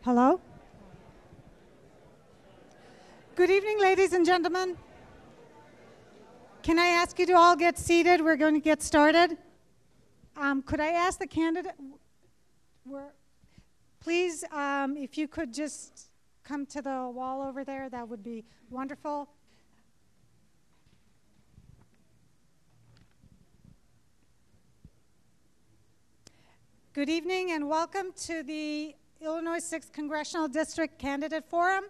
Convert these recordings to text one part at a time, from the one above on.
Hello? Good evening, ladies and gentlemen. Can I ask you to all get seated? We're going to get started. Could I ask the candidate, please, if you could just come to the wall over there, that would be wonderful. Good evening and welcome to the Illinois 6th Congressional District Candidate Forum.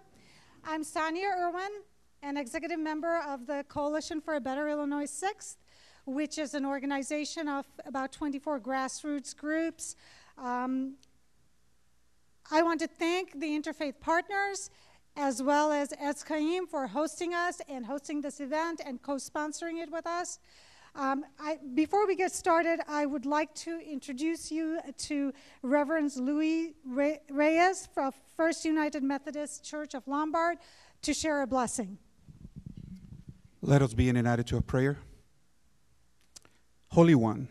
I'm Sonia Irwin, an executive member of the Coalition for a Better Illinois 6th, which is an organization of about 24 grassroots groups. I want to thank the Interfaith partners as well as Etz Chaim for hosting us and hosting this event and co-sponsoring it with us. Before we get started, I would like to introduce you to Reverend Louis Reyes from First United Methodist Church of Lombard to share a blessing. Let us be in an attitude of prayer. Holy One,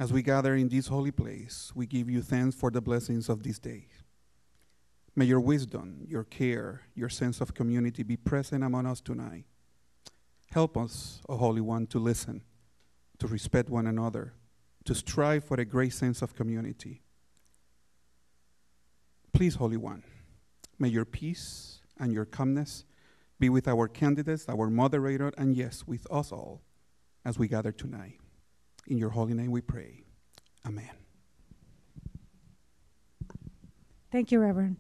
as we gather in this holy place, we give you thanks for the blessings of this day. May your wisdom, your care, your sense of community be present among us tonight. Help us, O Holy One, to listen, to respect one another, to strive for a great sense of community. Please, Holy One, may your peace and your calmness be with our candidates, our moderator, and yes, with us all as we gather tonight. In your holy name we pray. Amen. Thank you, Reverend.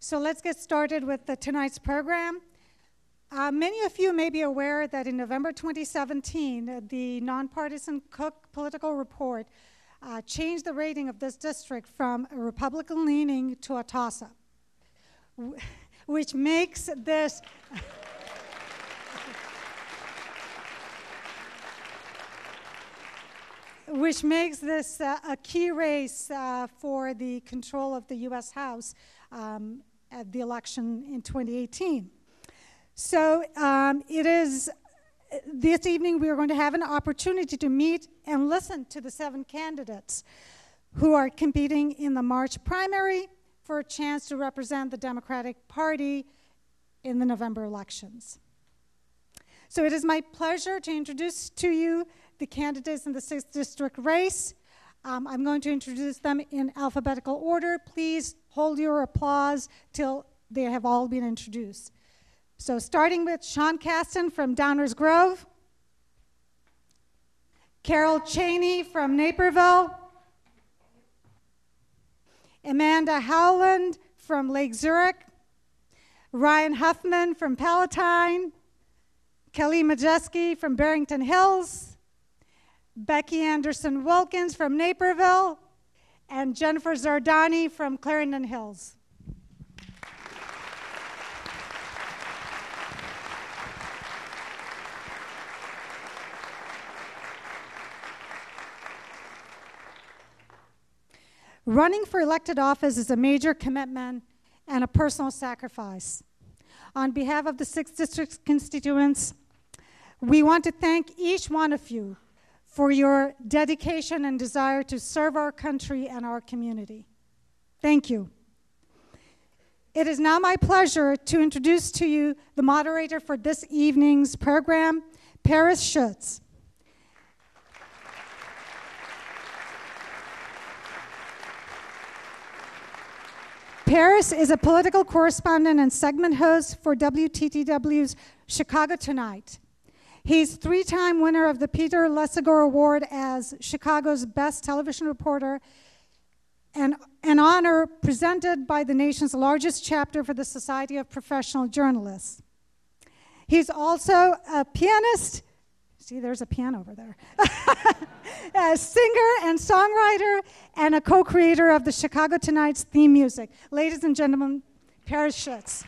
So let's get started with tonight's program. Many of you may be aware that in November 2017, the nonpartisan Cook Political Report changed the rating of this district from a Republican-leaning to a toss-up, which makes this a key race for the control of the U.S. House at the election in 2018. So this evening we are going to have an opportunity to meet and listen to the 7 candidates who are competing in the March primary for a chance to represent the Democratic Party in the November elections. So it is my pleasure to introduce to you the candidates in the 6th district race. I'm going to introduce them in alphabetical order. Please hold your applause till they have all been introduced. So starting with Sean Caston from Downers Grove, Carol Cheney from Naperville, Amanda Howland from Lake Zurich, Ryan Huffman from Palatine, Kelly Majeski from Barrington Hills, Becky Anderson Wilkins from Naperville, and Jennifer Zardani from Clarendon Hills. Running for elected office is a major commitment and a personal sacrifice. On behalf of the 6th District constituents, we want to thank each one of you for your dedication and desire to serve our country and our community. Thank you. It is now my pleasure to introduce to you the moderator for this evening's program, Paris Schutz. Paris is a political correspondent and segment host for WTTW's Chicago Tonight. He's 3-time winner of the Peter Lesegor Award as Chicago's best television reporter, and an honor presented by the nation's largest chapter for the Society of Professional Journalists. He's also a pianist. See, there's a piano over there. A singer and songwriter and a co-creator of the Chicago Tonight's theme music. Ladies and gentlemen, Paris Schutz.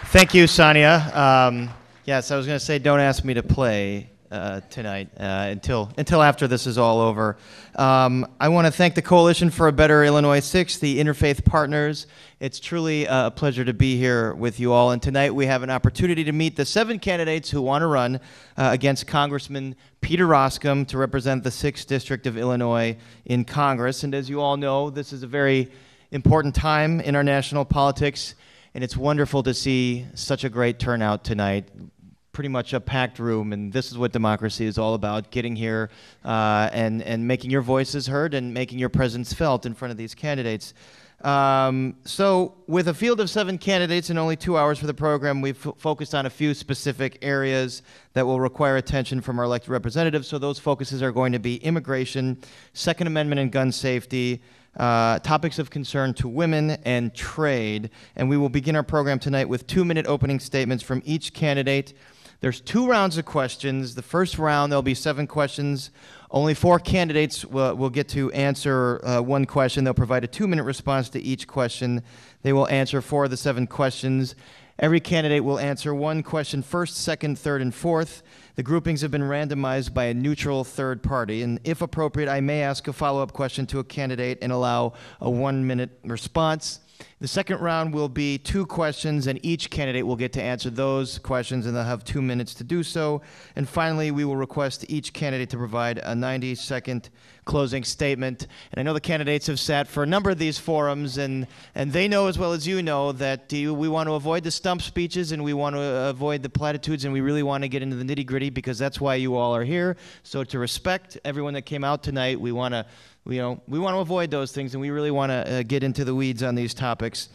Thank you, Sonia. Yes, I was going to say don't ask me to play tonight until after this is all over. I want to thank the Coalition for a Better Illinois 6, the Interfaith partners. It's truly a pleasure to be here with you all. And tonight we have an opportunity to meet the 7 candidates who want to run against Congressman Peter Roskam to represent the 6th District of Illinois in Congress. And as you all know, this is a very important time in our national politics, and it's wonderful to see such a great turnout tonight. Pretty much a packed room, and this is what democracy is all about, getting here and making your voices heard and making your presence felt in front of these candidates. So with a field of 7 candidates and only 2 hours for the program, we've focused on a few specific areas that will require attention from our elected representatives. So those focuses are going to be immigration, Second Amendment and gun safety, topics of concern to women, and trade. And we will begin our program tonight with 2-minute opening statements from each candidate. There's 2 rounds of questions. The first round, there'll be 7 questions. Only 4 candidates will get to answer 1 question. They'll provide a 2-minute response to each question. They will answer 4 of the 7 questions. Every candidate will answer 1 question first, second, third, and fourth. The groupings have been randomized by a neutral third party, and if appropriate, I may ask a follow-up question to a candidate and allow a 1-minute response. The second round will be 2 questions, and each candidate will get to answer those questions, and they'll have 2 minutes to do so. And finally, we will request each candidate to provide a 90-second closing statement. And I know the candidates have sat for a number of these forums, and they know as well as you know that we want to avoid the stump speeches, and we want to avoid the platitudes, and we really want to get into the nitty-gritty because that's why you all are here. So to respect everyone that came out tonight, we want to avoid those things, and we really want to get into the weeds on these topics.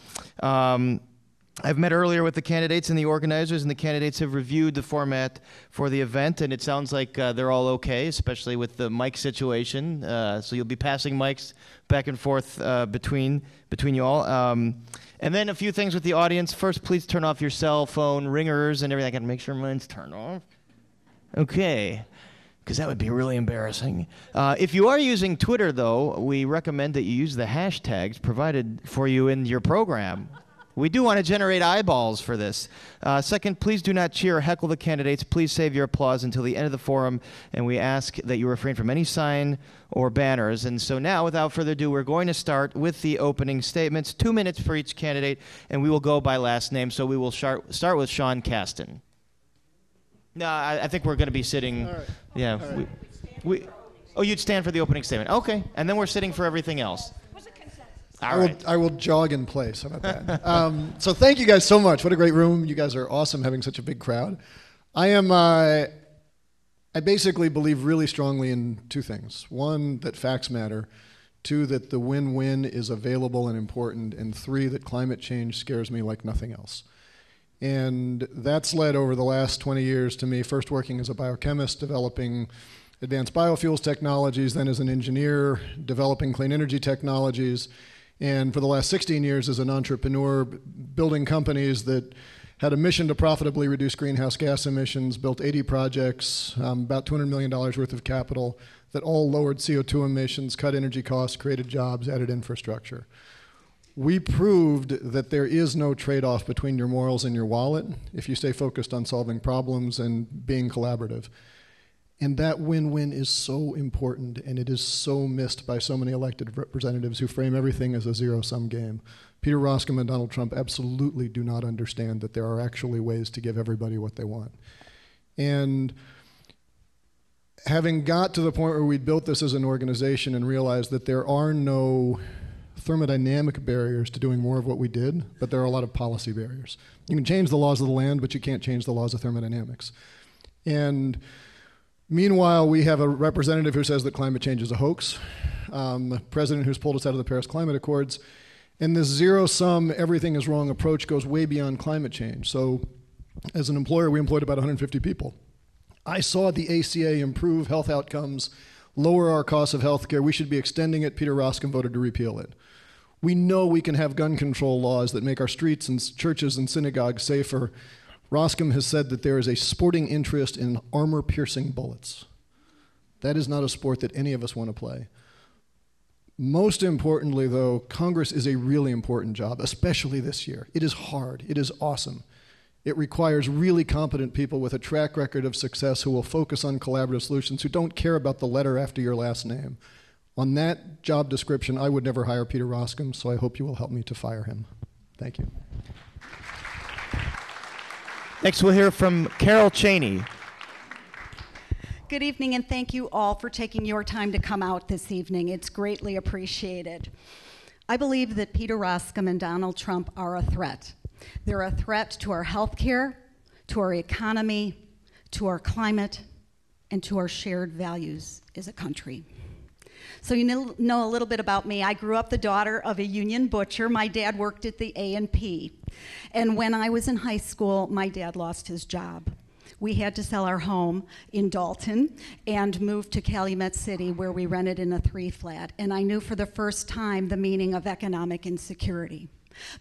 I've met earlier with the candidates and the organizers, and the candidates have reviewed the format for the event, and it sounds like they're all okay, especially with the mic situation. So you'll be passing mics back and forth between you all. And then a few things with the audience. First, please turn off your cell phone ringers and everything. I got to make sure mine's turned off. Okay. Because that would be really embarrassing. If you are using Twitter, though, we recommend that you use the hashtags provided for you in your program. We do want to generate eyeballs for this. Second, please do not cheer or heckle the candidates. Please save your applause until the end of the forum, and we ask that you refrain from any sign or banners. And so now, without further ado, we're going to start with the opening statements, 2 minutes for each candidate, and we will go by last name. So we will start with Sean Caston. No, I think we're going to be sitting. All right. Yeah. All right. Oh, you'd stand for the opening statement. Okay. And then we're sitting for everything else. All right. I will jog in place. How about that? So thank you guys so much. What a great room. You guys are awesome having such a big crowd. I basically believe really strongly in 2 things. 1, that facts matter. 2, that the win-win is available and important. And 3, that climate change scares me like nothing else. And that's led over the last 20 years to me first working as a biochemist, developing advanced biofuels technologies, then as an engineer, developing clean energy technologies, and for the last 16 years as an entrepreneur, building companies that had a mission to profitably reduce greenhouse gas emissions, built 80 projects, about $200 million worth of capital that all lowered CO2 emissions, cut energy costs, created jobs, added infrastructure. We proved that there is no trade-off between your morals and your wallet if you stay focused on solving problems and being collaborative. And that win-win is so important, and it is so missed by so many elected representatives who frame everything as a zero-sum game. Peter Roskam and Donald Trump absolutely do not understand that there are actually ways to give everybody what they want. And having got to the point where we built this as an organization and realized that there are no thermodynamic barriers to doing more of what we did, but there are a lot of policy barriers. You can change the laws of the land, but you can't change the laws of thermodynamics. And meanwhile, we have a representative who says that climate change is a hoax, a president who's pulled us out of the Paris Climate Accords, and this zero-sum, everything is wrong approach goes way beyond climate change. So as an employer, we employed about 150 people. I saw the ACA improve health outcomes, lower our costs of health care. We should be extending it. Peter Roskam voted to repeal it. We know we can have gun control laws that make our streets and churches and synagogues safer. Roskam has said that there is a sporting interest in armor-piercing bullets. That is not a sport that any of us want to play. Most importantly, though, Congress is a really important job, especially this year. It is hard. It is awesome. It requires really competent people with a track record of success who will focus on collaborative solutions, who don't care about the letter after your last name. On that job description, I would never hire Peter Roskam, so I hope you will help me to fire him. Thank you. Next, we'll hear from Carol Cheney. Good evening, and thank you all for taking your time to come out this evening. It's greatly appreciated. I believe that Peter Roskam and Donald Trump are a threat. They're a threat to our health care, to our economy, to our climate, and to our shared values as a country. So you know a little bit about me. I grew up the daughter of a union butcher. My dad worked at the A&P. And when I was in high school, my dad lost his job. We had to sell our home in Dalton and move to Calumet City, where we rented in a 3-flat. And I knew for the first time the meaning of economic insecurity.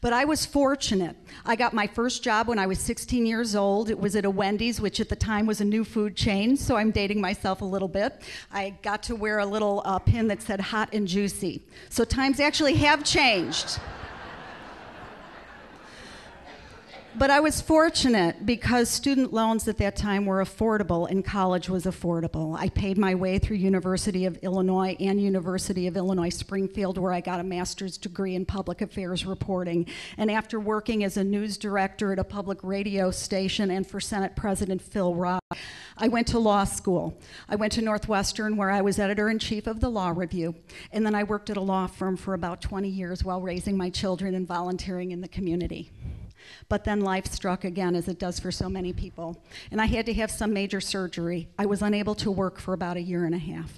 But I was fortunate. I got my first job when I was 16 years old. It was at a Wendy's, which at the time was a new food chain, so I'm dating myself a little bit. I got to wear a little pin that said hot and juicy. So times actually have changed. But I was fortunate because student loans at that time were affordable and college was affordable. I paid my way through University of Illinois and University of Illinois Springfield, where I got a master's degree in public affairs reporting. And after working as a news director at a public radio station and for Senate President Phil Rock, I went to law school. I went to Northwestern, where I was editor-in-chief of the Law Review. And then I worked at a law firm for about 20 years while raising my children and volunteering in the community. But then life struck again, as it does for so many people. And I had to have some major surgery. I was unable to work for about 1.5 years.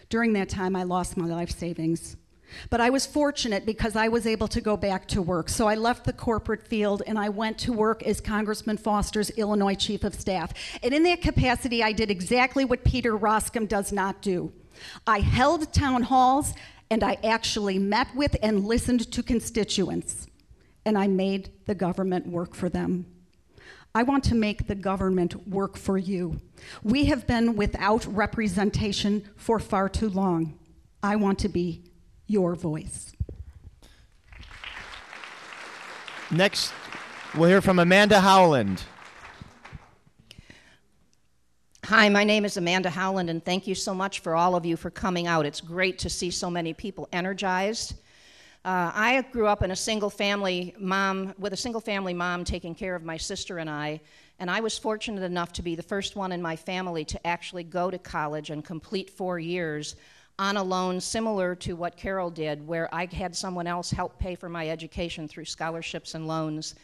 During that time, I lost my life savings. But I was fortunate because I was able to go back to work. So I left the corporate field and I went to work as Congressman Foster's Illinois Chief of Staff. And in that capacity, I did exactly what Peter Roskam does not do. I held town halls and I actually met with and listened to constituents. And I made the government work for them. I want to make the government work for you. We have been without representation for far too long. I want to be your voice. Next, we'll hear from Amanda Howland. Hi, my name is Amanda Howland, and thank you so much for all of you for coming out. It's great to see so many people energized. I grew up in a single-family mom, with a single-family mom taking care of my sister and I was fortunate enough to be the first one in my family to actually go to college and complete 4 years on a loan similar to what Carol did, where I had someone else help pay for my education through scholarships and loans.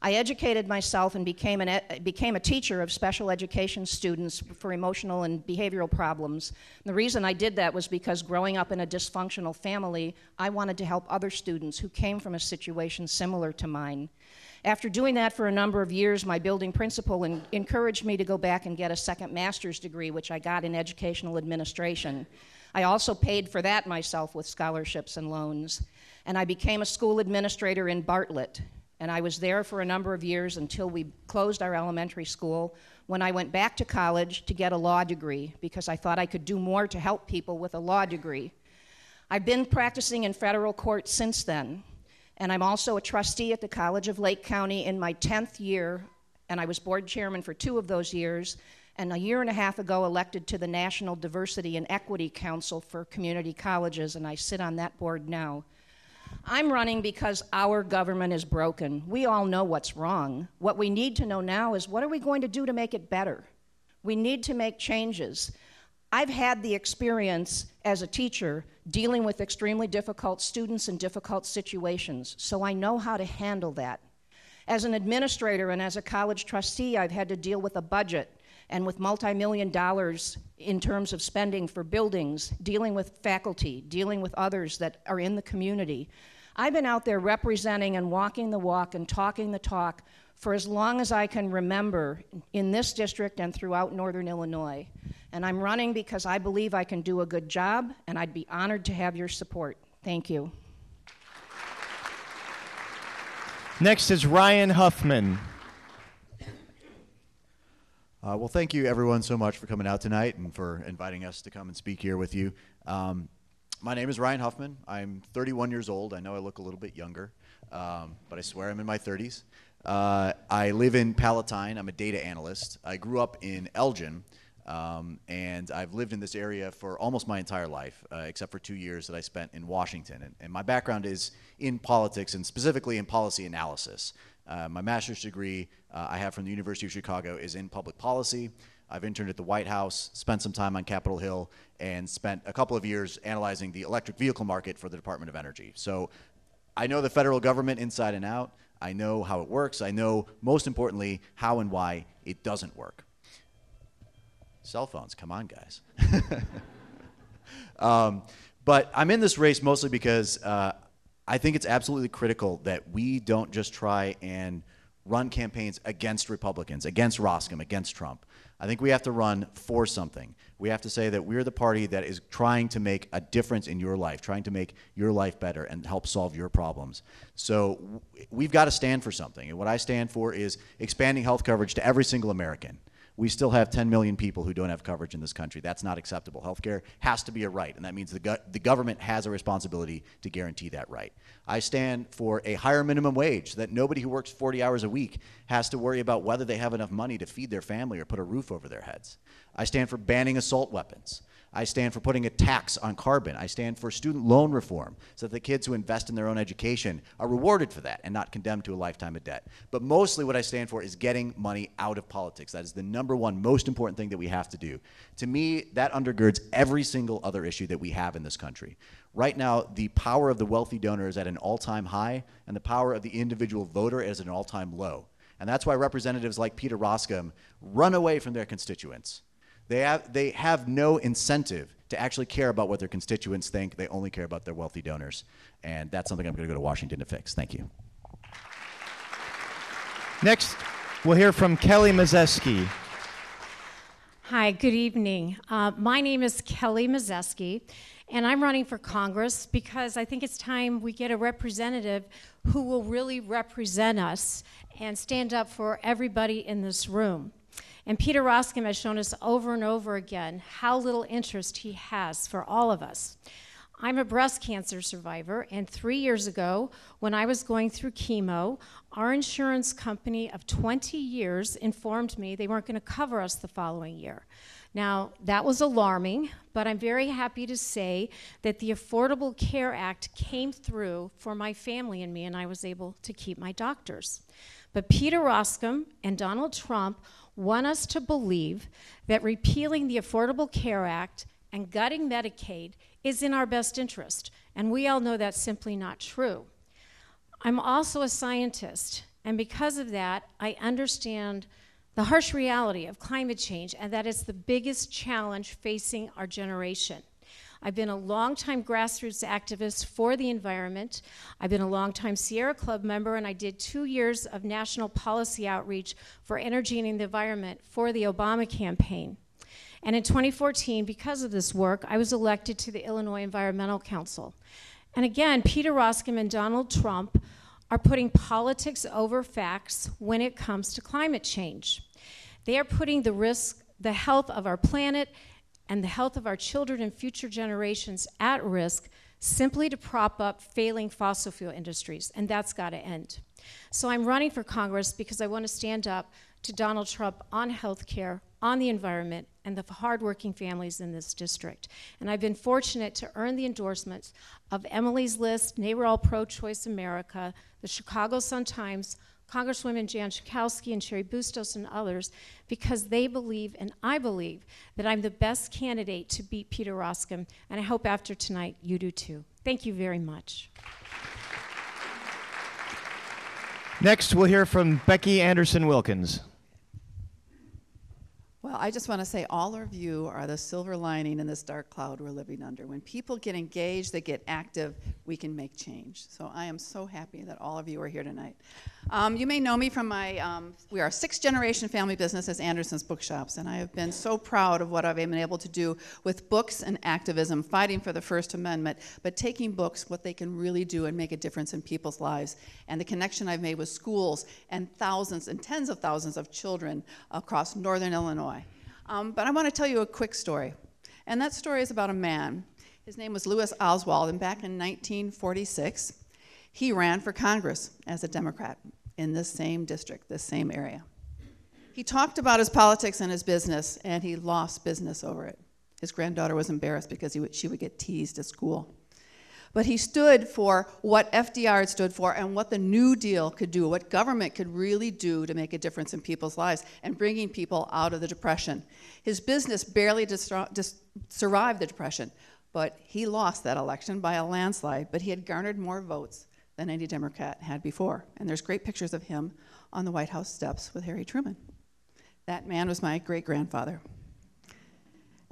I educated myself and became a teacher of special education students for emotional and behavioral problems. And the reason I did that was because growing up in a dysfunctional family, I wanted to help other students who came from a situation similar to mine. After doing that for a number of years, my building principal encouraged me to go back and get a second master's degree, which I got in educational administration. I also paid for that myself with scholarships and loans. And I became a school administrator in Bartlett. And I was there for a number of years until we closed our elementary school, when I went back to college to get a law degree because I thought I could do more to help people with a law degree. I've been practicing in federal court since then, and I'm also a trustee at the College of Lake County in my 10th year, and I was board chairman for 2 of those years, and 1.5 years ago elected to the National Diversity and Equity Council for Community Colleges, and I sit on that board now. I'm running because our government is broken. We all know what's wrong. What we need to know now is, what are we going to do to make it better? We need to make changes. I've had the experience as a teacher dealing with extremely difficult students in difficult situations, so I know how to handle that. As an administrator and as a college trustee, I've had to deal with a budget and with multi-million dollars in terms of spending for buildings, dealing with faculty, dealing with others that are in the community. I've been out there representing and walking the walk and talking the talk for as long as I can remember in this district and throughout Northern Illinois. And I'm running because I believe I can do a good job, and I'd be honored to have your support. Thank you. Next is Ryan Huffman. Well, thank you everyone so much for coming out tonight and for inviting us to come and speak here with you. My name is Ryan Huffman. I'm 31 years old. I know I look a little bit younger, but I swear I'm in my 30s. I live in Palatine. I'm a data analyst. I grew up in Elgin, and I've lived in this area for almost my entire life, except for 2 years that I spent in Washington. And my background is in politics, and specifically in policy analysis. My master's degree I have from the University of Chicago is in public policy. I've interned at the White House, spent some time on Capitol Hill, and spent a couple of years analyzing the electric vehicle market for the Department of Energy. So I know the federal government inside and out. I know how it works. I know, most importantly, how and why it doesn't work. Cell phones, come on, guys. But I'm in this race mostly because I think it's absolutely critical that we don't just try and run campaigns against Republicans, against Roscoe, against Trump. I think we have to run for something. We have to say that we're the party that is trying to make a difference in your life, trying to make your life better and help solve your problems. So we've got to stand for something. And what I stand for is expanding health coverage to every single American. We still have 10 million people who don't have coverage in this country. That's not acceptable. Healthcare has to be a right, and that means the government has a responsibility to guarantee that right. I stand for a higher minimum wage, that nobody who works 40 hours a week has to worry about whether they have enough money to feed their family or put a roof over their heads. I stand for banning assault weapons. I stand for putting a tax on carbon. I stand for student loan reform so that the kids who invest in their own education are rewarded for that and not condemned to a lifetime of debt. But mostly what I stand for is getting money out of politics. That is the number one most important thing that we have to do. To me, that undergirds every single other issue that we have in this country. Right now, the power of the wealthy donor is at an all-time high, and the power of the individual voter is at an all-time low. And that's why representatives like Peter Roskam run away from their constituents. They have no incentive to actually care about what their constituents think. They only care about their wealthy donors. And that's something I'm going to go to Washington to fix. Thank you. Next, we'll hear from Kelly Mazeski. Hi, good evening. My name is Kelly Mazeski, and I'm running for Congress because I think it's time we get a representative who will really represent us and stand up for everybody in this room. And Peter Roskam has shown us over and over again how little interest he has for all of us. I'm a breast cancer survivor, and 3 years ago, when I was going through chemo, our insurance company of 20 years informed me they weren't going to cover us the following year. Now, that was alarming, but I'm very happy to say that the Affordable Care Act came through for my family and me, and I was able to keep my doctors. But Peter Roskam and Donald Trump want us to believe that repealing the Affordable Care Act and gutting Medicaid is in our best interest, and we all know that's simply not true. I'm also a scientist, and because of that, I understand the harsh reality of climate change, and that is the biggest challenge facing our generation. I've been a longtime grassroots activist for the environment. I've been a longtime Sierra Club member, and I did 2 years of national policy outreach for energy and the environment for the Obama campaign. And in 2014, because of this work, I was elected to the Illinois Environmental Council. And again, Peter Roskam and Donald Trump are putting politics over facts when it comes to climate change. They are putting the health of our planet and the health of our children and future generations at risk simply to prop up failing fossil fuel industries, and that's got to end. So I'm running for Congress because I want to stand up to Donald Trump on health care, on the environment, and the hardworking families in this district. And I've been fortunate to earn the endorsements of Emily's List, NARAL Pro-Choice America, the Chicago Sun-Times, Congresswomen Jan Schakowsky and Sherry Bustos and others, because they believe, and I believe, that I'm the best candidate to beat Peter Roskam, and I hope after tonight you do too. Thank you very much. Next, we'll hear from Becky Anderson-Wilkins. Well, I just want to say all of you are the silver lining in this dark cloud we're living under. When people get engaged, they get active, we can make change. So I am so happy that all of you are here tonight. You may know me from my, we are a sixth-generation family business as Anderson's Bookshops, and I have been so proud of what I've been able to do with books and activism, fighting for the First Amendment, but taking books, what they can really do and make a difference in people's lives, and the connection I've made with schools and thousands and tens of thousands of children across northern Illinois. But I want to tell you a quick story, and that story is about a man. His name was Louis Oswald, and back in 1946, he ran for Congress as a Democrat. in this same district, this same area. He talked about his politics and his business, and he lost business over it. His granddaughter was embarrassed because she would get teased at school. But he stood for what FDR stood for and what the New Deal could do, what government could really do to make a difference in people's lives and bringing people out of the Depression. His business barely survived the Depression, but he lost that election by a landslide, but he had garnered more votes than any Democrat had before. And there's great pictures of him on the White House steps with Harry Truman. That man was my great-grandfather.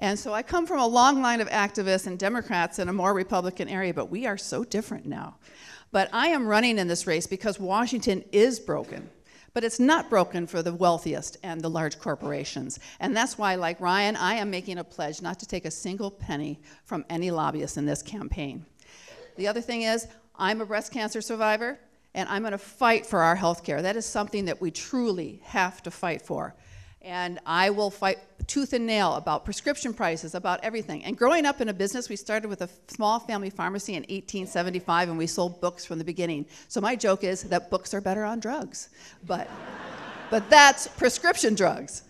And so I come from a long line of activists and Democrats in a more Republican area, but we are so different now. But I am running in this race because Washington is broken. But it's not broken for the wealthiest and the large corporations. And that's why, like Ryan, I am making a pledge not to take a single penny from any lobbyist in this campaign. The other thing is, I'm a breast cancer survivor, and I'm going to fight for our health care. That is something that we truly have to fight for. And I will fight tooth and nail about prescription prices, about everything. And growing up in a business, we started with a small family pharmacy in 1875, and we sold books from the beginning. So my joke is that books are better on drugs. But that's prescription drugs.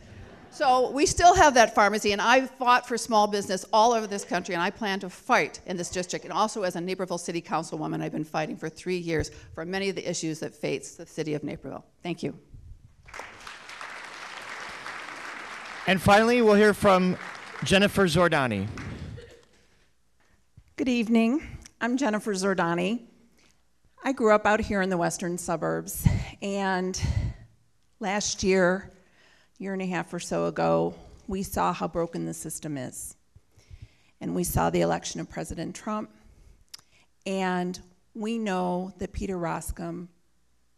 So we still have that pharmacy, and I've fought for small business all over this country, and I plan to fight in this district. And also as a Naperville City Councilwoman, I've been fighting for 3 years for many of the issues that face the city of Naperville. Thank you. And finally, we'll hear from Jennifer Zordani. Good evening. I'm Jennifer Zordani. I grew up out here in the western suburbs, and last year and a half or so ago, we saw how broken the system is. And we saw the election of President Trump, and we know that Peter Roskam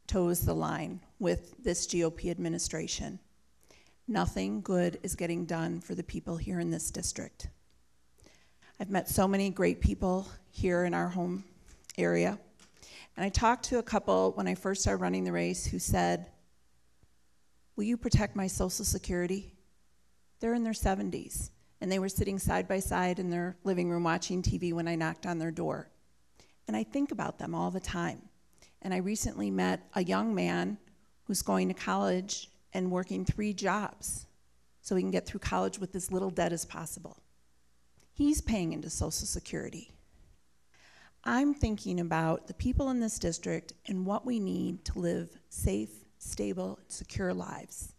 toes the line with this GOP administration. Nothing good is getting done for the people here in this district. I've met so many great people here in our home area. And I talked to a couple when I first started running the race who said, "Will you protect my Social Security?" They're in their 70s, and they were sitting side by side in their living room watching TV when I knocked on their door. And I think about them all the time. And I recently met a young man who's going to college and working 3 jobs so he can get through college with as little debt as possible. He's paying into Social Security. I'm thinking about the people in this district and what we need to live safe, stable, secure lives.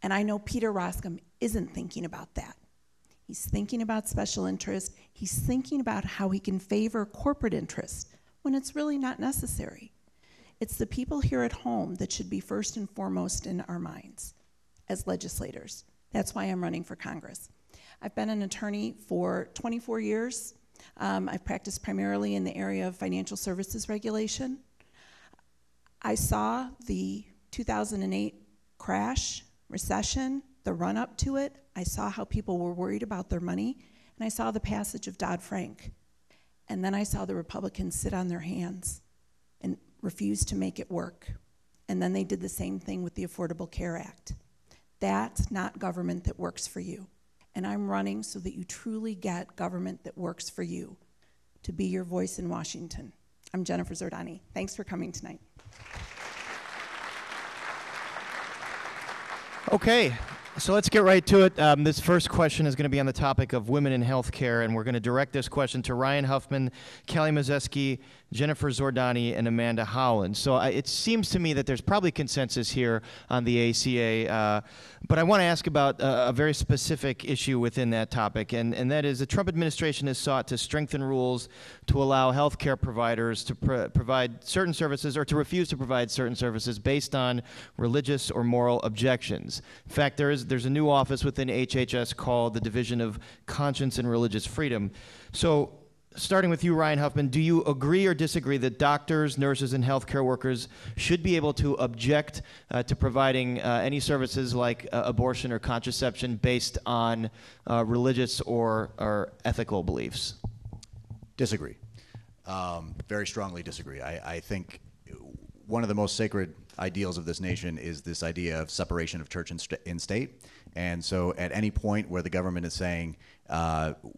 And I know Peter Roskam isn't thinking about that. He's thinking about special interest. He's thinking about how he can favor corporate interests when it's really not necessary. It's the people here at home that should be first and foremost in our minds as legislators. That's why I'm running for Congress. I've been an attorney for 24 years. I've practiced primarily in the area of financial services regulation. I saw the 2008 crash, recession, the run-up to it. I saw how people were worried about their money, and I saw the passage of Dodd-Frank. And then I saw the Republicans sit on their hands and refused to make it work. And then they did the same thing with the Affordable Care Act. That's not government that works for you. And I'm running so that you truly get government that works for you, to be your voice in Washington. I'm Jennifer Zordani. Thanks for coming tonight. Okay, so let's get right to it. This first question is going to be on the topic of women in healthcare, and we're going to direct this question to Ryan Huffman, Kelly Mazeski, Jennifer Zordani, and Amanda Howland. So it seems to me that there's probably consensus here on the ACA, but I want to ask about a very specific issue within that topic, and that is the Trump administration has sought to strengthen rules to allow healthcare providers to provide certain services or to refuse to provide certain services based on religious or moral objections. In fact, there's a new office within HHS called the Division of Conscience and Religious Freedom. So starting with you, Ryan Huffman, do you agree or disagree that doctors, nurses, and healthcare workers should be able to object to providing any services like abortion or contraception based on religious or ethical beliefs? Disagree. Very strongly disagree. I think one of the most sacred ideals of this nation is this idea of separation of church and state. And so at any point where the government is saying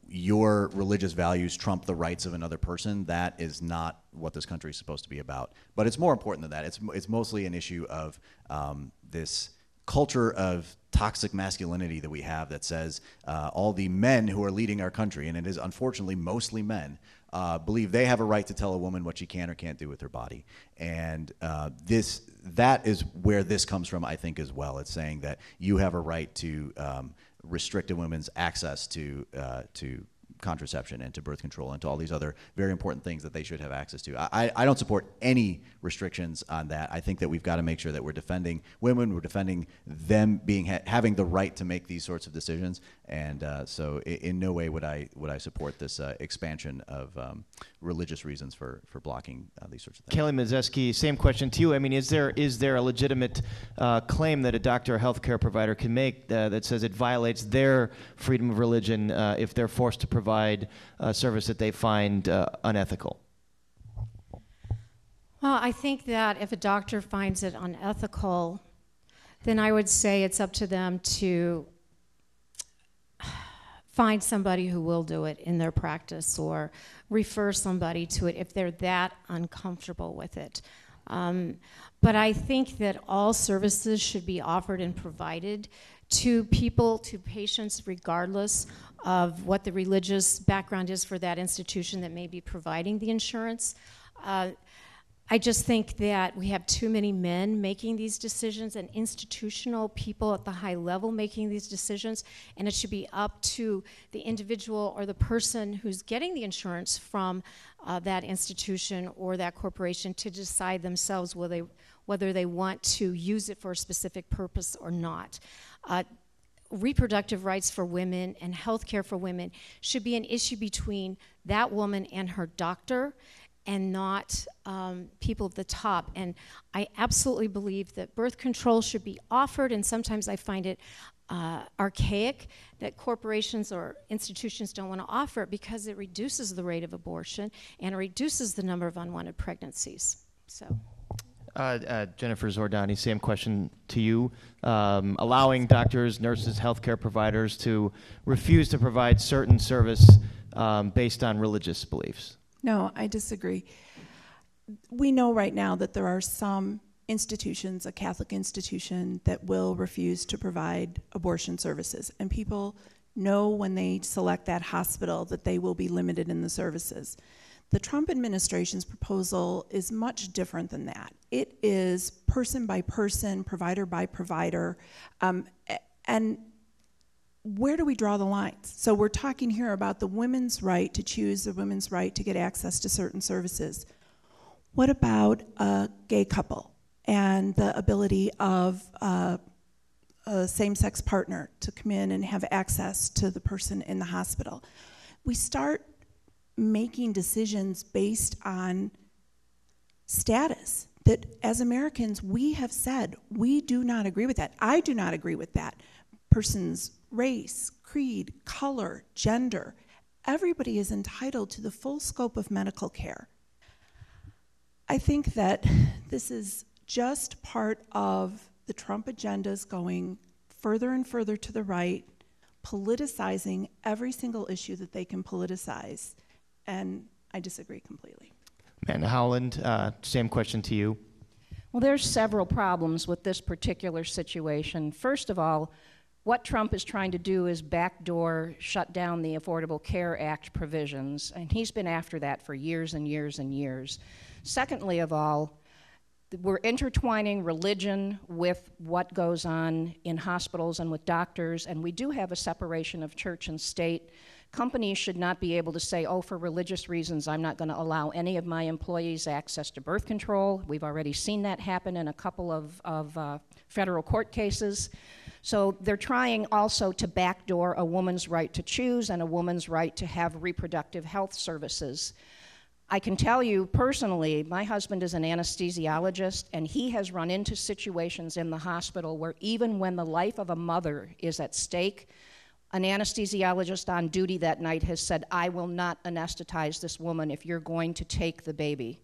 your religious values trump the rights of another person, that is not what this country is supposed to be about. But it's more important than that. It's mostly an issue of this culture of toxic masculinity that we have that says all the men who are leading our country, and it is unfortunately mostly men, believe they have a right to tell a woman what she can or can't do with her body. And that is where this comes from, I think, as well. It's saying that you have a right to restrict a woman's access to contraception and to birth control and to all these other very important things that they should have access to. I don't support any restrictions on that. I think that we've got to make sure that we're defending women, we're defending them having the right to make these sorts of decisions. And so in no way would I support this expansion of religious reasons for blocking these sorts of things. Kelly Mazeski, same question to you. I mean, is there a legitimate claim that a doctor or healthcare provider can make that says it violates their freedom of religion if they're forced to provide a service that they find unethical? Well, I think that if a doctor finds it unethical, then I would say it's up to them to find somebody who will do it in their practice or refer somebody to it if they're that uncomfortable with it. But I think that all services should be offered and provided to people, to patients, regardless of what the religious background is for that institution that may be providing the insurance. I just think that we have too many men making these decisions and institutional people at the high level making these decisions, and it should be up to the individual or the person who's getting the insurance from that institution or that corporation to decide themselves whether they want to use it for a specific purpose or not. Reproductive rights for women and health care for women should be an issue between that woman and her doctor, and not people at the top. And I absolutely believe that birth control should be offered, and sometimes I find it archaic that corporations or institutions don't want to offer it because it reduces the rate of abortion and it reduces the number of unwanted pregnancies. So. Jennifer Zordani, same question to you. Allowing doctors, nurses, healthcare providers to refuse to provide certain service based on religious beliefs. No, I disagree. We know right now that there are some institutions, a Catholic institution, that will refuse to provide abortion services. And people know when they select that hospital that they will be limited in the services. The Trump administration's proposal is much different than that. It is person by person, provider by provider, and where do we draw the lines? So we're talking here about the women's right to choose, the women's right to get access to certain services. What about a gay couple and the ability of a same-sex partner to come in and have access to the person in the hospital? We start making decisions based on status that as Americans we have said we do not agree with that. I do not agree with that. Person's race, creed, color, gender, everybody is entitled to the full scope of medical care. I think that this is just part of the Trump agendas going further and further to the right, politicizing every single issue that they can politicize, and I disagree completely. Amanda Howland, same question to you. Well, there's several problems with this particular situation. First of all, what Trump is trying to do is backdoor shut down the Affordable Care Act provisions, and he's been after that for years and years and years. Secondly of all, we're intertwining religion with what goes on in hospitals and with doctors, and we do have a separation of church and state. Companies should not be able to say, oh, for religious reasons, I'm not going to allow any of my employees access to birth control. We've already seen that happen in a couple of federal court cases. So they're trying also to backdoor a woman's right to choose and a woman's right to have reproductive health services. I can tell you personally, my husband is an anesthesiologist, and he has run into situations in the hospital where even when the life of a mother is at stake, an anesthesiologist on duty that night has said, I will not anesthetize this woman if you're going to take the baby.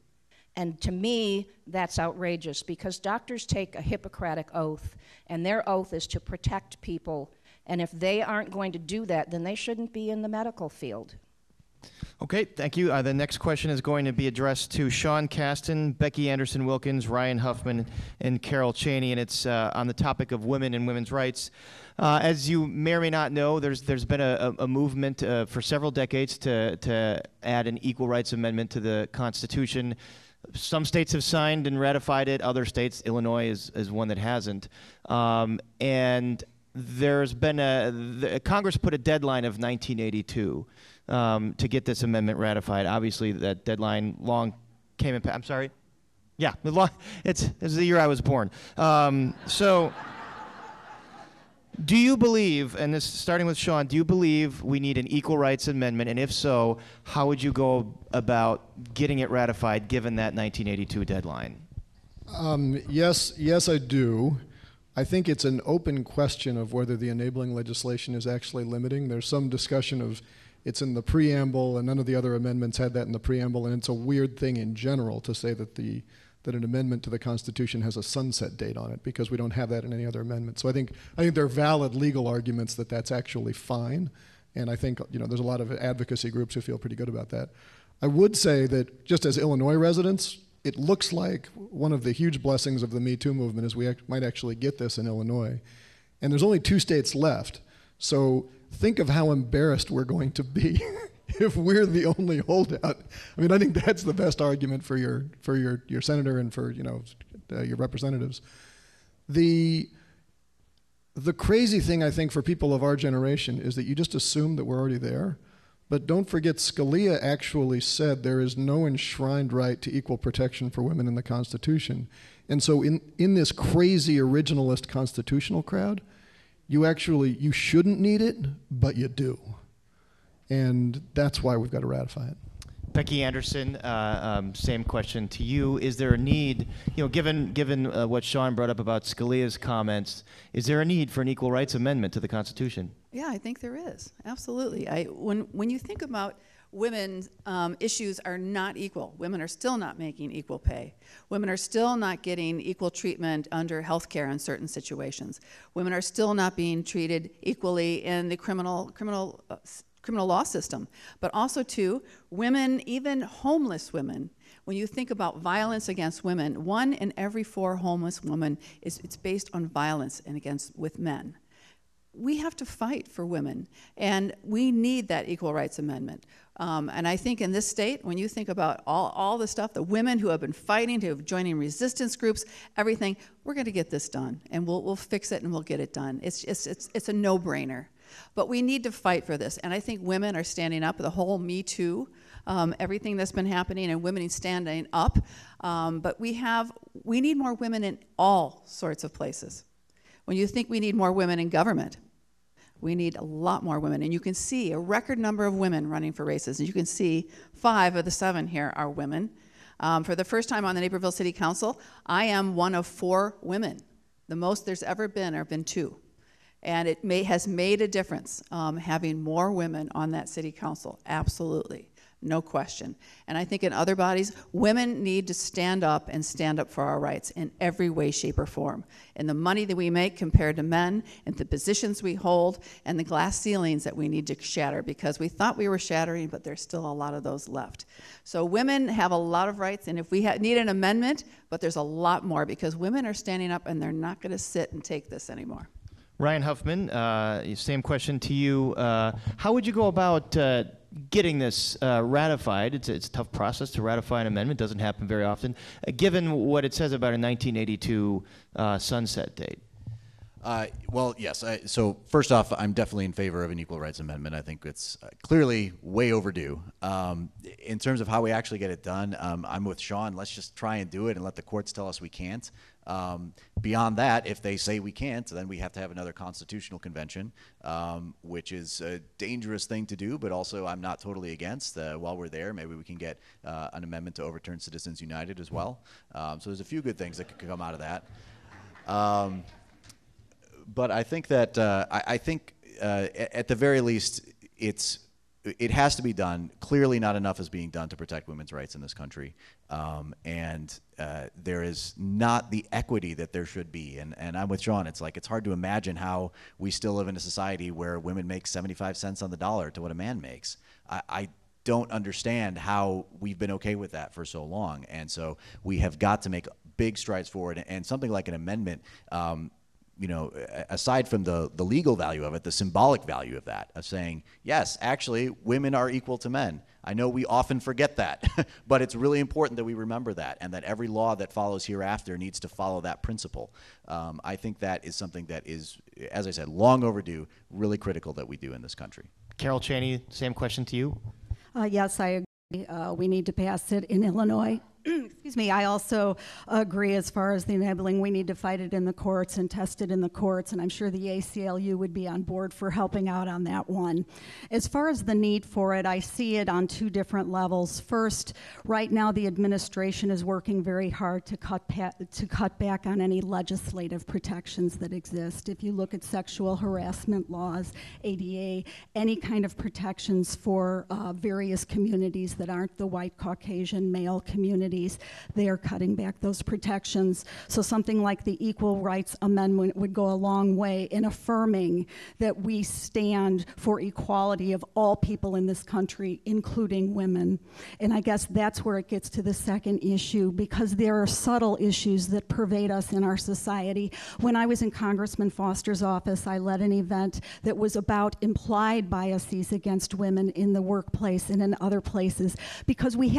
And to me, that's outrageous because doctors take a Hippocratic oath, and their oath is to protect people. And if they aren't going to do that, then they shouldn't be in the medical field. Okay, thank you. The next question is going to be addressed to Sean Caston, Becky Anderson-Wilkins, Ryan Huffman, and Carol Cheney, and it's on the topic of women and women's rights. As you may or may not know, there's been a movement for several decades to add an equal rights amendment to the Constitution. Some states have signed and ratified it. Other states, Illinois is one that hasn't. And there's been Congress put a deadline of 1982 to get this amendment ratified. Obviously, that deadline long came in. I'm sorry. Yeah, it's the year I was born. So, do you believe, and this starting with Sean, do you believe we need an equal rights amendment? And if so, how would you go about getting it ratified given that 1982 deadline? Yes, I do. I think it's an open question of whether the enabling legislation is actually limiting. There's some discussion of it's in the preamble, and none of the other amendments had that in the preamble, and it's a weird thing in general to say that an amendment to the Constitution has a sunset date on it, because we don't have that in any other amendment. So I think there are valid legal arguments that that's actually fine, and I think there's a lot of advocacy groups who feel pretty good about that. I would say that just as Illinois residents, it looks like one of the huge blessings of the Me Too movement is we might actually get this in Illinois. And there's only 2 states left. So think of how embarrassed we're going to be if we're the only holdout. I mean, I think that's the best argument for your senator and for your representatives. The crazy thing, I think, for people of our generation is that you just assume that we're already there. But don't forget, Scalia actually said there is no enshrined right to equal protection for women in the Constitution. And so in this crazy originalist constitutional crowd, you shouldn't need it, but you do. And that's why we've got to ratify it. Becky Anderson, same question to you. Is there a need, given what Sean brought up about Scalia's comments, is there a need for an equal rights amendment to the Constitution? Yeah, I think there is. Absolutely. When you think about women's issues are not equal. Women are still not making equal pay. Women are still not getting equal treatment under health care in certain situations. Women are still not being treated equally in the criminal law system. But also, too, women, even homeless women, when you think about violence against women, 1 in every 4 homeless women it's based on violence with men. We have to fight for women, and we need that equal rights amendment. And I think in this state, when you think about all the stuff, the women who have been fighting, who have joining resistance groups, everything, we're going to get this done, and we'll fix it and we'll get it done. It's a no-brainer. But we need to fight for this, and I think women are standing up. The whole Me Too, everything that's been happening, and women standing up. But we need more women in all sorts of places. When you think we need more women in government, we need a lot more women. And you can see a record number of women running for races. And you can see 5 of the 7 here are women. For the first time on the Naperville City Council, I am one of 4 women. The most there's ever been have been 2. And it has made a difference having more women on that city council, absolutely. No question. And I think in other bodies, women need to stand up for our rights in every way, shape, or form. In the money that we make compared to men, and the positions we hold, and the glass ceilings that we need to shatter, because we thought we were shattering, but there's still a lot of those left. So women have a lot of rights, and if we need an amendment, but there's a lot more, because women are standing up and they're not going to sit and take this anymore. Ryan Huffman, same question to you. How would you go about getting this ratified? It's a tough process to ratify an amendment. It doesn't happen very often, given what it says about a 1982 sunset date. Well, yes. So first off, I'm definitely in favor of an equal rights amendment. I think it's clearly way overdue. In terms of how we actually get it done, I'm with Sean. Let's just try and do it and let the courts tell us we can't. Beyond that, if they say we can't, then we have to have another constitutional convention, which is a dangerous thing to do, but also I'm not totally against. While we're there, maybe we can get an amendment to overturn Citizens United as well. So there's a few good things that could come out of that. But I think that at the very least, it's it has to be done. Clearly not enough is being done to protect women's rights in this country. And there is not the equity that there should be. And I'm with Sean. It's like, it's hard to imagine how we still live in a society where women make 75 cents on the dollar to what a man makes. I don't understand how we've been okay with that for so long. And so we have got to make big strides forward. And something like an amendment, you know, aside from the legal value of it, the symbolic value of that, of saying, yes, actually, women are equal to men. I know we often forget that, but it's really important that we remember that, and that every law that follows hereafter needs to follow that principle. I think that is something that is, as I said, long overdue, really critical that we do in this country. Carol Chaney, same question to you. Yes, I agree. We need to pass it in Illinois. Excuse me, I also agree as far as the enabling, we need to fight it in the courts and test it in the courts, and I'm sure the ACLU would be on board for helping out on that one. As far as the need for it, I see it on two different levels. First, right now the administration is working very hard to cut back on any legislative protections that exist. If you look at sexual harassment laws, ADA, any kind of protections for various communities that aren't the white Caucasian male community, they are cutting back those protections. So something like the Equal Rights Amendment would go a long way in affirming that we stand for equality of all people in this country, including women. And I guess that's where it gets to the second issue, because there are subtle issues that pervade us in our society. When I was in Congressman Foster's office, I led an event that was about implied biases against women in the workplace and in other places, because we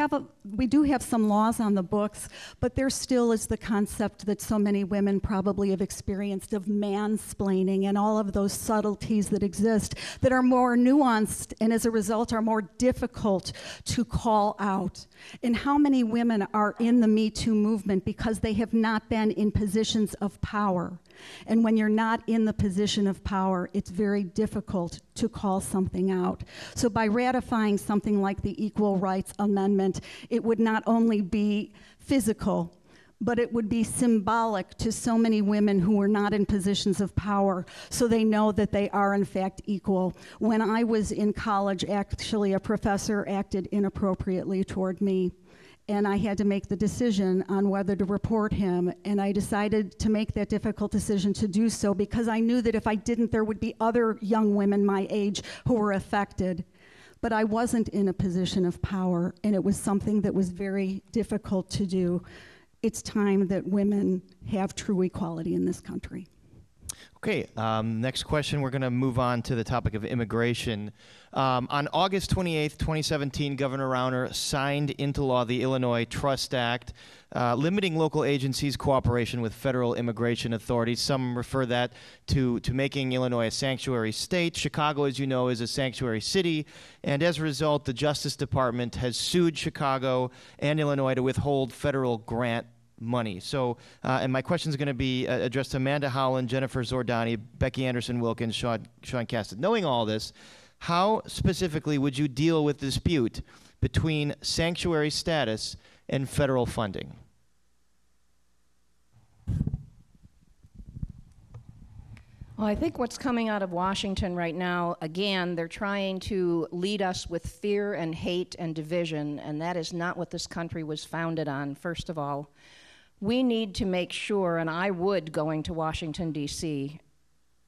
do have some laws on the books, but there still is the concept that so many women probably have experienced of mansplaining and all of those subtleties that exist that are more nuanced and as a result are more difficult to call out. And how many women are in the Me Too movement because they have not been in positions of power? And when you're not in the position of power, it's very difficult to call something out. So by ratifying something like the Equal Rights Amendment, it would not only be physical, but it would be symbolic to so many women who are not in positions of power, so they know that they are in fact equal. When I was in college, actually a professor acted inappropriately toward me, and I had to make the decision on whether to report him, and I decided to make that difficult decision to do so because I knew that if I didn't, there would be other young women my age who were affected. But I wasn't in a position of power, and it was something that was very difficult to do. It's time that women have true equality in this country. Okay, next question, we're going to move on to the topic of immigration. On August 28th, 2017, Governor Rauner signed into law the Illinois Trust Act, limiting local agencies' cooperation with federal immigration authorities. Some refer that to making Illinois a sanctuary state. Chicago, as you know, is a sanctuary city, and as a result, the Justice Department has sued Chicago and Illinois to withhold federal grant money. So, and my question is going to be addressed to Amanda Howland, Jennifer Zordani, Becky Anderson-Wilkins, Sean Cassett. Knowing all this, how specifically would you deal with the dispute between sanctuary status and federal funding? Well, I think what's coming out of Washington right now, again, they're trying to lead us with fear and hate and division, and that is not what this country was founded on, first of all. We need to make sure, and I would, going to Washington, D.C.,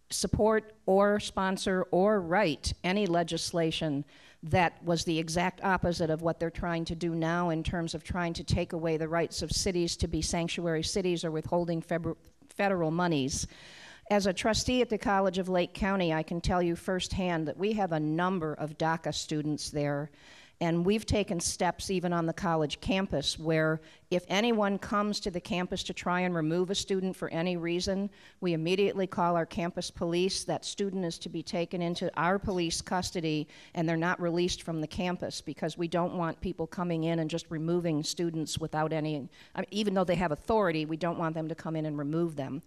support or sponsor or write any legislation that was the exact opposite of what they're trying to do now in terms of trying to take away the rights of cities to be sanctuary cities or withholding federal monies. As a trustee at the College of Lake County, I can tell you firsthand that we have a number of DACA students there, and we've taken steps even on the college campus where if anyone comes to the campus to try and remove a student for any reason, we immediately call our campus police. That student is to be taken into our police custody, and they're not released from the campus because we don't want people coming in and just removing students without any, even though they have authority, we don't want them to come in and remove them.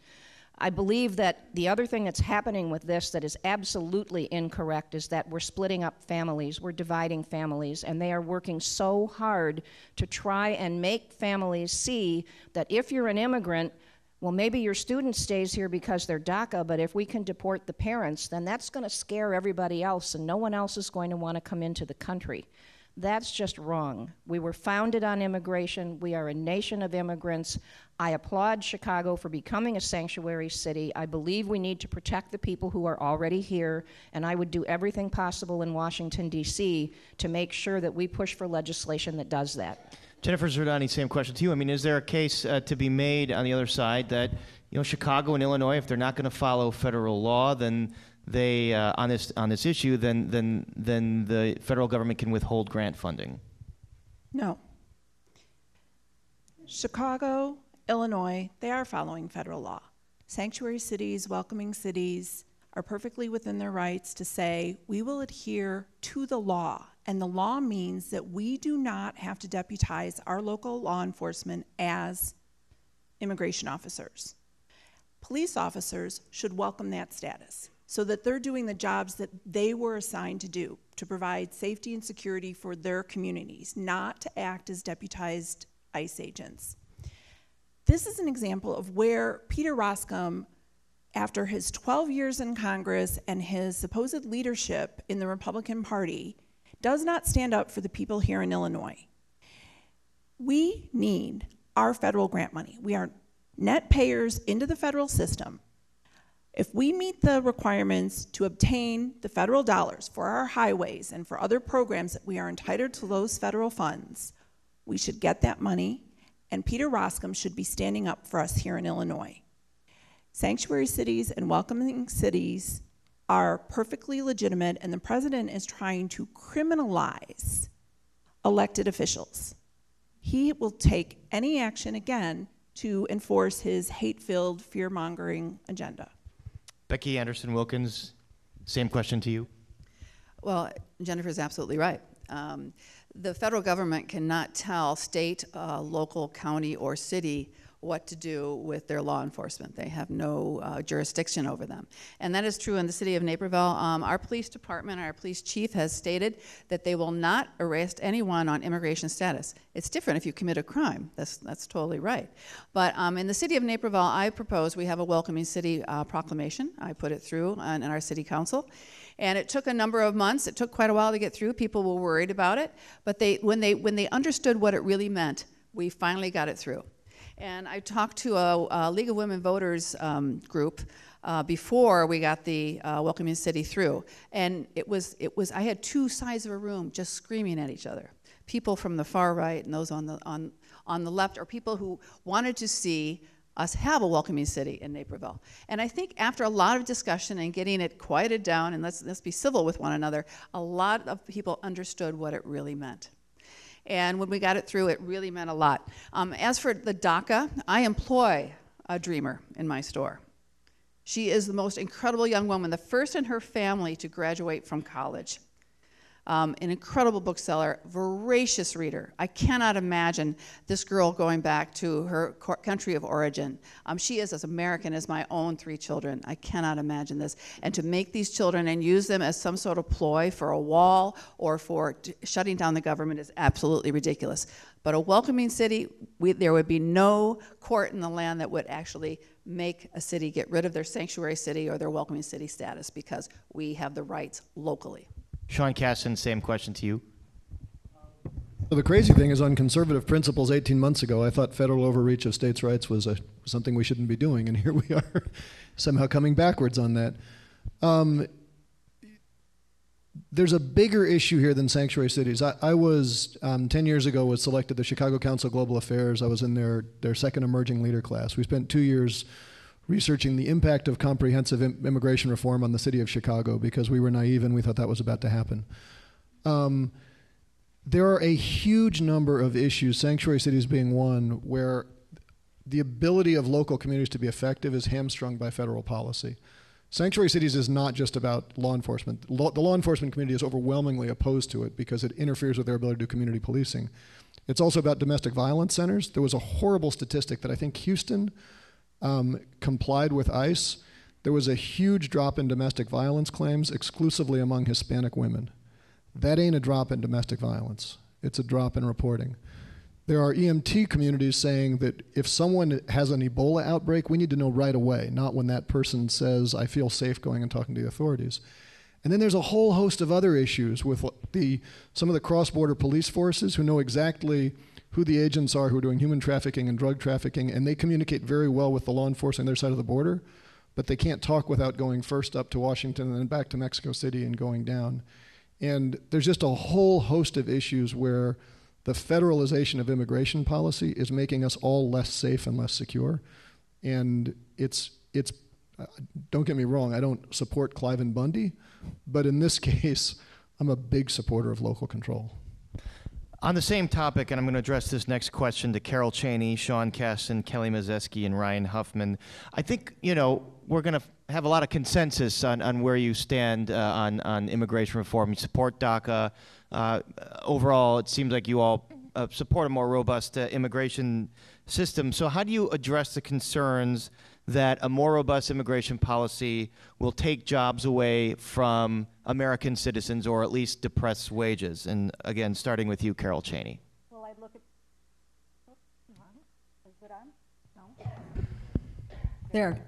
I believe that the other thing that's happening with this that is absolutely incorrect is that we're splitting up families, we're dividing families, and they are working so hard to try and make families see that if you're an immigrant, Well, maybe your student stays here because they're DACA, but if we can deport the parents, then that's going to scare everybody else, and no one else is going to want to come into the country. That's just wrong. We were founded on immigration. We are a nation of immigrants. I applaud Chicago for becoming a sanctuary city. I believe we need to protect the people who are already here, and I would do everything possible in Washington, D.C. to make sure that we push for legislation that does that. Jennifer Zerdani, same question to you. I mean, is there a case to be made on the other side that, Chicago and Illinois, if they're not going to follow federal law, then they on this issue, then the federal government can withhold grant funding? No. Chicago, Illinois, they are following federal law. Sanctuary cities, welcoming cities are perfectly within their rights to say, we will adhere to the law. And the law means that we do not have to deputize our local law enforcement as immigration officers. Police officers should welcome that status so that they're doing the jobs that they were assigned to do, to provide safety and security for their communities, not to act as deputized ICE agents. This is an example of where Peter Roskam, after his 12 years in Congress and his supposed leadership in the Republican Party, does not stand up for the people here in Illinois. We need our federal grant money. We are net payers into the federal system. If we meet the requirements to obtain the federal dollars for our highways and for other programs that we are entitled to those federal funds, we should get that money, and Peter Roskam should be standing up for us here in Illinois. Sanctuary cities and welcoming cities are perfectly legitimate, and the president is trying to criminalize elected officials. He will take any action, again, to enforce his hate-filled, fear-mongering agenda. Becky Anderson Wilkins, same question to you. Well, Jennifer's absolutely right. The federal government cannot tell state, local, county, or city what to do with their law enforcement. They have no jurisdiction over them. And that is true in the city of Naperville. Our police department, our police chief has stated that they will not arrest anyone on immigration status. It's different if you commit a crime. That's totally right. But in the city of Naperville, I propose we have a welcoming city proclamation. I put it through in our city council. And it took a number of months. It took quite a while to get through. People were worried about it. But when they understood what it really meant, we finally got it through. And I talked to a League of Women Voters group before we got the Welcoming City through. And I had two sides of a room just screaming at each other. People from the far right and those on the left, or people who wanted to see us have a welcoming city in Naperville. And I think after a lot of discussion and getting it quieted down, and let's be civil with one another, a lot of people understood what it really meant. And when we got it through, it really meant a lot. As for the DACA, I employ a dreamer in my store. She is the most incredible young woman, the first in her family to graduate from college. An incredible bookseller, voracious reader. I cannot imagine this girl going back to her country of origin. She is as American as my own 3 children. I cannot imagine this. And to make these children and use them as some sort of ploy for a wall or for shutting down the government is absolutely ridiculous. But a welcoming city, there would be no court in the land that would actually make a city get rid of their sanctuary city or their welcoming city status, because we have the rights locally. Sean Casson, same question to you. So the crazy thing is, on conservative principles 18 months ago, I thought federal overreach of states' rights was something we shouldn't be doing, and here we are somehow coming backwards on that. There's a bigger issue here than sanctuary cities. I was, 10 years ago, was selected the Chicago Council of Global Affairs. I was in their second emerging leader class. We spent 2 years researching the impact of comprehensive immigration reform on the city of Chicago, because we were naive and we thought that was about to happen. There are a huge number of issues, sanctuary cities being one, where the ability of local communities to be effective is hamstrung by federal policy. Sanctuary cities is not just about law enforcement. The law enforcement community is overwhelmingly opposed to it because it interferes with their ability to do community policing. It's also about domestic violence centers. There was a horrible statistic that I think Houston complied with ICE. There was a huge drop in domestic violence claims exclusively among Hispanic women. That ain't a drop in domestic violence. It's a drop in reporting. There are EMT communities saying that if someone has an Ebola outbreak, we need to know right away, not when that person says, I feel safe going and talking to the authorities. And then there's a whole host of other issues with some of the cross-border police forces who know exactly who the agents are who are doing human trafficking and drug trafficking, and they communicate very well with the law enforcement on their side of the border, but they can't talk without going first up to Washington and then back to Mexico City and going down. And there's just a whole host of issues where the federalization of immigration policy is making us all less safe and less secure. And it's don't get me wrong, I don't support Clive and Bundy, but in this case, I'm a big supporter of local control. On the same topic, and I'm going to address this next question to Carol Cheney, Sean Kasten, Kelly Mazeski, and Ryan Huffman. I think, we're going to have a lot of consensus on where you stand on immigration reform. You support DACA. Overall, it seems like you all support a more robust immigration system. So how do you address the concerns that a more robust immigration policy will take jobs away from American citizens or at least depress wages? And again, starting with you, Carol Cheney. Well, I'd look at... Is it on? No? There.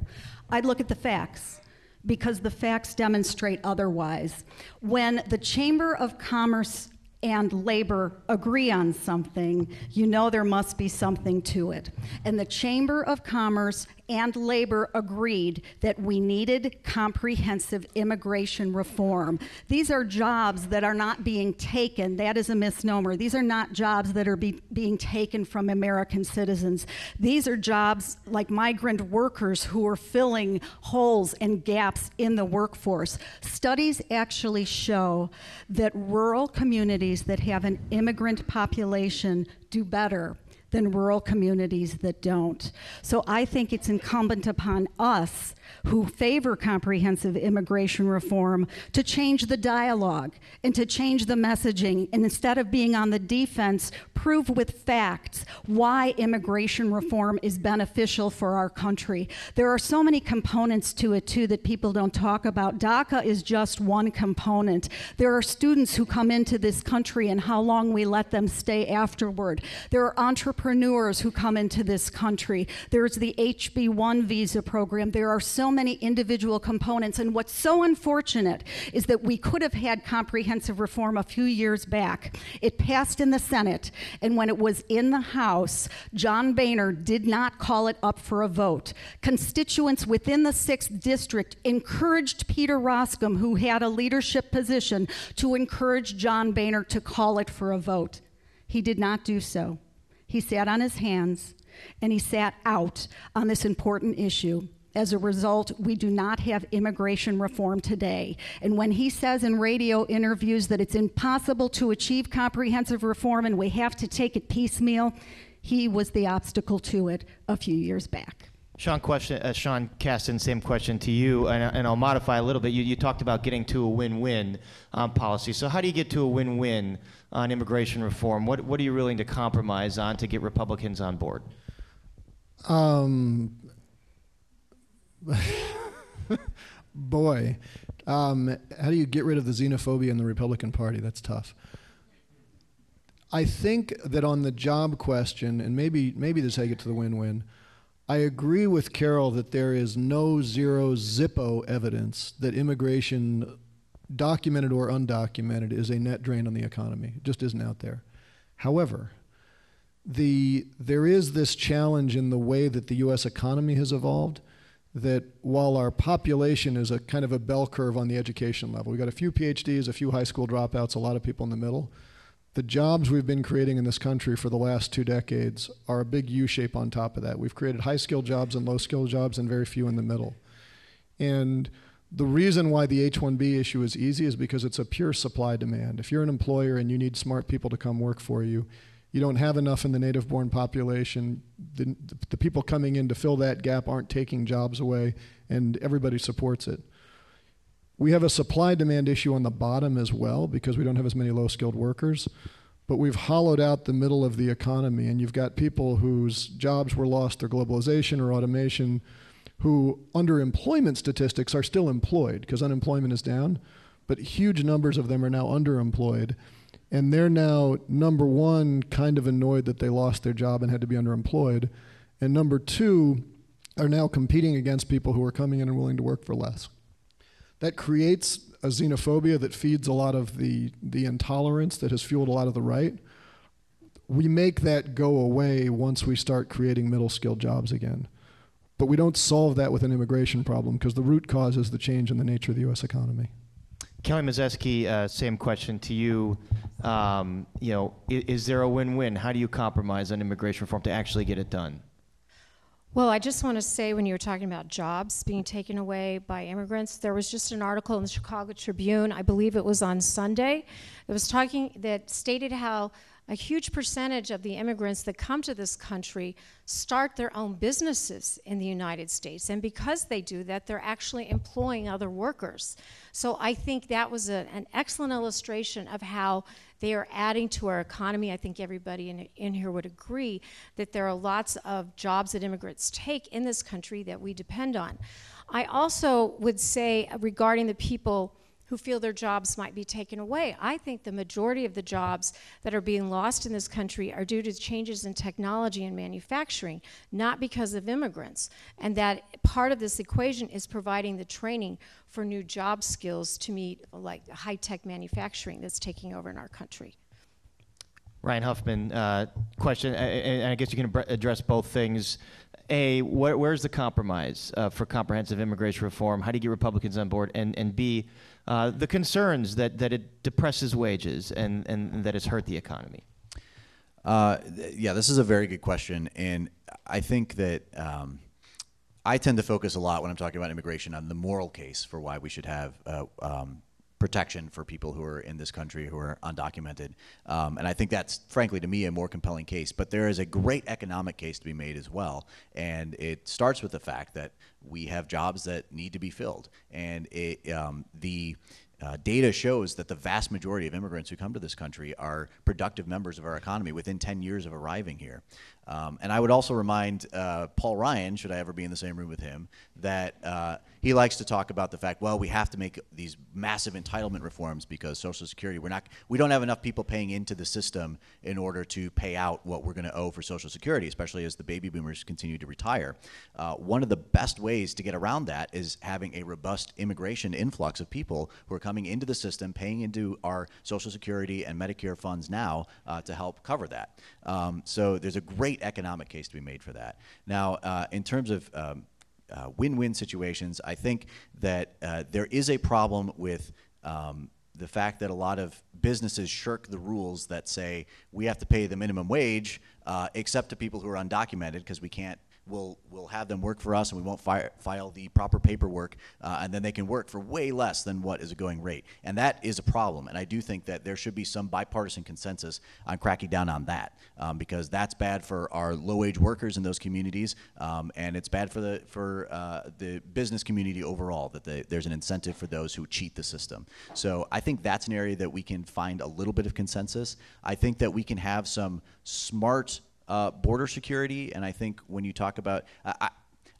I'd look at the facts, because the facts demonstrate otherwise. When the Chamber of Commerce and labor agree on something, you know there must be something to it. And the Chamber of Commerce and labor agreed that we needed comprehensive immigration reform. These are jobs that are not being taken. That is a misnomer. These are not jobs that are being taken from American citizens. These are jobs like migrant workers who are filling holes and gaps in the workforce. Studies actually show that rural communities that have an immigrant population do better than rural communities that don't. So I think it's incumbent upon us who favor comprehensive immigration reform to change the dialogue and to change the messaging, and instead of being on the defense, prove with facts why immigration reform is beneficial for our country. There are so many components to it too that people don't talk about. DACA is just one component. There are students who come into this country and how long we let them stay afterward. There are entrepreneurs who come into this country. There's the HB1 visa program. There are so many individual components, and what's so unfortunate is that we could have had comprehensive reform a few years back. It passed in the Senate, and when it was in the House, John Boehner did not call it up for a vote. Constituents within the 6th District encouraged Peter Roskam, who had a leadership position, to encourage John Boehner to call it for a vote. He did not do so. He sat on his hands, and he sat out on this important issue. As a result, we do not have immigration reform today. And when he says in radio interviews that it's impossible to achieve comprehensive reform and we have to take it piecemeal, he was the obstacle to it a few years back. Sean Kasten, same question to you, and I'll modify a little bit. You talked about getting to a win-win policy. So how do you get to a win-win on immigration reform? What are you willing to compromise on to get Republicans on board? Boy, how do you get rid of the xenophobia in the Republican Party? That's tough. I think that on the job question, and maybe this is how you get to the win-win, I agree with Carol that there is no zero Zippo evidence that immigration, documented or undocumented, is a net drain on the economy. It just isn't out there. However, there is this challenge in the way that the U.S. economy has evolved, that while our population is a kind of a bell curve on the education level, we've got a few PhDs, a few high school dropouts, a lot of people in the middle, the jobs we've been creating in this country for the last 2 decades are a big U-shape on top of that. We've created high-skilled jobs and low-skilled jobs and very few in the middle. And the reason why the H-1B issue is easy is because it's a pure supply-demand. If you're an employer and you need smart people to come work for you, you don't have enough in the native-born population. The people coming in to fill that gap aren't taking jobs away, and everybody supports it. We have a supply-demand issue on the bottom as well because we don't have as many low-skilled workers, but we've hollowed out the middle of the economy, and you've got people whose jobs were lost through globalization or automation who, under employment statistics, are still employed because unemployment is down, but huge numbers of them are now underemployed. And they're now, number one, kind of annoyed that they lost their job and had to be underemployed. And number two, are now competing against people who are coming in and willing to work for less. That creates a xenophobia that feeds a lot of the intolerance that has fueled a lot of the right. We make that go away once we start creating middle-skilled jobs again. But we don't solve that with an immigration problem because the root cause is the change in the nature of the U.S. economy. Kelly Mazeski, same question to you. Is there a win-win? How do you compromise on immigration reform to actually get it done? Well, I just want to say, when you were talking about jobs being taken away by immigrants, there was just an article in the Chicago Tribune, I believe it was on Sunday, that stated how a huge percentage of the immigrants that come to this country start their own businesses in the United States. And because they do that, they're actually employing other workers. So I think that was an excellent illustration of how they are adding to our economy. I think everybody in here would agree that there are lots of jobs that immigrants take in this country that we depend on. I also would say, regarding the people who feel their jobs might be taken away, I think the majority of the jobs that are being lost in this country are due to changes in technology and manufacturing, not because of immigrants. And that part of this equation is providing the training for new job skills to meet like high-tech manufacturing that's taking over in our country. Ryan Huffman, question, and I guess you can address both things. A, where's the compromise for comprehensive immigration reform? How do you get Republicans on board? And B, the concerns that it depresses wages and that it's hurt the economy. Yeah, this is a very good question, and I think that I tend to focus a lot when I'm talking about immigration on the moral case for why we should have protection for people who are in this country who are undocumented. And I think that's, frankly, to me, a more compelling case. But there is a great economic case to be made as well. And it starts with the fact that we have jobs that need to be filled. And the data shows that the vast majority of immigrants who come to this country are productive members of our economy within 10 years of arriving here. And I would also remind Paul Ryan, should I ever be in the same room with him, that he likes to talk about the fact, well, we have to make these massive entitlement reforms because Social Security, we don't have enough people paying into the system in order to pay out what we're going to owe for Social Security, especially as the baby boomers continue to retire. One of the best ways to get around that is having a robust immigration influx of people who are coming into the system, paying into our Social Security and Medicare funds now to help cover that. So there's a great economic case to be made for that. Now, in terms of win-win situations, I think that there is a problem with the fact that a lot of businesses shirk the rules that say we have to pay the minimum wage except to people who are undocumented because we can't. We'll have them work for us and we won't file the proper paperwork and then they can work for way less than what is a going rate. And that is a problem. And I do think that there should be some bipartisan consensus on cracking down on that because that's bad for our low-wage workers in those communities and it's bad for the business community overall, that there's an incentive for those who cheat the system. So I think that's an area that we can find a little bit of consensus. I think that we can have some smart border security, and I think when you talk about,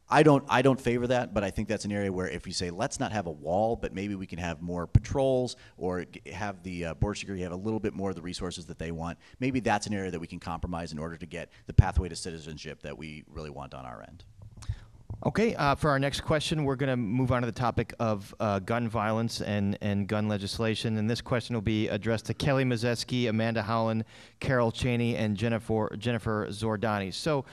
I don't favor that, but I think that's an area where if you say let's not have a wall, but maybe we can have more patrols or have the border security have a little bit more of the resources that they want. Maybe that's an area that we can compromise in order to get the pathway to citizenship that we really want on our end. Okay, for our next question, we're going to move on to the topic of gun violence and gun legislation. And this question will be addressed to Kelly Mazeski, Amanda Howland, Carol Cheney, and Jennifer Zordani. So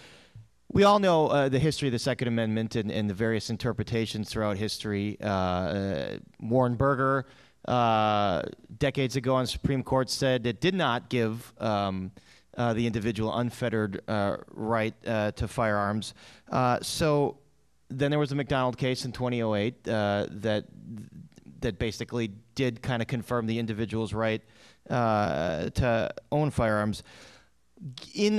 we all know the history of the Second Amendment and the various interpretations throughout history. Warren Burger, decades ago on the Supreme Court, said it did not give the individual unfettered right to firearms. So then there was the McDonald case in 2008 that basically did kind of confirm the individual's right to own firearms.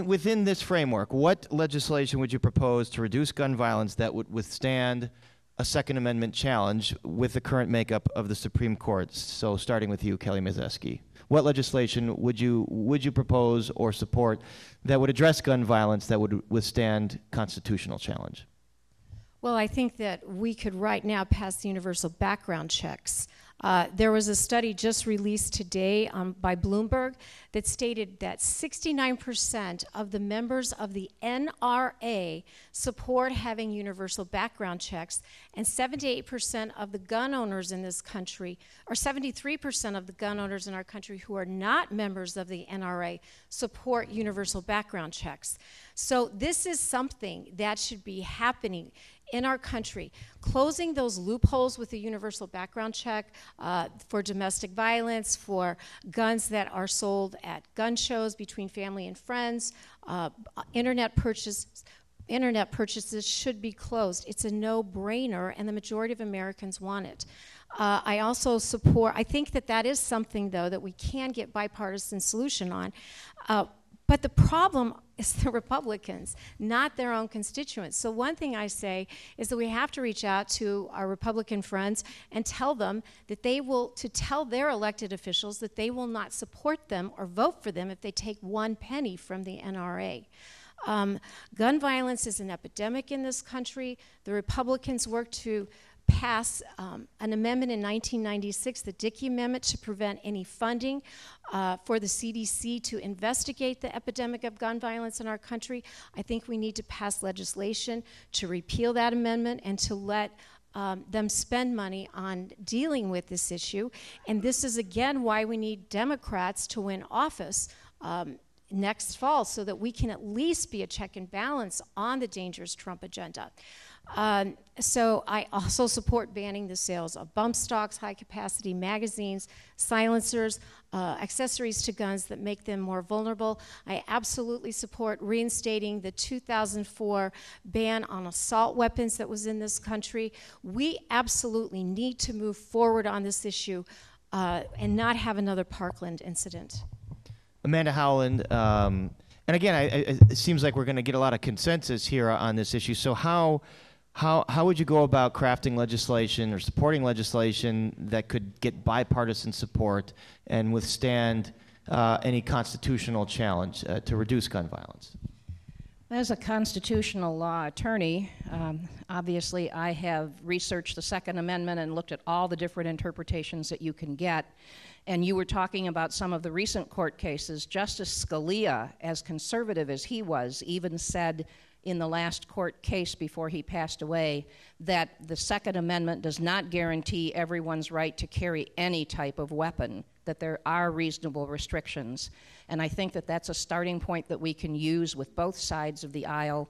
Within this framework, what legislation would you propose to reduce gun violence that would withstand a Second Amendment challenge with the current makeup of the Supreme Court? So starting with you, Kelly Mazeski. What legislation would you propose or support that would address gun violence that would withstand constitutional challenge? Well, I think that we could right now pass the universal background checks. There was a study just released today by Bloomberg that stated that 69% of the members of the NRA support having universal background checks, and 78% of the gun owners in this country, or 73% of the gun owners in our country who are not members of the NRA, support universal background checks. So this is something that should be happening in our country, closing those loopholes with the universal background check for domestic violence, for guns that are sold at gun shows between family and friends, internet purchases should be closed. It's a no-brainer, and the majority of Americans want it. I also support, I think that that is something, though, that we can get bipartisan solution on. But the problem is the Republicans, not their own constituents. So one thing I say is that we have to reach out to our Republican friends and tell them that to tell their elected officials that they will not support them or vote for them if they take 1 penny from the NRA. Gun violence is an epidemic in this country. The Republicans worked to pass an amendment in 1996, the Dickey Amendment, to prevent any funding for the CDC to investigate the epidemic of gun violence in our country. I think we need to pass legislation to repeal that amendment and to let them spend money on dealing with this issue. And this is, again, why we need Democrats to win office next fall, so that we can at least be a check and balance on the dangerous Trump agenda. So I also support banning the sales of bump stocks, high-capacity magazines, silencers, accessories to guns that make them more vulnerable. I absolutely support reinstating the 2004 ban on assault weapons that was in this country. We absolutely need to move forward on this issue and not have another Parkland incident. Amanda Howland, and again, it seems like we're going to get a lot of consensus here on this issue. So how would you go about crafting legislation or supporting legislation that could get bipartisan support and withstand any constitutional challenge to reduce gun violence? As a constitutional law attorney, obviously I have researched the Second Amendment and looked at all the different interpretations that you can get. And you were talking about some of the recent court cases. Justice Scalia, as conservative as he was, even said in the last court case before he passed away that the Second Amendment does not guarantee everyone's right to carry any type of weapon, that there are reasonable restrictions. And I think that that's a starting point that we can use with both sides of the aisle.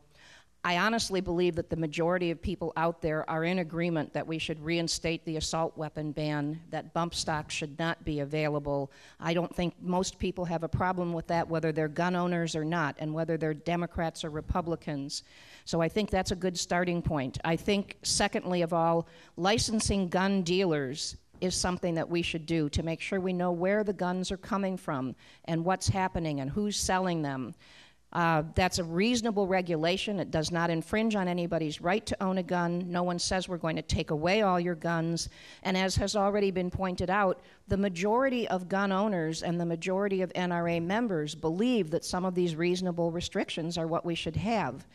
I honestly believe that the majority of people out there are in agreement that we should reinstate the assault weapon ban, that bump stocks should not be available. I don't think most people have a problem with that, whether they're gun owners or not, and whether they're Democrats or Republicans. So I think that's a good starting point. I think, secondly of all, licensing gun dealers is something that we should do to make sure we know where the guns are coming from and what's happening and who's selling them. That's a reasonable regulation. It does not infringe on anybody's right to own a gun. No one says we're going to take away all your guns. And as has already been pointed out, the majority of gun owners and the majority of NRA members believe that some of these reasonable restrictions are what we should have.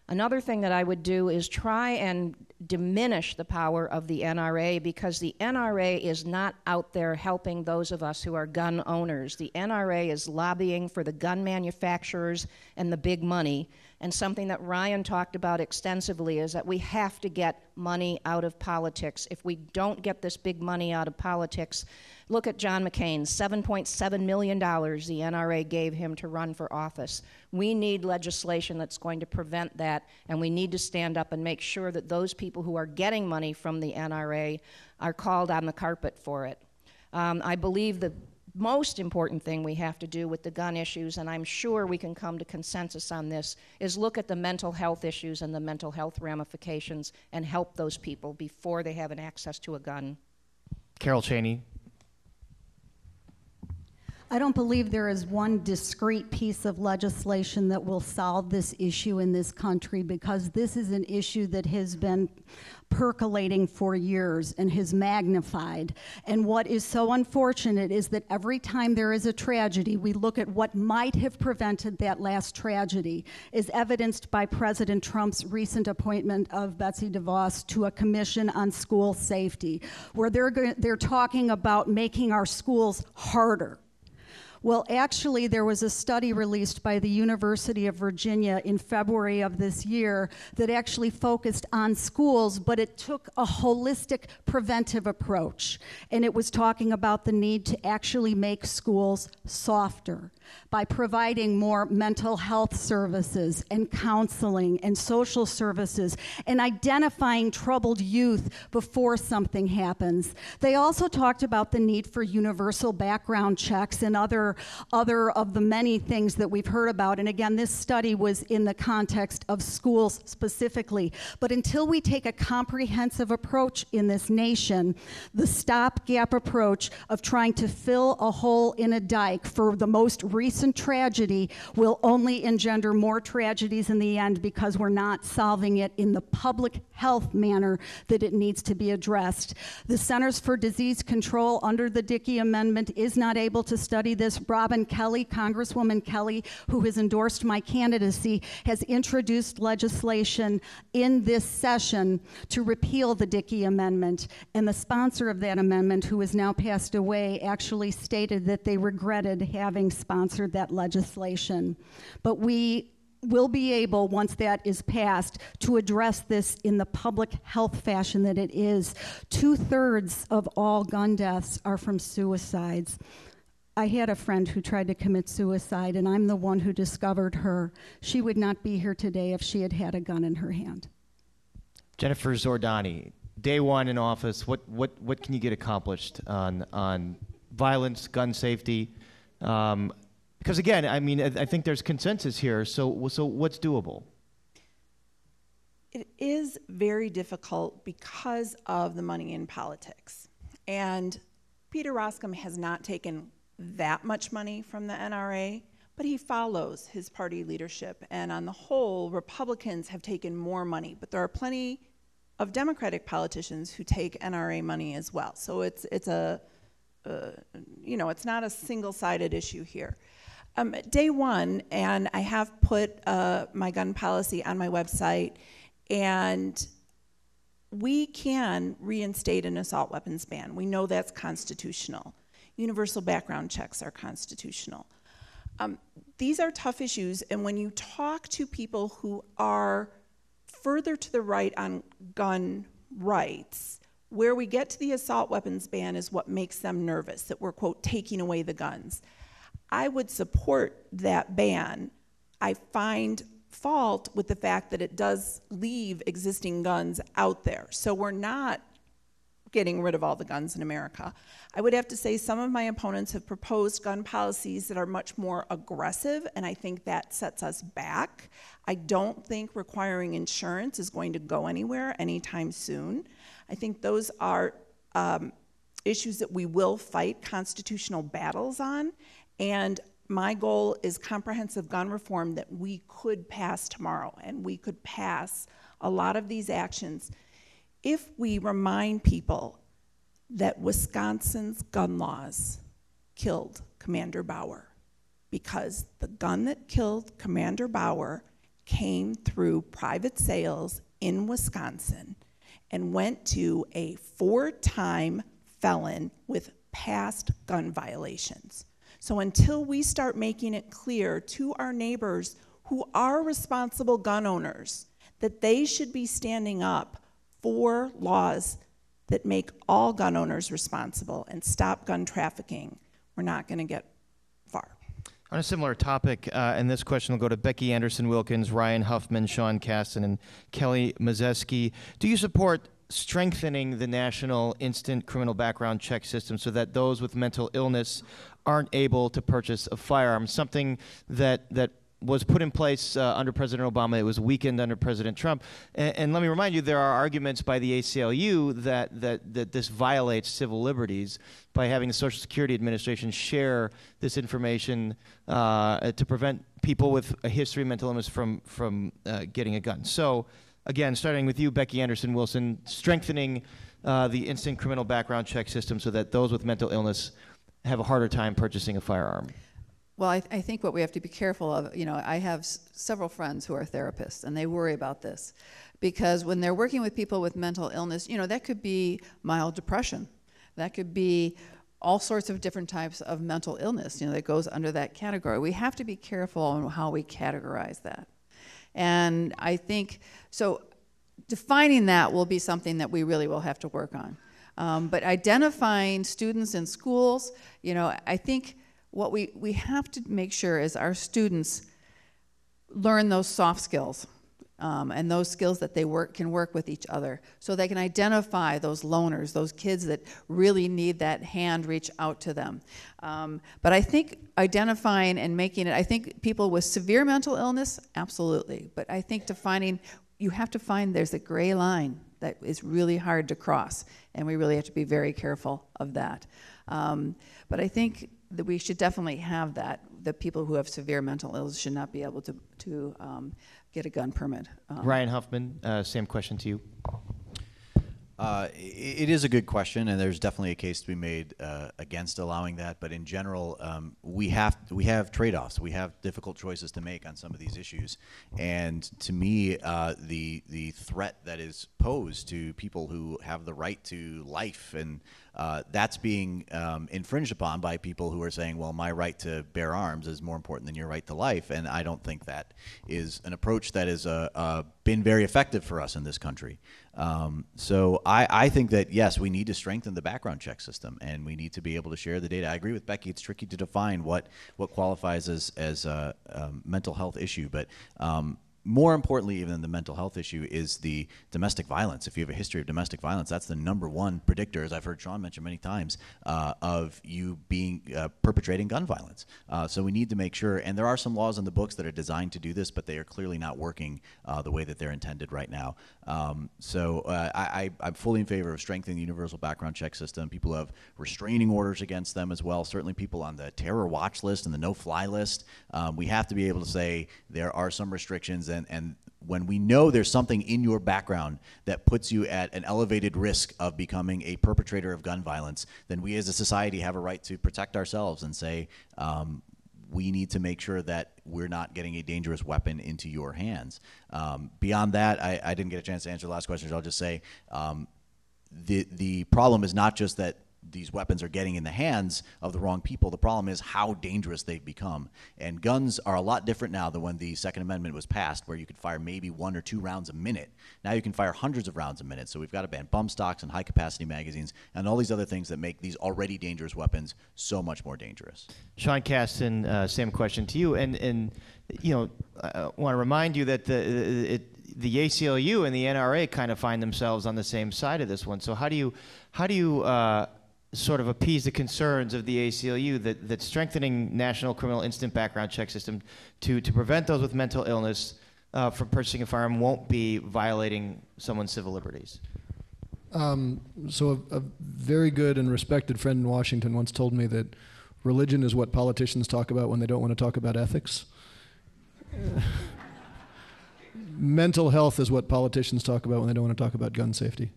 Another thing that I would do is try and diminish the power of the NRA, because the NRA is not out there helping those of us who are gun owners. The NRA is lobbying for the gun manufacturers and the big money. And something that Ryan talked about extensively is that we have to get money out of politics. If we don't get this big money out of politics, look at John McCain, $7.7 million the NRA gave him to run for office. We need legislation that's going to prevent that, and we need to stand up and make sure that those people who are getting money from the NRA are called on the carpet for it. I believe the most important thing we have to do with the gun issues, and I'm sure we can come to consensus on this, is look at the mental health issues and the mental health ramifications and help those people before they have an access to a gun. Carol Cheney. I don't believe there is one discrete piece of legislation that will solve this issue in this country, because this is an issue that has been percolating for years and has magnified. And what is so unfortunate is that every time there is a tragedy, we look at what might have prevented that last tragedy, as evidenced by President Trump's recent appointment of Betsy DeVos to a commission on school safety, where they're talking about making our schools harder. Well, actually, there was a study released by the University of Virginia in February of this year that actually focused on schools, but it took a holistic preventive approach. And it was talking about the need to actually make schools softer by providing more mental health services and counseling and social services and identifying troubled youth before something happens. They also talked about the need for universal background checks and other of the many things that we've heard about. And again, this study was in the context of schools specifically. But until we take a comprehensive approach in this nation, the stopgap approach of trying to fill a hole in a dike for the most recent tragedy will only engender more tragedies in the end, because we're not solving it in the public health manner that it needs to be addressed. The Centers for Disease Control under the Dickey Amendment is not able to study this. Robin Kelly, Congresswoman Kelly, who has endorsed my candidacy, has introduced legislation in this session to repeal the Dickey Amendment. And the sponsor of that amendment, who has now passed away, actually stated that they regretted having sponsored that legislation. But we will be able, once that is passed, to address this in the public health fashion that it is. 2/3 of all gun deaths are from suicides. I had a friend who tried to commit suicide, and I'm the one who discovered her. She would not be here today if she had had a gun in her hand. Jennifer Zordani, day one in office, what can you get accomplished on violence, gun safety? Because again, I mean, I think there's consensus here, so what's doable? It is very difficult because of the money in politics. And Peter Roskam has not taken that much money from the NRA, but he follows his party leadership. And on the whole, Republicans have taken more money, but there are plenty of Democratic politicians who take NRA money as well. So it's not a single-sided issue here. Day one, and I have put my gun policy on my website, and we can reinstate an assault weapons ban. We know that's constitutional. Universal background checks are constitutional. These are tough issues, and when you talk to people who are further to the right on gun rights, where we get to the assault weapons ban is what makes them nervous, that we're, quote, taking away the guns. I would support that ban. I find fault with the fact that it does leave existing guns out there. So we're not getting rid of all the guns in America. I would have to say some of my opponents have proposed gun policies that are much more aggressive, and I think that sets us back. I don't think requiring insurance is going to go anywhere anytime soon. I think those are issues that we will fight constitutional battles on, and my goal is comprehensive gun reform that we could pass tomorrow, and we could pass a lot of these actions if we remind people that Wisconsin's gun laws killed Commander Bauer, because the gun that killed Commander Bauer came through private sales in Wisconsin and went to a 4-time felon with past gun violations. So until we start making it clear to our neighbors who are responsible gun owners that they should be standing up for laws that make all gun owners responsible and stop gun trafficking, we're not going to get far. On a similar topic, and this question will go to Becky Anderson-Wilkins, Ryan Huffman, Sean Caston, and Kelly Mazeski. Do you support strengthening the national instant criminal background check system so that those with mental illness aren't able to purchase a firearm, something that was put in place under President Obama. It was weakened under President Trump. And let me remind you, there are arguments by the ACLU that this violates civil liberties by having the Social Security Administration share this information to prevent people with a history of mental illness from getting a gun. So, again, starting with you, Becky Anderson-Wilson, strengthening the instant criminal background check system so that those with mental illness have a harder time purchasing a firearm. Well, I think what we have to be careful of, I have several friends who are therapists, and they worry about this. Because when they're working with people with mental illness, that could be mild depression. That could be all sorts of different types of mental illness, that goes under that category. We have to be careful on how we categorize that. And I think, so defining that will be something that we really will have to work on. But identifying students in schools, I think what we have to make sure is our students learn those soft skills and those skills that they can work with each other, so they can identify those loners, those kids that really need that hand reach out to them. But I think identifying and making it, I think people with severe mental illness, absolutely. But I think you have to find there's a gray line that is really hard to cross, and we really have to be very careful of that. But I think that we should definitely have that. The people who have severe mental illness should not be able to get a gun permit. Ryan Huffman, same question to you. It is a good question, and there's definitely a case to be made against allowing that. But in general, we have trade-offs. We have difficult choices to make on some of these issues. And to me, the threat that is posed to people who have the right to life, and that's being infringed upon by people who are saying, well, my right to bear arms is more important than your right to life. And I don't think that is an approach that has been very effective for us in this country. So I think that, yes, we need to strengthen the background check system, and we need to be able to share the data. I agree with Becky. It's tricky to define what qualifies as a mental health issue, but more importantly even than the mental health issue is the domestic violence. If you have a history of domestic violence, that's the #1 predictor, as I've heard Sean mention many times, of you being perpetrating gun violence. So we need to make sure, and there are some laws in the books that are designed to do this, but they are clearly not working the way that they're intended right now. So I'm fully in favor of strengthening the universal background check system. People have restraining orders against them as well. Certainly people on the terror watch list and the no-fly list. We have to be able to say there are some restrictions, and when we know there's something in your background that puts you at an elevated risk of becoming a perpetrator of gun violence, then we as a society have a right to protect ourselves and say, we need to make sure that we're not getting a dangerous weapon into your hands. Beyond that, I didn't get a chance to answer the last question, so I'll just say the problem is not just that these weapons are getting in the hands of the wrong people. The problem is how dangerous they've become. And guns are a lot different now than when the Second Amendment was passed, where you could fire maybe 1 or 2 rounds a minute. Now you can fire hundreds of rounds a minute. So we've got to ban bump stocks and high-capacity magazines and all these other things that make these already dangerous weapons so much more dangerous. Sean Caston, same question to you. And I want to remind you that the ACLU and the NRA kind of find themselves on the same side of this one. So how do you sort of appease the concerns of the ACLU that strengthening national criminal instant background check system to prevent those with mental illness from purchasing a firearm won't be violating someone's civil liberties? So a very good and respected friend in Washington once told me that religion is what politicians talk about when they don't want to talk about ethics. Mental health is what politicians talk about when they don't want to talk about gun safety.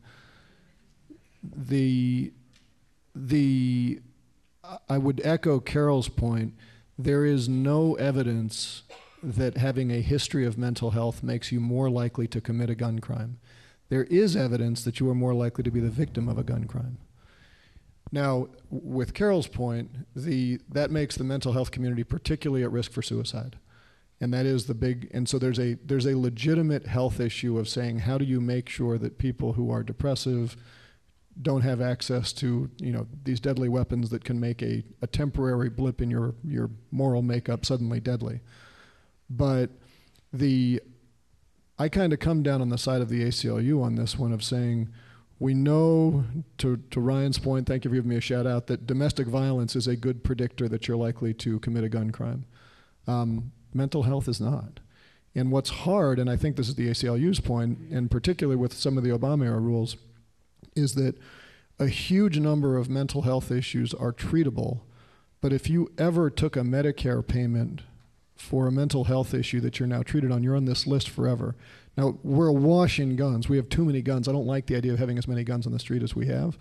I would echo Carol's point. There is no evidence that having a history of mental health makes you more likely to commit a gun crime. There is evidence that you are more likely to be the victim of a gun crime. Now, with Carol's point, that makes the mental health community particularly at risk for suicide. And that is the big, and so there's a legitimate health issue of saying, how do you make sure that people who are depressive don't have access to these deadly weapons that can make a temporary blip in your moral makeup suddenly deadly. But I kind of come down on the side of the ACLU on this one of saying, we know, to Ryan's point, thank you for giving me a shout out, that domestic violence is a good predictor that you're likely to commit a gun crime. mental health is not. And what's hard, and I think this is the ACLU's point, in particular with some of the Obama era rules, is that a huge number of mental health issues are treatable, but if you ever took a Medicare payment for a mental health issue that you're now treated on, you're on this list forever. Now, we're awash in guns. We have too many guns. I don't like the idea of having as many guns on the street as we have,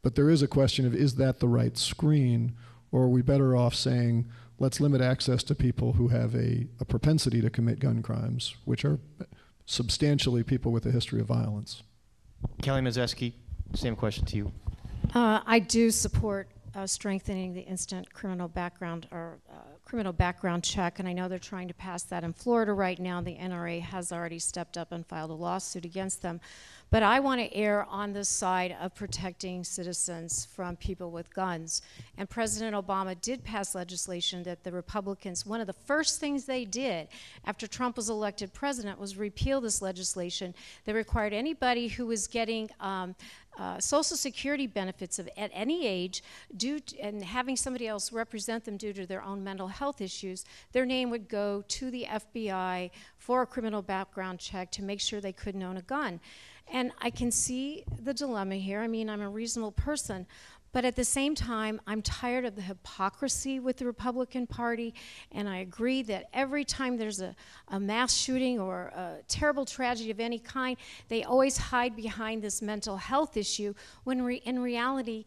but there is a question of, is that the right screen, or are we better off saying, let's limit access to people who have a propensity to commit gun crimes, which are substantially people with a history of violence. Kelly Mazeski, same question to you. I do support strengthening the instant criminal background or criminal background check, and I know they're trying to pass that in Florida right now. The NRA has already stepped up and filed a lawsuit against them. But I want to err on the side of protecting citizens from people with guns. And President Obama did pass legislation that the Republicans, one of the first things they did after Trump was elected president was repeal this legislation that required anybody who was getting Social Security benefits at any age and having somebody else represent them due to their own mental health issues, their name would go to the FBI for a criminal background check to make sure they couldn't own a gun. And I can see the dilemma here. I mean, I'm a reasonable person, but at the same time, I'm tired of the hypocrisy with the Republican Party, and I agree that every time there's a mass shooting or a terrible tragedy of any kind, they always hide behind this mental health issue, when in reality,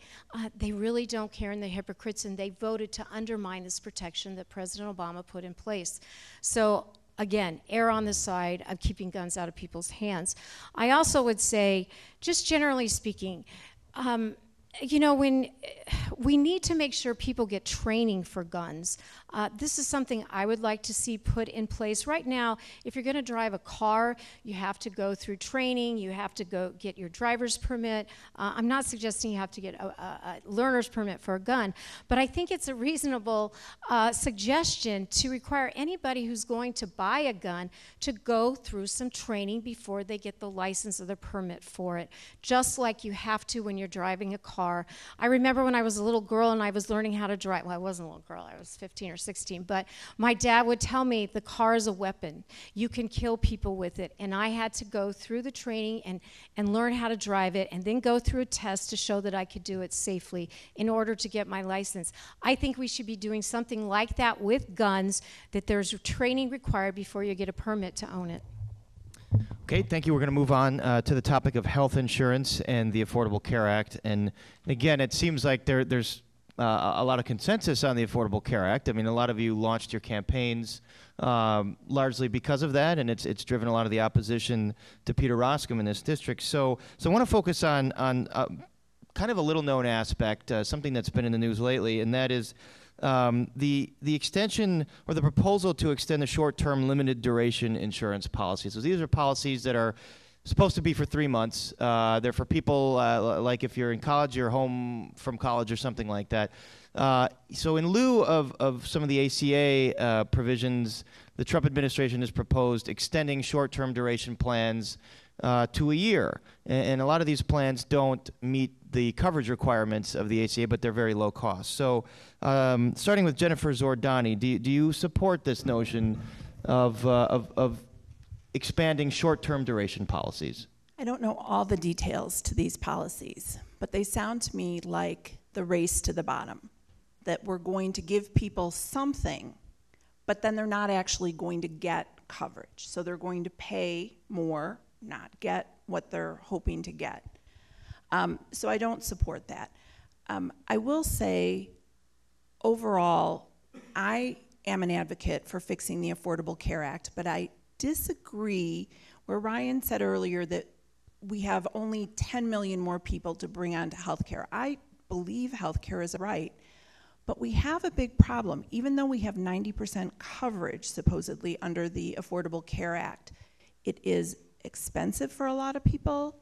they really don't care, and they're hypocrites, and they voted to undermine this protection that President Obama put in place. So again, err on the side of keeping guns out of people's hands. I also would say, just generally speaking, you know, when we need to make sure people get training for guns. This is something I would like to see put in place. Right now, if you're going to drive a car, you have to go through training, you have to go get your driver's permit. I'm not suggesting you have to get a learner's permit for a gun, but I think it's a reasonable suggestion to require anybody who's going to buy a gun to go through some training before they get the license or the permit for it, just like you have to when you're driving a car. I remember when I was a little girl and I was learning how to drive. Well, I wasn't a little girl, I was 15 or 16, but my dad would tell me the car is a weapon. You can kill people with it, and I had to go through the training and learn how to drive it, and then go through a test to show that I could do it safely in order to get my license. I think we should be doing something like that with guns, that there's training required before you get a permit to own it. Okay, thank you. We're going to move on to the topic of health insurance and the Affordable Care Act. And again, it seems like there's a lot of consensus on the Affordable Care Act. I mean, a lot of you launched your campaigns largely because of that, and it's driven a lot of the opposition to Peter Roskam in this district. So I want to focus on kind of a little-known aspect, something that's been in the news lately, and that is the extension or the proposal to extend the short-term limited duration insurance policies. So these are policies that are supposed to be for 3 months. They're for people like if you're in college, you're home from college or something like that. So in lieu of some of the ACA provisions, the Trump administration has proposed extending short-term duration plans to a year. And a lot of these plans don't meet the coverage requirements of the ACA, but they're very low cost. So starting with Jennifer Zordani, do you support this notion of expanding short-term duration policies? I don't know all the details to these policies, but they sound to me like the race to the bottom, that we're going to give people something, but then they're not actually going to get coverage. So they're going to pay more, not get what they're hoping to get. So I don't support that. I will say, overall, I am an advocate for fixing the Affordable Care Act, but I disagree where Ryan said earlier that we have only 10 million more people to bring onto healthcare. I believe healthcare is a right, but we have a big problem. Even though we have 90% coverage, supposedly, under the Affordable Care Act, it is expensive for a lot of people.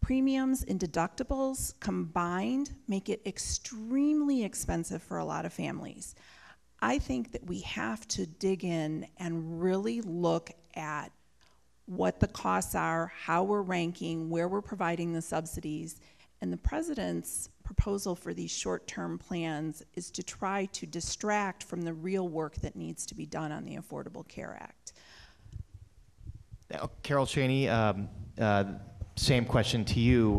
Premiums and deductibles combined make it extremely expensive for a lot of families. I think that we have to dig in and really look at what the costs are, how we're ranking, where we're providing the subsidies, And the president's proposal for these short-term plans is to try to distract from the real work that needs to be done on the Affordable Care Act. Now, Carol Cheney, same question to you.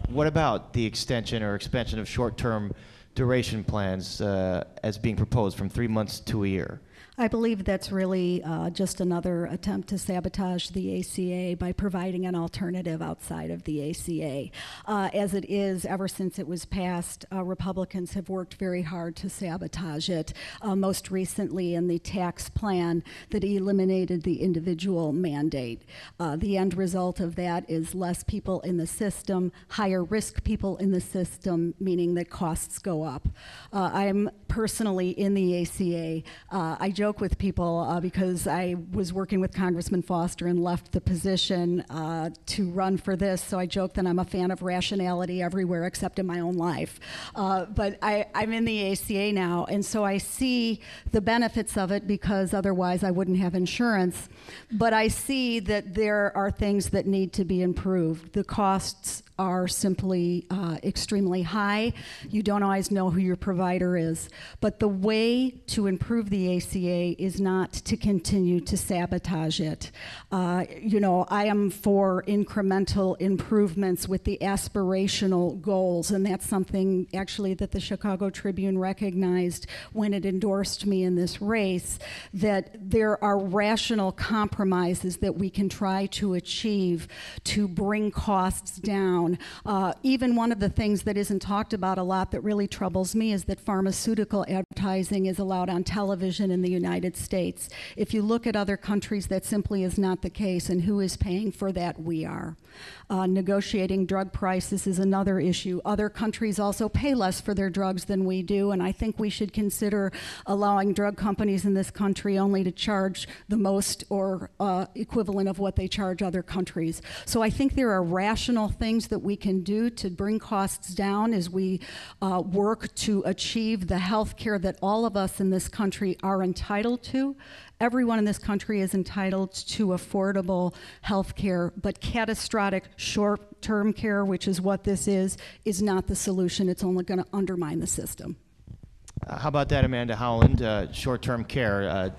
What about the extension or expansion of short-term duration plans as being proposed from 3 months to a year? I believe that's really just another attempt to sabotage the ACA by providing an alternative outside of the ACA. As it is, ever since it was passed, Republicans have worked very hard to sabotage it, most recently in the tax plan that eliminated the individual mandate. The end result of that is less people in the system, higher risk people in the system, meaning that costs go up. I'm personally in the ACA. I joke with people because I was working with Congressman Foster and left the position to run for this, so I joke that I'm a fan of rationality everywhere except in my own life. But I'm in the ACA now, and so I see the benefits of it because otherwise I wouldn't have insurance. But I see that there are things that need to be improved. The costs are simply extremely high. You don't always know who your provider is. But the way to improve the ACA is not to continue to sabotage it. You know, I am for incremental improvements with the aspirational goals, and that's something actually that the Chicago Tribune recognized when it endorsed me in this race, that there are rational compromises that we can try to achieve to bring costs down. Even one of the things that isn't talked about a lot that really troubles me is that pharmaceutical advertising is allowed on television in the United States. If you look at other countries, that simply is not the case, and who is paying for that? We are. Negotiating drug prices is another issue. Other countries also pay less for their drugs than we do, and I think we should consider allowing drug companies in this country only to charge the most or equivalent of what they charge other countries. So I think there are rational things that we can do to bring costs down as we work to achieve the health care that all of us in this country are entitled to. Everyone in this country is entitled to affordable health care, but catastrophic short-term care, which is what this is not the solution. It's only going to undermine the system. How about that, Amanda Howland? Short-term care,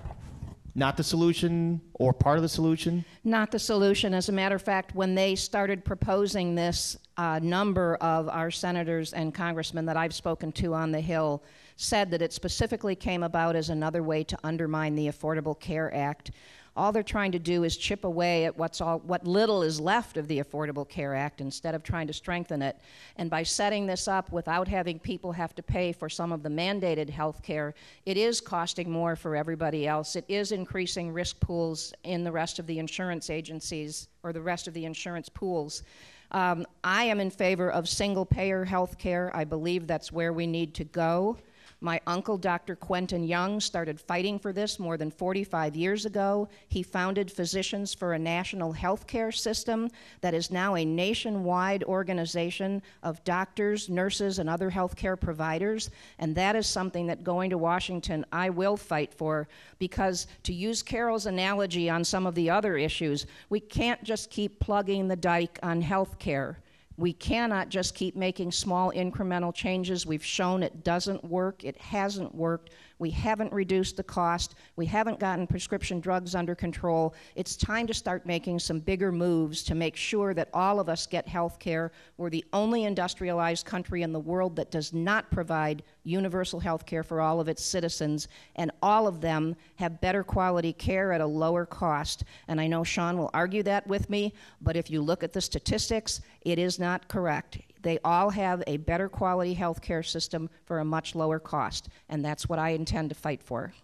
not the solution or part of the solution? Not the solution. As a matter of fact, when they started proposing this, a number of our senators and congressmen that I've spoken to on the Hill said that it specifically came about as another way to undermine the Affordable Care Act. All they're trying to do is chip away at what little is left of the Affordable Care Act instead of trying to strengthen it. And by setting this up without having people have to pay for some of the mandated health care, it is costing more for everybody else. It is increasing risk pools in the rest of the insurance agencies or the rest of the insurance pools. I am in favor of single-payer health care. I believe that's where we need to go. My uncle, Dr. Quentin Young, started fighting for this more than 45 years ago. He founded Physicians for a National Health Care System that is now a nationwide organization of doctors, nurses, and other health care providers. And that is something that going to Washington, I will fight for, because to use Carol's analogy on some of the other issues, we can't just keep plugging the dike on health care. We cannot just keep making small incremental changes. We've shown it doesn't work. It hasn't worked. We haven't reduced the cost. We haven't gotten prescription drugs under control. It's time to start making some bigger moves to make sure that all of us get health care. We're the only industrialized country in the world that does not provide universal health care for all of its citizens, and all of them have better quality care at a lower cost. And I know Sean will argue that with me, but if you look at the statistics, it is not correct. They all have a better quality health care system for a much lower cost, and that's what I intend to fight for.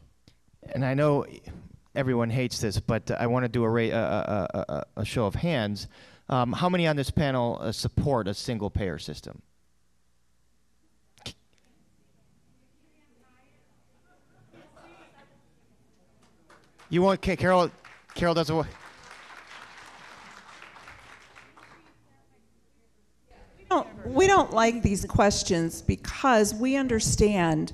And I know everyone hates this, but I want to do a show of hands. How many on this panel support a single-payer system? You want Carol? Carol doesn't want. We don't like these questions because we understand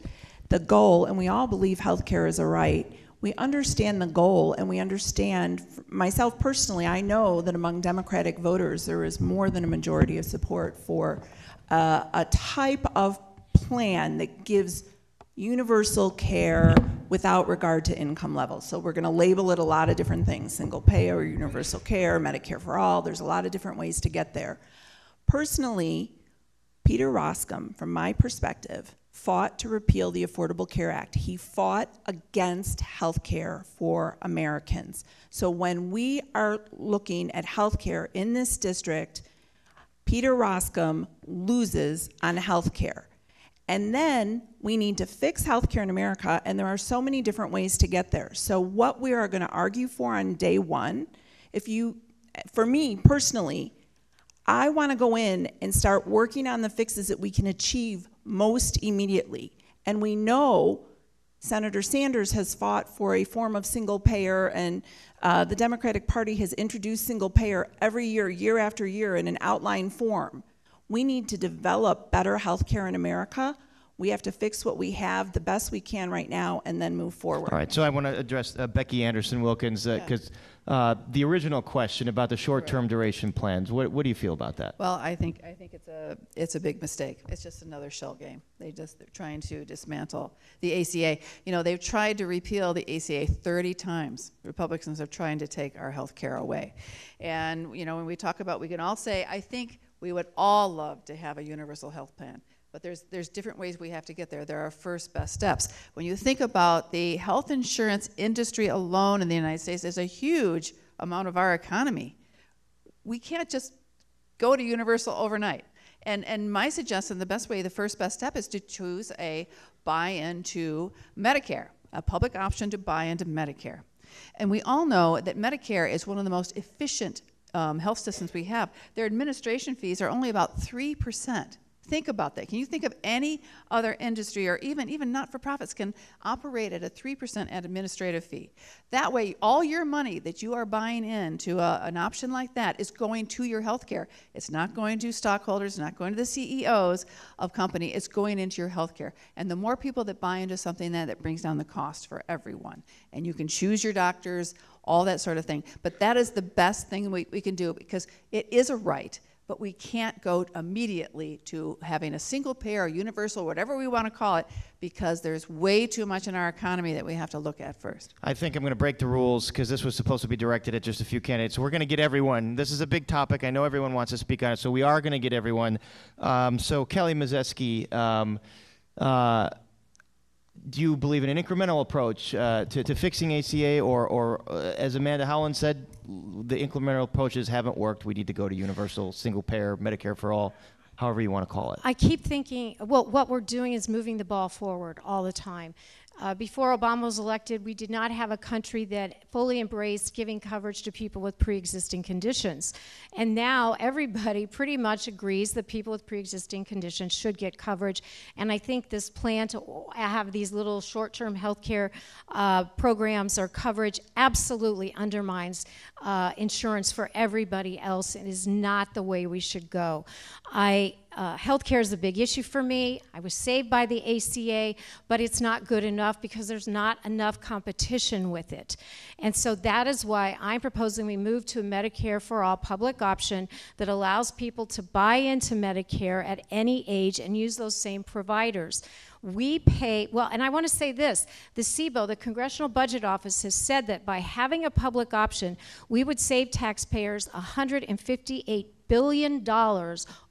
the goal, and we all believe healthcare is a right. We understand the goal, and we understand, myself personally, I know that among Democratic voters there is more than a majority of support for a type of plan that gives universal care without regard to income levels. So we're going to label it a lot of different things: single payer, universal care, Medicare for all. There's a lot of different ways to get there. Personally, Peter Roskam, from my perspective, fought to repeal the Affordable Care Act. He fought against health care for Americans. So when we are looking at health care in this district, Peter Roskam loses on health care. And then we need to fix healthcare in America, and there are so many different ways to get there. So what we are going to argue for on day one, for me personally, I want to go in and start working on the fixes that we can achieve most immediately. And we know Senator Sanders has fought for a form of single payer, and the Democratic Party has introduced single payer every year, year after year, in an outline form. We need to develop better health care in America. We have to fix what we have the best we can right now and then move forward. All right, so I want to address Becky Anderson-Wilkins, because the original question about the short-term duration plans, what do you feel about that? Well, I think it's a big mistake. It's just another shell game. They're trying to dismantle the ACA. You know, they've tried to repeal the ACA 30 times. Republicans are trying to take our health care away. And, you know, when we talk about, we can all say, I think we would all love to have a universal health plan. But there's different ways we have to get there. There are first best steps. When you think about the health insurance industry alone in the United States, there's a huge amount of our economy. We can't just go to universal overnight. And my suggestion, the best way, the first best step is to choose a buy-in to Medicare, a public option to buy into Medicare. And we all know that Medicare is one of the most efficient health systems we have. Their administration fees are only about 3%. Think about that. Can you think of any other industry, or even not-for-profits, can operate at a 3% administrative fee? That way, all your money that you are buying into an option like that is going to your health care. It's not going to stockholders, not going to the CEOs of company. It's going into your health care. And the more people that buy into something that brings down the cost for everyone. And you can choose your doctors, all that sort of thing. But that is the best thing we can do, because it is a right. But we can't go immediately to having a single payer or universal, whatever we want to call it, because there's way too much in our economy that we have to look at first. I think I'm going to break the rules, because this was supposed to be directed at just a few candidates. So we're going to get everyone. This is a big topic. I know everyone wants to speak on it, so we are going to get everyone. So Kelly Mazeski, do you believe in an incremental approach to fixing ACA, or as Amanda Howland said, the incremental approaches haven't worked, we need to go to universal, single payer, Medicare for all, however you want to call it? I keep thinking, well, what we're doing is moving the ball forward all the time. Before Obama was elected, we did not have a country that fully embraced giving coverage to people with pre-existing conditions. And now everybody pretty much agrees that people with pre-existing conditions should get coverage. And I think this plan to have these little short-term health care programs or coverage absolutely undermines insurance for everybody else, and is not the way we should go. Healthcare is a big issue for me. I was saved by the ACA, but it's not good enough because there's not enough competition with it. And so that is why I'm proposing we move to a Medicare for all public option that allows people to buy into Medicare at any age and use those same providers. We pay, well, and I want to say this, the CBO, the Congressional Budget Office, has said that by having a public option, we would save taxpayers $158 billion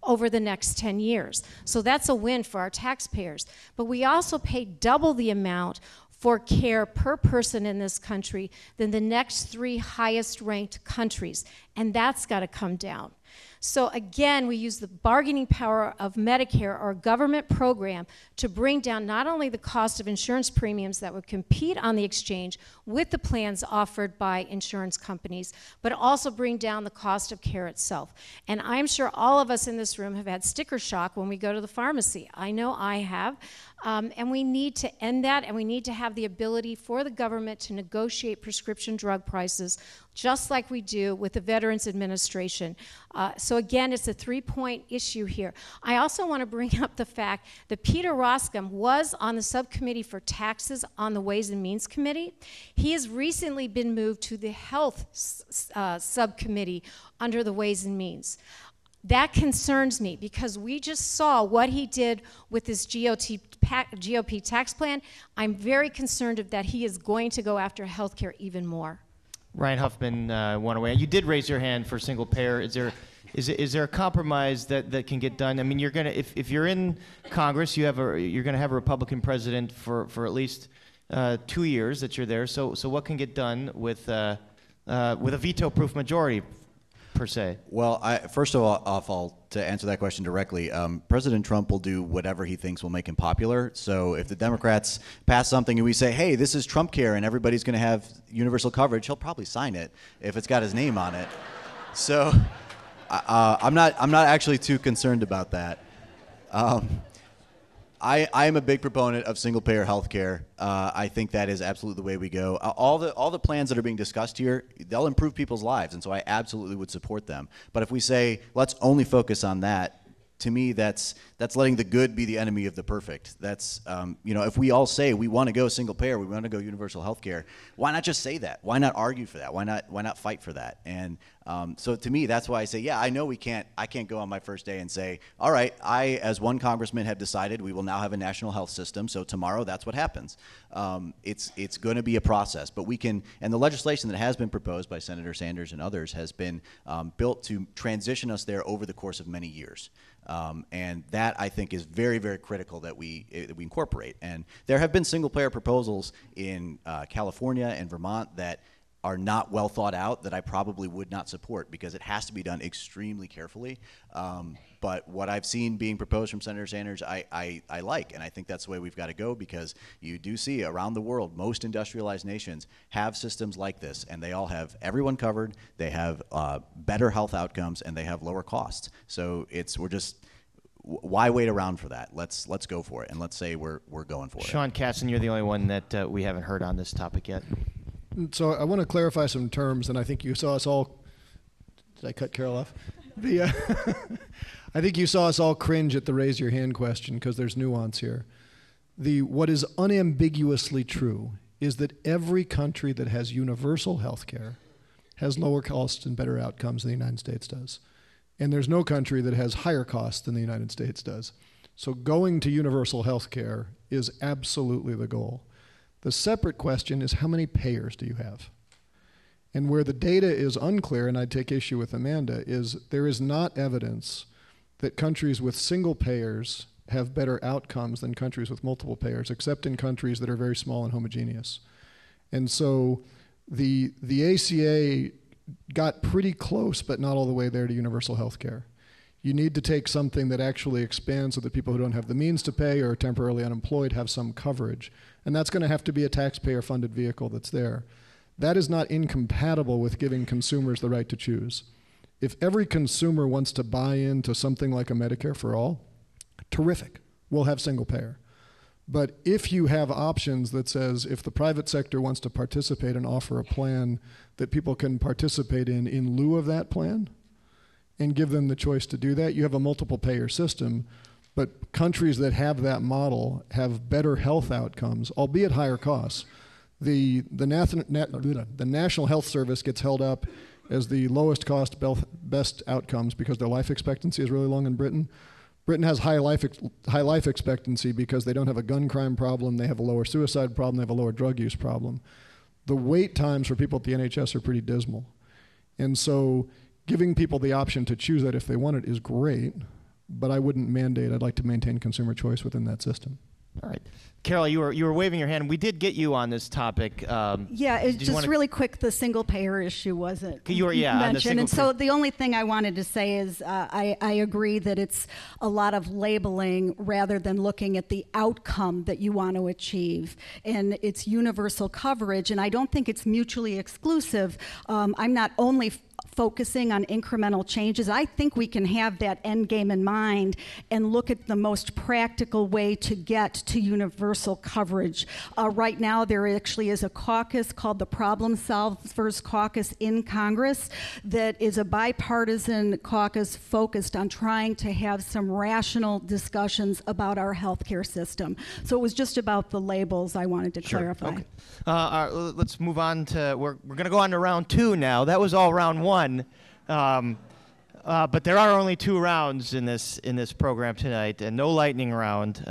over the next 10 years. So that's a win for our taxpayers. But we also pay double the amount for care per person in this country than the next 3 highest ranked countries. And that's got to come down. So again, we use the bargaining power of Medicare, or a government program, to bring down not only the cost of insurance premiums that would compete on the exchange with the plans offered by insurance companies, but also bring down the cost of care itself. And I'm sure all of us in this room have had sticker shock when we go to the pharmacy. I know I have. And we need to end that, and we need to have the ability for the government to negotiate prescription drug prices just like we do with the Veterans Administration. So again, it's a 3-point issue here. I also want to bring up the fact that Peter Roskam was on the subcommittee for taxes on the Ways and Means Committee. He has recently been moved to the Health subcommittee under the Ways and Means. That concerns me because we just saw what he did with this GOP tax plan. I'm very concerned that he is going to go after healthcare even more. Ryan Huffman went away. You did raise your hand for single payer. Is there a compromise that can get done? I mean, you're gonna if you're in Congress, you're gonna have a Republican president for at least 2 years that you're there. So what can get done with a veto-proof majority, per se? Well, first of all, to answer that question directly, President Trump will do whatever he thinks will make him popular. So if the Democrats pass something and we say, hey, this is Trump care and everybody's going to have universal coverage, he'll probably sign it if it's got his name on it. So I'm not actually too concerned about that. I am a big proponent of single-payer health care. I think that is absolutely the way we go. All the plans that are being discussed here, they'll improve people's lives, and so I absolutely would support them. But if we say, let's only focus on that, to me, that's letting the good be the enemy of the perfect. That's, if we all say we want to go single-payer, we want to go universal health care, why not just say that? Why not argue for that? Why not fight for that? And so to me, that's why I say, yeah, I know I can't go on my first day and say, all right, I, as one congressman, have decided we will now have a national health system, so tomorrow that's what happens. It's going to be a process, but we can, and the legislation that has been proposed by Senator Sanders and others has been built to transition us there over the course of many years. And that, I think, is very, very critical that we incorporate. And there have been single-payer proposals in California and Vermont that are not well thought out that I probably would not support because it has to be done extremely carefully. But what I've seen being proposed from Senator Sanders, I like, and I think that's the way we've got to go because you do see around the world, most industrialized nations have systems like this, and they all have everyone covered, they have better health outcomes, and they have lower costs. So why wait around for that? Let's go for it, and let's say we're going for it. Sean Katzen, you're the only one that we haven't heard on this topic yet. So I want to clarify some terms, and I think you saw us all. Did I cut Carol off? I think you saw us all cringe at the raise your hand question because there's nuance here. What is unambiguously true is that every country that has universal health care has lower costs and better outcomes than the United States does. And there's no country that has higher costs than the United States does. So going to universal health care is absolutely the goal. The separate question is how many payers do you have? And where the data is unclear, and I take issue with Amanda, is there is not evidence that countries with single payers have better outcomes than countries with multiple payers, except in countries that are very small and homogeneous. And so the ACA got pretty close, but not all the way there to universal health care. You need to take something that actually expands so that people who don't have the means to pay or are temporarily unemployed have some coverage. And that's going to have to be a taxpayer-funded vehicle that's there. That is not incompatible with giving consumers the right to choose. If every consumer wants to buy into something like a Medicare for all, terrific, we'll have single payer. But if you have options that says if the private sector wants to participate and offer a plan that people can participate in lieu of that plan, and give them the choice to do that, you have a multiple payer system. But countries that have that model have better health outcomes, albeit higher costs. The National Health Service gets held up as the lowest cost, best outcomes because their life expectancy is really long in Britain. Britain has high life expectancy because they don't have a gun crime problem, they have a lower suicide problem, they have a lower drug use problem. The wait times for people at the NHS are pretty dismal. And so giving people the option to choose that if they want it is great, but I wouldn't mandate. I'd like to maintain consumer choice within that system. All right. Carol, you were waving your hand. We did get you on this topic. Yeah, it's just really quick, the single payer issue wasn't mentioned. And so the only thing I wanted to say is I agree that it's a lot of labeling rather than looking at the outcome that you want to achieve. And it's universal coverage, and I don't think it's mutually exclusive. I'm not only focusing on incremental changes. I think we can have that end game in mind and look at the most practical way to get to universal coverage. Right now, there actually is a caucus called the Problem Solvers Caucus in Congress that is a bipartisan caucus focused on trying to have some rational discussions about our healthcare system. So it was just about the labels I wanted to clarify. Okay. Let's move on to, we're going to go on to round two now. That was all round one. But there are only 2 rounds in this program tonight, and no lightning round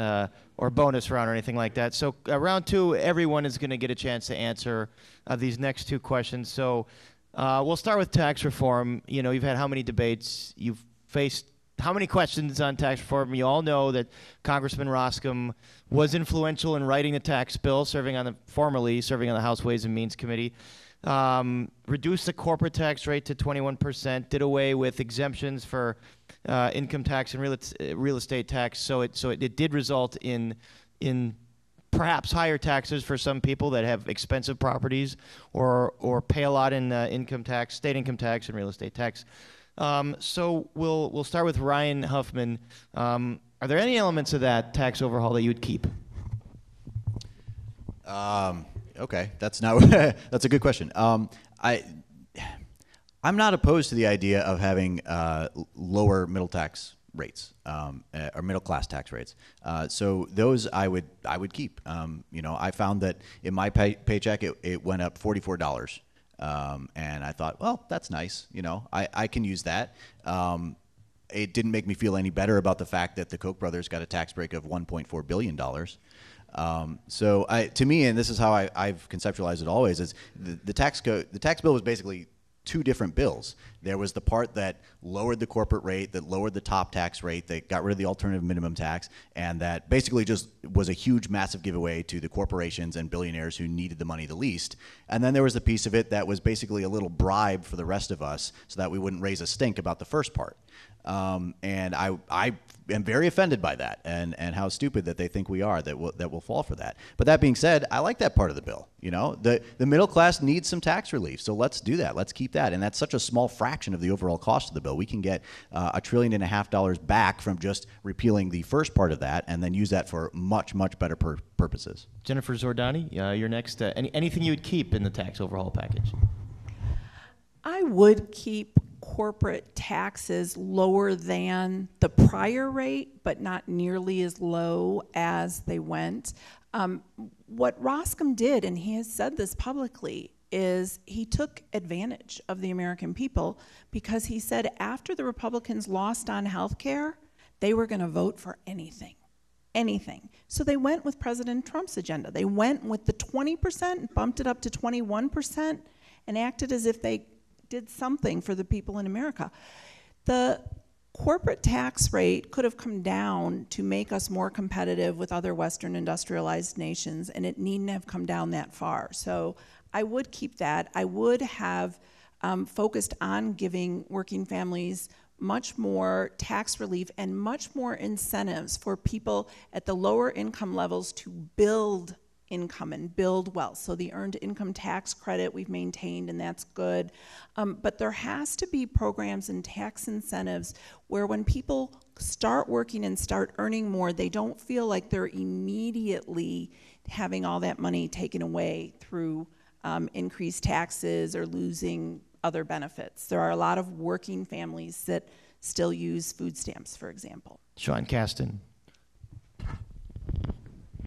or bonus round or anything like that. So round 2, everyone is going to get a chance to answer these next 2 questions. So we'll start with tax reform. You know, you've had how many debates? You've faced how many questions on tax reform? You all know that Congressman Roscom was influential in writing the tax bill, formerly serving on the House Ways and Means Committee. Reduced the corporate tax rate to 21%, did away with exemptions for income tax and real estate tax. So it did result in perhaps higher taxes for some people that have expensive properties or pay a lot in income tax, state income tax and real estate tax. So we'll start with Ryan Huffman. Are there any elements of that tax overhaul that you would keep? Okay, that's a good question. I'm not opposed to the idea of having lower middle tax rates or middle class tax rates. So those I would keep. You know, I found that in my paycheck it went up $44, and I thought, well, that's nice. You know, I can use that. It didn't make me feel any better about the fact that the Koch brothers got a tax break of $1.4 billion. So to me, and this is how I've conceptualized it always, is the tax bill was basically 2 different bills. There was the part that lowered the corporate rate, that lowered the top tax rate, that got rid of the alternative minimum tax, and that basically just was a huge, massive giveaway to the corporations and billionaires who needed the money the least. And then there was the piece of it that was basically a little bribe for the rest of us so that we wouldn't raise a stink about the first part. And I am very offended by that, and how stupid that they think we are that will fall for that. But that being said, I like that part of the bill. You know, the middle class needs some tax relief, so let's do that. Let's keep that, and that's such a small fraction of the overall cost of the bill. We can get $1.5 trillion back from just repealing the first part of that, and then use that for much, much better purposes. Jennifer Zordani, you're next. Anything you would keep in the tax overhaul package? I would keep corporate taxes lower than the prior rate, but not nearly as low as they went. What Roscom did, and he has said this publicly, is he took advantage of the American people, because he said after the Republicans lost on health care, they were going to vote for anything. So they went with President Trump's agenda. They went with the 20%, bumped it up to 21%, and acted as if they did something for the people in America. The corporate tax rate could have come down to make us more competitive with other Western industrialized nations, and it needn't have come down that far. So I would keep that. I would have focused on giving working families much more tax relief and much more incentives for people at the lower income levels to build income and build wealth. So the earned income tax credit we've maintained, and that's good. But there has to be programs and tax incentives where when people start working and start earning more, they don't feel like they're immediately having all that money taken away through increased taxes or losing other benefits. There are a lot of working families that still use food stamps, for example. Sean Caston.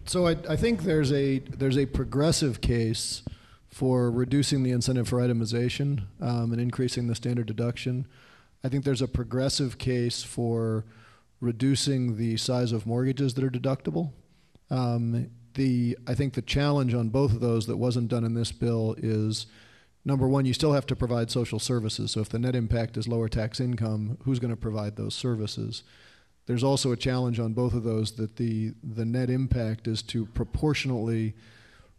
So I think there's a progressive case for reducing the incentive for itemization and increasing the standard deduction. I think there's a progressive case for reducing the size of mortgages that are deductible. I think the challenge on both of those that wasn't done in this bill is, number one, you still have to provide social services. So if the net impact is lower tax income, who's going to provide those services? There's also a challenge on both of those that the net impact is to proportionally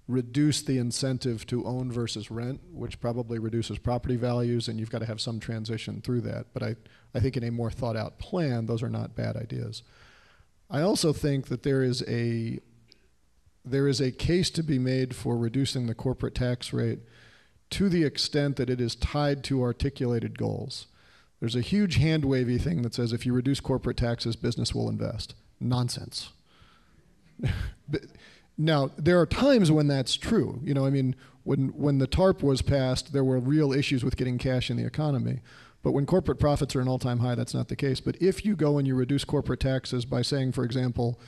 reduce the incentive to own versus rent, which probably reduces property values, and you've got to have some transition through that. But I think in a more thought out plan, those are not bad ideas. I also think that there is a case to be made for reducing the corporate tax rate to the extent that it is tied to articulated goals. There's a huge hand-wavy thing that says if you reduce corporate taxes, business will invest. Nonsense. Now, there are times when that's true. You know, I mean, when the TARP was passed, there were real issues with getting cash in the economy. But when corporate profits are an all-time high, that's not the case. But if you go and you reduce corporate taxes by saying, for example,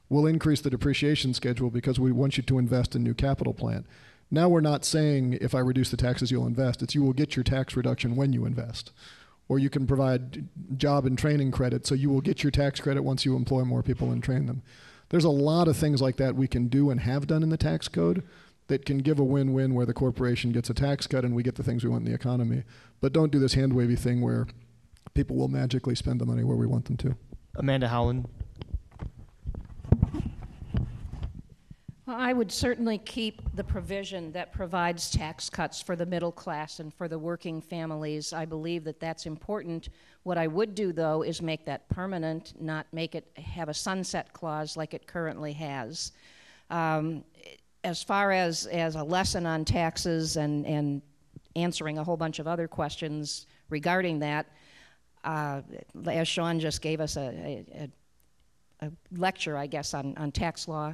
we'll increase the depreciation schedule because we want you to invest in new capital plant. Now we're not saying if I reduce the taxes, you'll invest. It's you will get your tax reduction when you invest. or you can provide job and training credit, so you will get your tax credit once you employ more people and train them. There's a lot of things like that we can do and have done in the tax code that can give a win-win where the corporation gets a tax cut and we get the things we want in the economy. But don't do this hand-wavy thing where people will magically spend the money where we want them to. Amanda Howland. Well, I would certainly keep the provision that provides tax cuts for the middle class and for the working families. I believe that that's important. What I would do, though, is make that permanent, not make it have a sunset clause like it currently has. As far as a lesson on taxes and answering a whole bunch of other questions regarding that, as Sean just gave us a lecture, I guess, on tax law,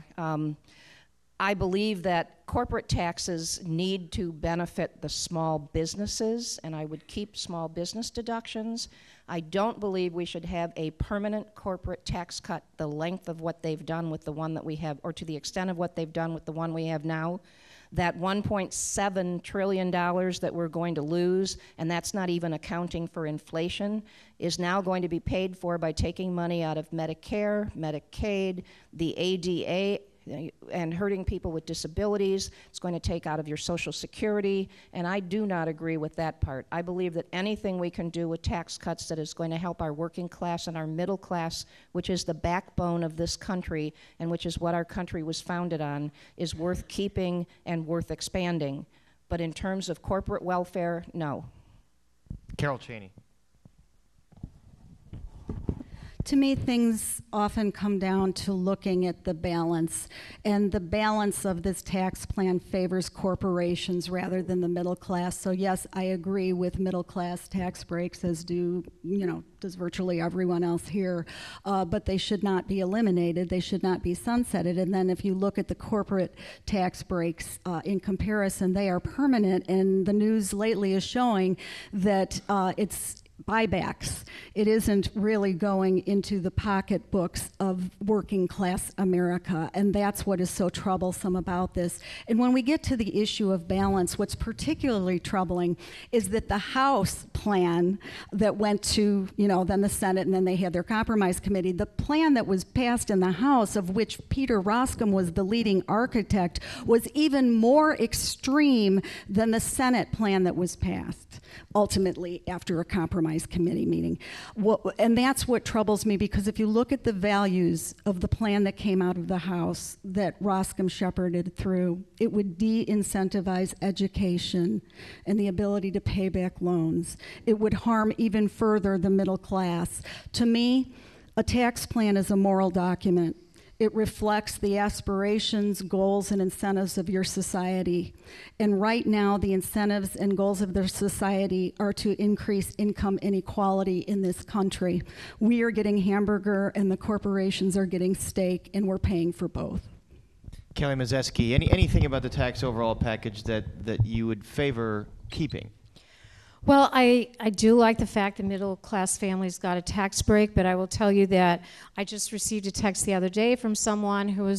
I believe that corporate taxes need to benefit the small businesses, and I would keep small business deductions. I don't believe we should have a permanent corporate tax cut the length of what they've done with the one that we have, or to the extent of what they've done with the one we have now. That $1.7 trillion that we're going to lose, and that's not even accounting for inflation, is now going to be paid for by taking money out of Medicare, Medicaid, the ADA, and hurting people with disabilities. It's going to take out of your Social Security, and I do not agree with that part. I believe that anything we can do with tax cuts that is going to help our working class and our middle class, which is the backbone of this country and which is what our country was founded on, is worth keeping and worth expanding. But in terms of corporate welfare, no. Carol Cheney. To me, things often come down to looking at the balance, and the balance of this tax plan favors corporations rather than the middle class. So yes, I agree with middle class tax breaks, as does virtually everyone else here, but they should not be eliminated. They should not be sunsetted. And then if you look at the corporate tax breaks in comparison, they are permanent, and the news lately is showing that it's buybacks. It isn't really going into the pocketbooks of working class America, and that's what is so troublesome about this. And when we get to the issue of balance, what's particularly troubling is that the House plan that went to, then the Senate, and then they had their compromise committee, the plan that was passed in the House, of which Peter Roskam was the leading architect, was even more extreme than the Senate plan that was passed, ultimately, after a compromise committee meeting. And that's what troubles me, because if you look at the values of the plan that came out of the House that Roskam shepherded through, it would de-incentivize education and the ability to pay back loans. It would harm even further the middle class. To me, a tax plan is a moral document. It reflects the aspirations, goals, and incentives of your society. And right now, the incentives and goals of their society are to increase income inequality in this country. We are getting hamburger, and the corporations are getting steak, and we're paying for both. Kelly Mazeski, anything about the tax overall package that you would favor keeping? Well, I do like the fact that middle-class families got a tax break, but I will tell you that I just received a text the other day from someone who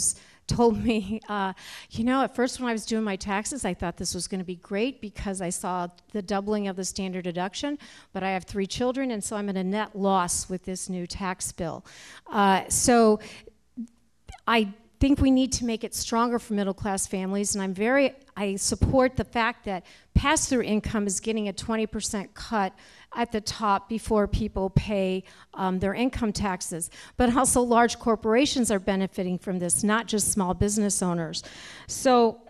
told me, at first when I was doing my taxes, I thought this was going to be great because I saw the doubling of the standard deduction, but I have 3 children, and so I'm at a net loss with this new tax bill. So I think we need to make it stronger for middle-class families, and I support the fact that pass-through income is getting a 20% cut at the top before people pay their income taxes. But also large corporations are benefiting from this, not just small business owners. So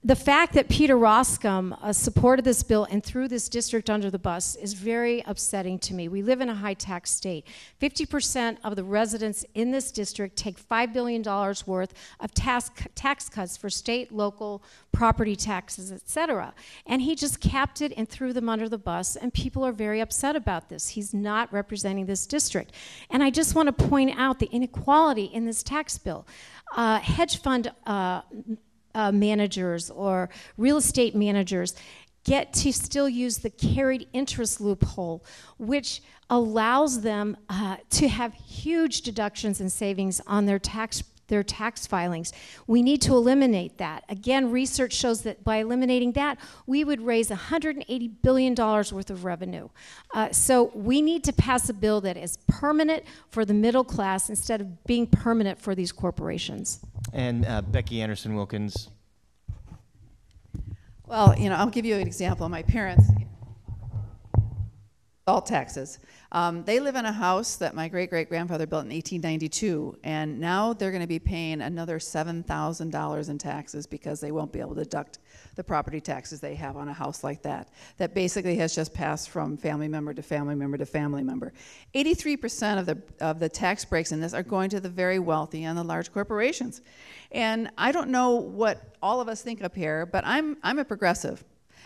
the fact that Peter Roskam supported this bill and threw this district under the bus is very upsetting to me. We live in a high-tax state. 50% of the residents in this district take $5 billion worth of tax cuts for state, local, property taxes, etc. And he just capped it and threw them under the bus, and people are very upset about this. He's not representing this district. And I just want to point out the inequality in this tax bill. Hedge fund managers or real estate managers get to still use the carried interest loophole, which allows them to have huge deductions and savings on their their tax filings. We need to eliminate that. Again, research shows that by eliminating that, we would raise $180 billion worth of revenue. So we need to pass a bill that is permanent for the middle class instead of being permanent for these corporations. And Becky Anderson-Wilkins. Well, I'll give you an example. My parents, salt taxes. They live in a house that my great-great-grandfather built in 1892, and now they're going to be paying another $7,000 in taxes because they won't be able to deduct the property taxes they have on a house like that. That basically has just passed from family member to family member to family member. 83% of the tax breaks in this are going to the very wealthy and the large corporations. And I don't know what all of us think up here, but I'm a progressive.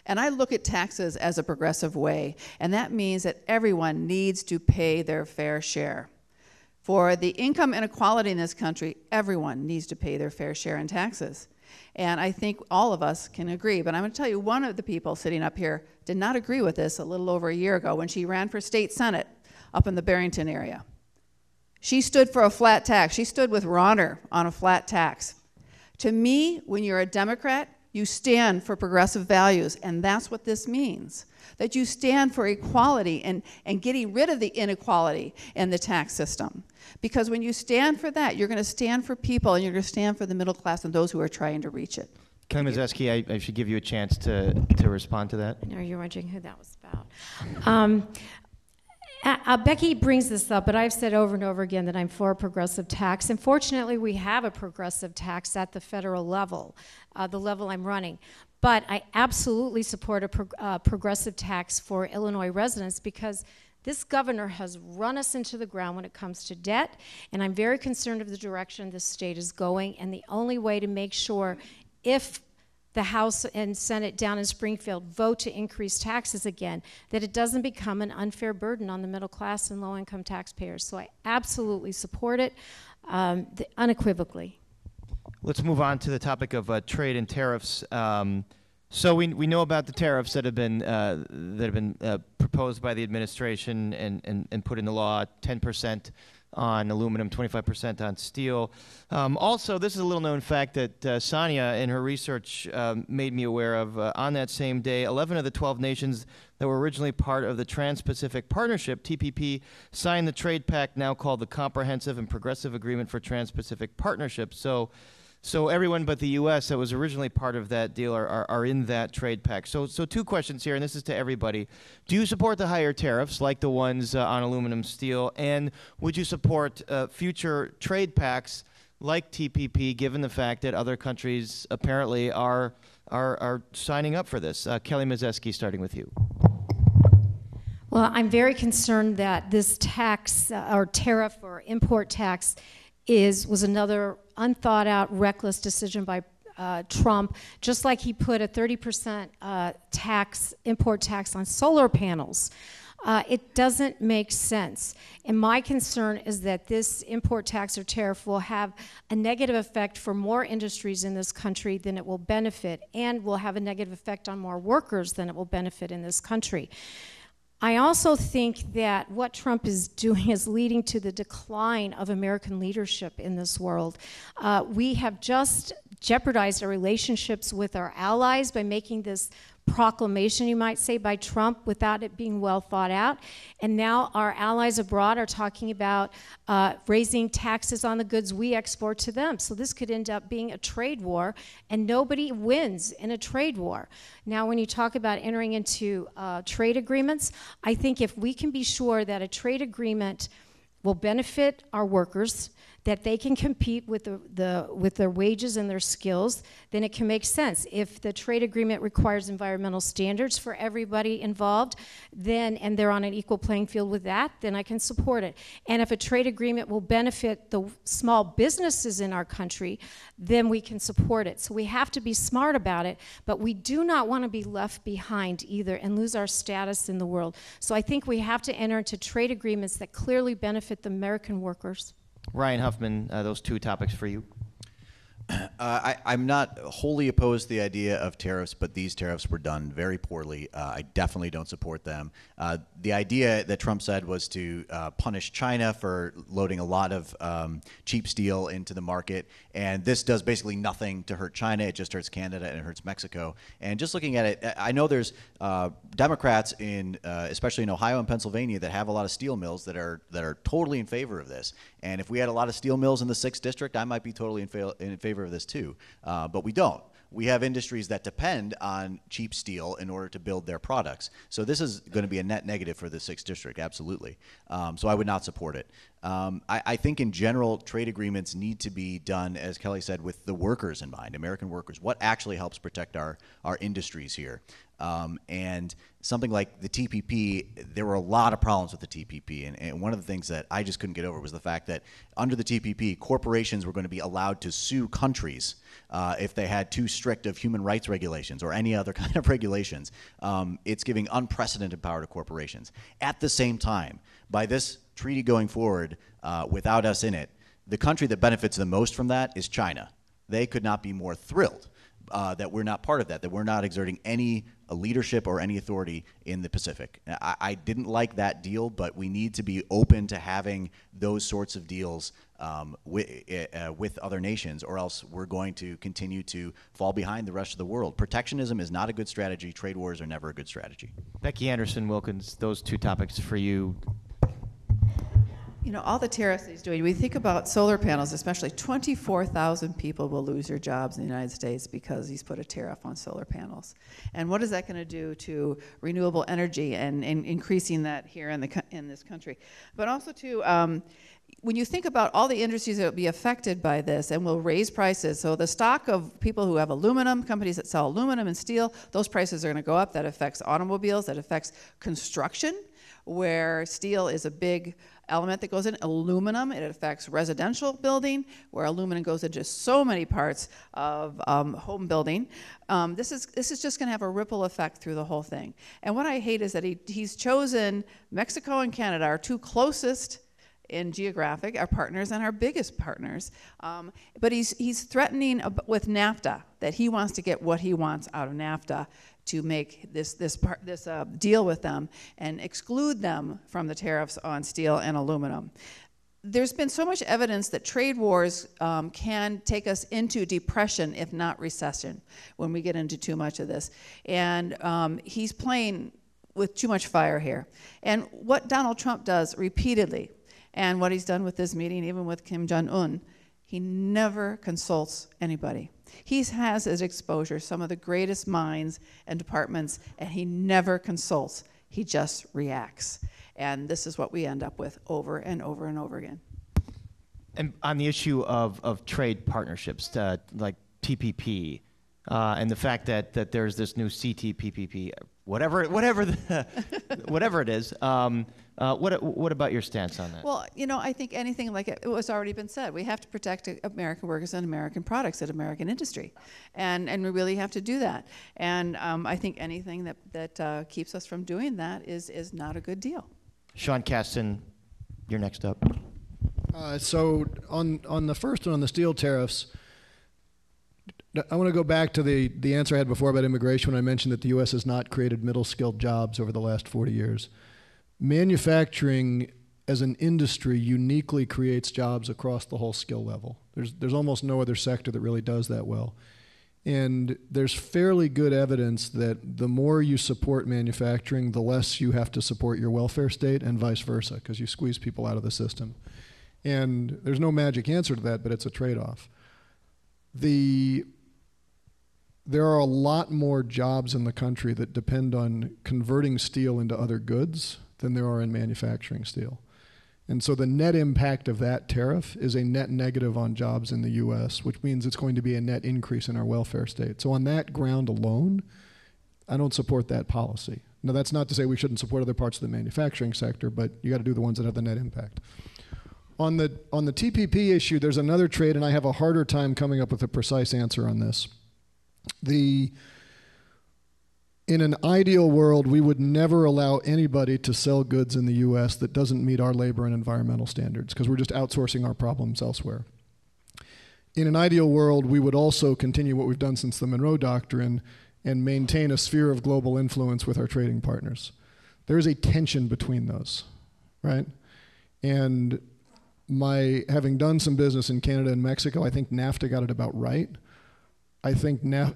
And I look at taxes as a progressive way, and that means that everyone needs to pay their fair share. For the income inequality in this country, everyone needs to pay their fair share in taxes. And I think all of us can agree. But I'm going to tell you, one of the people sitting up here did not agree with this a little over a year ago when she ran for state senate up in the Barrington area. She stood for a flat tax. She stood with Ronner on a flat tax. To me, when you're a Democrat, you stand for progressive values, and that's what this means. That you stand for equality and getting rid of the inequality in the tax system. Because when you stand for that, you're going to stand for people, and you're going to stand for the middle class and those who are trying to reach it. Kelly Mazeski, I should give you a chance to respond to that. I know you're wondering who that was about. Becky brings this up, but I've said over and over again that I'm for a progressive tax. And fortunately, we have a progressive tax at the federal level, the level I'm running. But I absolutely support a progressive tax for Illinois residents because this governor has run us into the ground when it comes to debt, and I'm very concerned of the direction this state is going. And the only way to make sure, if the House and Senate down in Springfield vote to increase taxes again, that it doesn't become an unfair burden on the middle class and low-income taxpayers. So I absolutely support it, unequivocally. Let's move on to the topic of trade and tariffs. So we know about the tariffs that have been proposed by the administration and put into law, 10% on aluminum, 25% on steel. Also, this is a little-known fact that Sonia, in her research, made me aware of. On that same day, 11 of the 12 nations that were originally part of the Trans-Pacific Partnership, TPP, signed the trade pact now called the Comprehensive and Progressive Agreement for Trans-Pacific Partnership. So everyone but the U.S. that was originally part of that deal are in that trade pact. So two questions here, and this is to everybody. Do you support the higher tariffs, like the ones on aluminum, steel, and would you support future trade pacts like TPP, given the fact that other countries apparently are signing up for this? Kelly Mazeski, starting with you. Well, I'm very concerned that this tax or tariff or import tax was another unthought out, reckless decision by Trump, just like he put a 30% import tax on solar panels. It doesn't make sense. And my concern is that this import tax or tariff will have a negative effect for more industries in this country than it will benefit, and will have a negative effect on more workers than it will benefit in this country. I also think that what Trump is doing is leading to the decline of American leadership in this world. We have just jeopardized our relationships with our allies by making this proclamation, you might say, by Trump without it being well thought out. And now our allies abroad are talking about raising taxes on the goods we export to them. So this could end up being a trade war, and nobody wins in a trade war. Now, when you talk about entering into trade agreements, I think if we can be sure that a trade agreement will benefit our workers, that they can compete with their wages and their skills, then it can make sense. If the trade agreement requires environmental standards for everybody involved, and they're on an equal playing field with that, then I can support it. And if a trade agreement will benefit the small businesses in our country, then we can support it. So we have to be smart about it, but we do not want to be left behind either and lose our status in the world. So I think we have to enter into trade agreements that clearly benefit the American workers. Ryan Huffman, those two topics for you. I'm not wholly opposed to the idea of tariffs, but these tariffs were done very poorly. I definitely don't support them. The idea that Trump said was to punish China for loading a lot of cheap steel into the market, and this does basically nothing to hurt China. It just hurts Canada and it hurts Mexico. And just looking at it, I know there's Democrats especially in Ohio and Pennsylvania, that have a lot of steel mills that are totally in favor of this. And if we had a lot of steel mills in the 6th district, I might be totally in favor of this too, but we don't. We have industries that depend on cheap steel in order to build their products. So this is going to be a net negative for the 6th district, absolutely. So I would not support it. I think in general, trade agreements need to be done, as Kelly said, with the workers in mind, American workers. What actually helps protect our industries here? And something like the TPP, there were a lot of problems with the TPP, and one of the things that I just couldn't get over was the fact that under the TPP, corporations were going to be allowed to sue countries if they had too strict of human rights regulations or any other kind of regulations. It's giving unprecedented power to corporations. At the same time, by this treaty going forward without us in it, the country that benefits the most from that is China. They could not be more thrilled that we're not part of that we're not exerting any leadership or any authority in the Pacific. I didn't like that deal, but we need to be open to having those sorts of deals with other nations, or else we're going to continue to fall behind the rest of the world. Protectionism is not a good strategy. Trade wars are never a good strategy. Becky Anderson-Wilkins, those two topics for you. You know, all the tariffs that he's doing, we think about solar panels, especially 24,000 people will lose their jobs in the United States because he's put a tariff on solar panels. And what is that going to do to renewable energy and increasing that here in this country? But also to, when you think about all the industries that will be affected by this and will raise prices, so the stock of people who have aluminum, companies that sell aluminum and steel, those prices are going to go up. That affects automobiles, that affects construction, where steel is a big element that goes in. Aluminum, it affects residential building, where aluminum goes into so many parts of home building. This is just going to have a ripple effect through the whole thing. And what I hate is that he's chosen Mexico and Canada, our two closest in geographic, our partners and our biggest partners. But he's threatening with NAFTA, that he wants to get what he wants out of NAFTA to make this deal with them and exclude them from the tariffs on steel and aluminum. There's been so much evidence that trade wars can take us into depression, if not recession, when we get into too much of this. And he's playing with too much fire here. And what Donald Trump does repeatedly, and what he's done with this meeting, even with Kim Jong-un, he never consults anybody. He has his exposure some of the greatest minds and departments, and he never consults. He just reacts. And this is what we end up with over and over and over again. And on the issue of trade partnerships, like TPP, and the fact that there's this new CTPPP, whatever it is, what about your stance on that? Well, you know, I think anything like it was already been said. We have to protect American workers and American products and American industry, and we really have to do that. And I think anything that keeps us from doing that is not a good deal. Sean Kasten, you're next up. So on the first one, on the steel tariffs, I want to go back to the answer I had before about immigration when I mentioned that the U.S. has not created middle-skilled jobs over the last 40 years. Manufacturing as an industry uniquely creates jobs across the whole skill level. There's almost no other sector that really does that well. And there's fairly good evidence that the more you support manufacturing, the less you have to support your welfare state and vice versa, because you squeeze people out of the system. And there's no magic answer to that, but it's a trade-off. There are a lot more jobs in the country that depend on converting steel into other goods than there are in manufacturing steel. And so the net impact of that tariff is a net negative on jobs in the U.S., which means it's going to be a net increase in our welfare state. So on that ground alone, I don't support that policy. Now, that's not to say we shouldn't support other parts of the manufacturing sector, but you got to do the ones that have the net impact. On the TPP issue, there's another trade, and I have a harder time coming up with a precise answer on this. In an ideal world, we would never allow anybody to sell goods in the U.S. that doesn't meet our labor and environmental standards, because we're just outsourcing our problems elsewhere. in an ideal world, we would also continue what we've done since the Monroe Doctrine and maintain a sphere of global influence with our trading partners. There is a tension between those, right? And having done some business in Canada and Mexico, I think NAFTA got it about right. I think the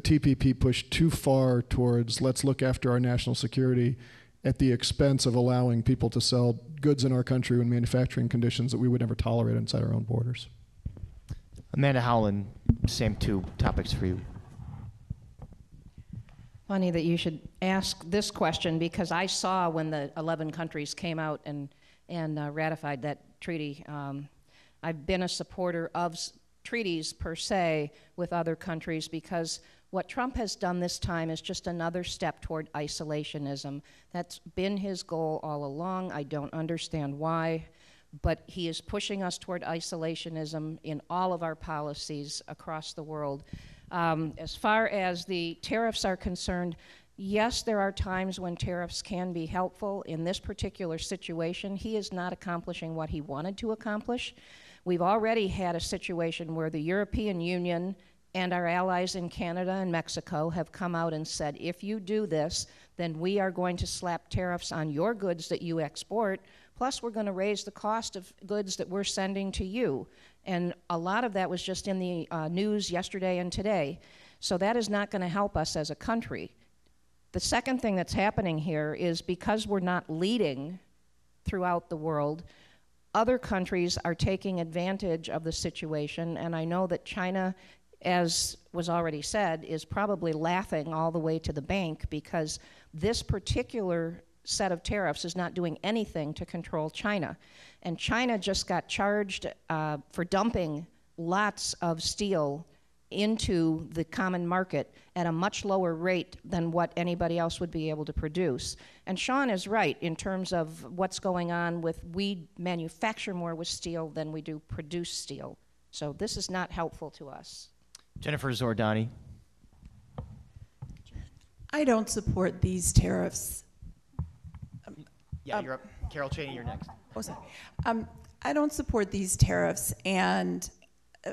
TPP pushed too far towards let's look after our national security at the expense of allowing people to sell goods in our country in manufacturing conditions that we would never tolerate inside our own borders. Amanda Howland, same two topics for you. Funny that you should ask this question, because I saw when the 11 countries came out and ratified that treaty. I've been a supporter of treaties per se with other countries, because what Trump has done this time is just another step toward isolationism. That's been his goal all along. I don't understand why, but he is pushing us toward isolationism in all of our policies across the world. As far as the tariffs are concerned, yes, there are times when tariffs can be helpful. In this particular situation, he is not accomplishing what he wanted to accomplish. We've already had a situation where the European Union and our allies in Canada and Mexico have come out and said, if you do this, then we are going to slap tariffs on your goods that you export, plus we're going to raise the cost of goods that we're sending to you. And a lot of that was just in the news yesterday and today. So that is not going to help us as a country. The second thing that's happening here is because we're not leading throughout the world, other countries are taking advantage of the situation, and I know that China, as was already said, is probably laughing all the way to the bank, because this particular set of tariffs is not doing anything to control China. And China just got charged for dumping lots of steel into the common market at a much lower rate than what anybody else would be able to produce. And Sean is right in terms of what's going on with, we manufacture more with steel than we do produce steel. So this is not helpful to us. Jennifer Zordani. I don't support these tariffs. Yeah, you're up. Carol Cheney, you're next. Oh, sorry. I don't support these tariffs, and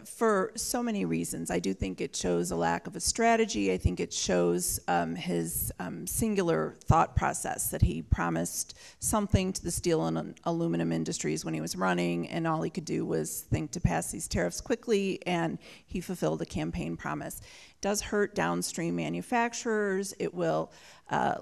for so many reasons. I do think it shows a lack of a strategy. I think it shows his singular thought process, that he promised something to the steel and aluminum industries when he was running, and all he could do was think to pass these tariffs quickly, and he fulfilled a campaign promise. It does hurt downstream manufacturers. It will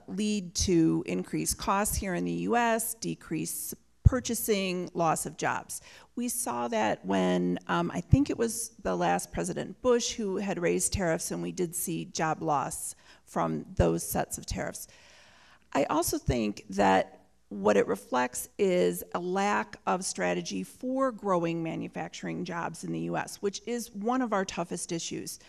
lead to increased costs here in the U.S., decreased purchasing, loss of jobs. We saw that when, I think it was the last President Bush who had raised tariffs, and we did see job loss from those sets of tariffs. I also think that what it reflects is a lack of strategy for growing manufacturing jobs in the U.S., which is one of our toughest issues.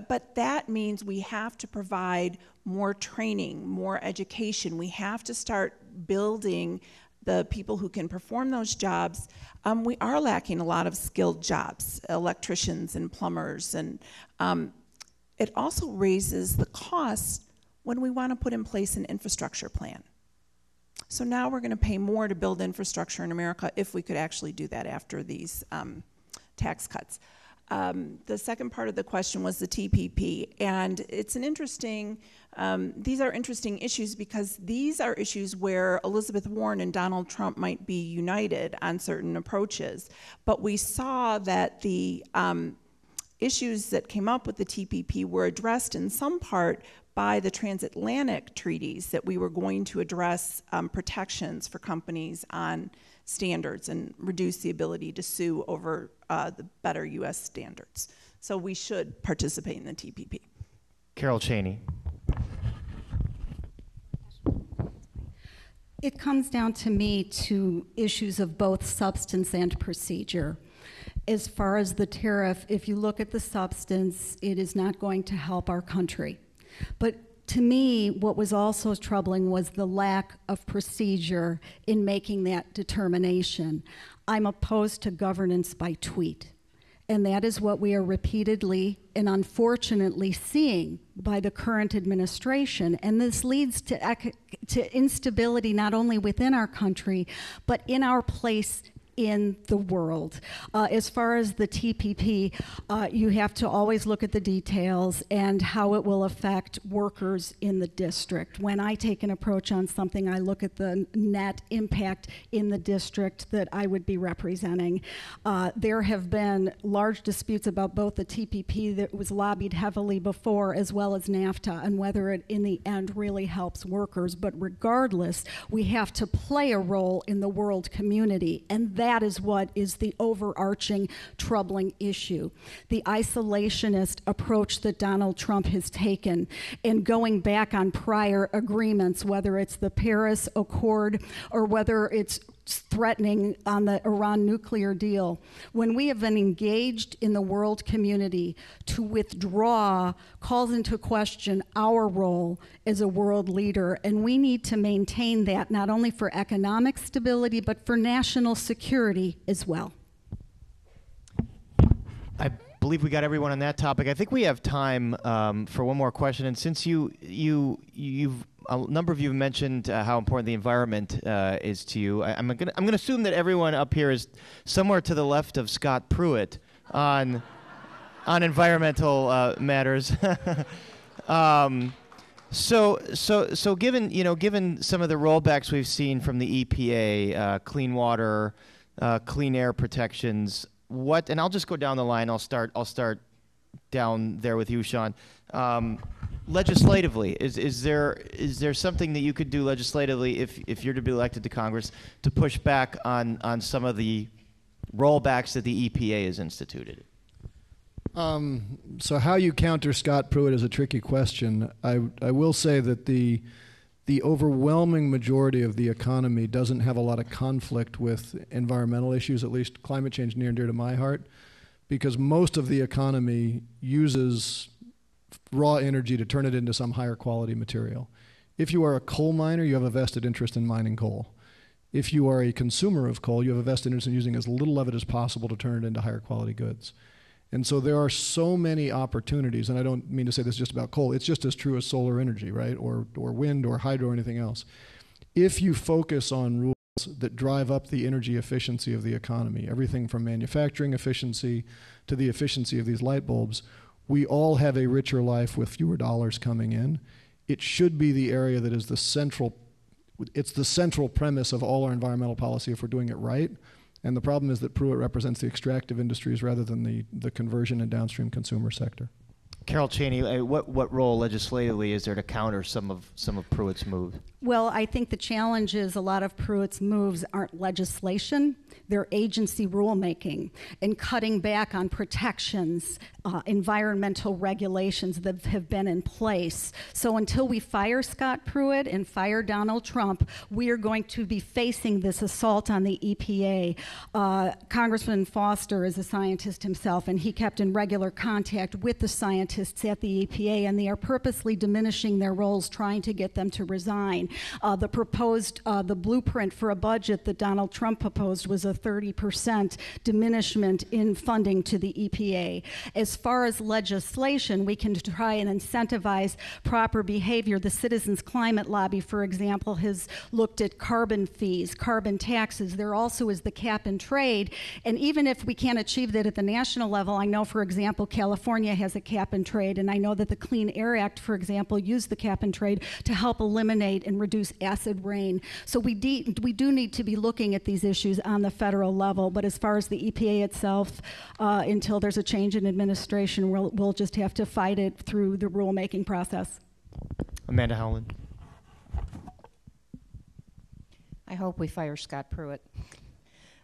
But that means we have to provide more training, more education. We have to start building the people who can perform those jobs. We are lacking a lot of skilled jobs, electricians and plumbers, and it also raises the cost when we want to put in place an infrastructure plan. So now we're going to pay more to build infrastructure in America if we could actually do that after these tax cuts. The second part of the question was the TPP, and it's an interesting, these are interesting issues because these are issues where Elizabeth Warren and Donald Trump might be united on certain approaches, but we saw that the issues that came up with the TPP were addressed in some part by the transatlantic treaties, that we were going to address protections for companies on standards and reduce the ability to sue over the better U.S. standards. So we should participate in the TPP. Carol Cheney. It comes down to me to issues of both substance and procedure. As far as the tariff, if you look at the substance, it is not going to help our country. But to me, what was also troubling was the lack of procedure in making that determination. I'm opposed to governance by tweet. And that is what we are repeatedly and unfortunately seeing by the current administration. And this leads to instability not only within our country, but in our place in the world. As far as the TPP, you have to always look at the details and how it will affect workers in the district. When I take an approach on something, I look at the net impact in the district that I would be representing. There have been large disputes about both the TPP that was lobbied heavily before as well as NAFTA and whether it in the end really helps workers. But regardless, we have to play a role in the world community, and that is what is the overarching troubling issue. The isolationist approach that Donald Trump has taken and going back on prior agreements, whether it's the Paris Accord or whether it's threatening on the Iran nuclear deal. When we have been engaged in the world community, to withdraw calls into question our role as a world leader, and we need to maintain that not only for economic stability but for national security as well. I believe we got everyone on that topic. I think we have time for one more question, and since you've a number of you mentioned how important the environment is to you. I'm gonna assume that everyone up here is somewhere to the left of Scott Pruitt on environmental matters. So given some of the rollbacks we've seen from the EPA, clean water, clean air protections, and I'll just go down the line. I'll start down there with you, Sean. Legislatively, is there something that you could do legislatively if you're to be elected to Congress to push back on some of the rollbacks that the EPA has instituted? So how you counter Scott Pruitt is a tricky question. I will say that the overwhelming majority of the economy doesn't have a lot of conflict with environmental issues, at least climate change near and dear to my heart, because most of the economy uses raw energy to turn it into some higher quality material. If you are a coal miner, you have a vested interest in mining coal. If you are a consumer of coal, you have a vested interest in using as little of it as possible to turn it into higher quality goods. And so there are so many opportunities, and I don't mean to say this just about coal, it's just as true as solar energy, right? Or wind or hydro or anything else. If you focus on rules that drive up the energy efficiency of the economy, everything from manufacturing efficiency to the efficiency of these light bulbs, we all have a richer life with fewer dollars coming in. It should be the area that is the central premise of all our environmental policy if we're doing it right. And the problem is that Pruitt represents the extractive industries rather than the conversion and downstream consumer sector. Carol Cheney, what role legislatively is there to counter some of Pruitt's moves? Well, I think the challenge is a lot of Pruitt's moves aren't legislation, they're agency rulemaking and cutting back on protections, environmental regulations that have been in place. So until we fire Scott Pruitt and fire Donald Trump, we are going to be facing this assault on the EPA. Congressman Foster is a scientist himself, and he kept in regular contact with the scientists at the EPA, and they are purposely diminishing their roles, trying to get them to resign. The blueprint for a budget that Donald Trump proposed was a 30% diminishment in funding to the EPA. As far as legislation, we can try and incentivize proper behavior. The Citizens Climate Lobby, for example, has looked at carbon fees, carbon taxes. There also is the cap and trade. And even if we can't achieve that at the national level, I know, for example, California has a cap and trade, and I know that the Clean Air Act, for example, used the cap and trade to help eliminate and reduce acid rain. So we do need to be looking at these issues on the federal level, but as far as the EPA itself, until there's a change in administration, we'll just have to fight it through the rulemaking process. Amanda Howland. I hope we fire Scott Pruitt.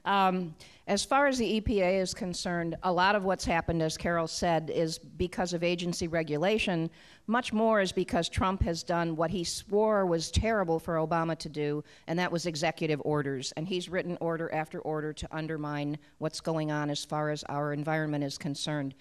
As far as the EPA is concerned, a lot of what's happened, as Carol said, is because of agency regulation. Much more is because Trump has done what he swore was terrible for Obama to do, and that was executive orders. And he's written order after order to undermine what's going on as far as our environment is concerned.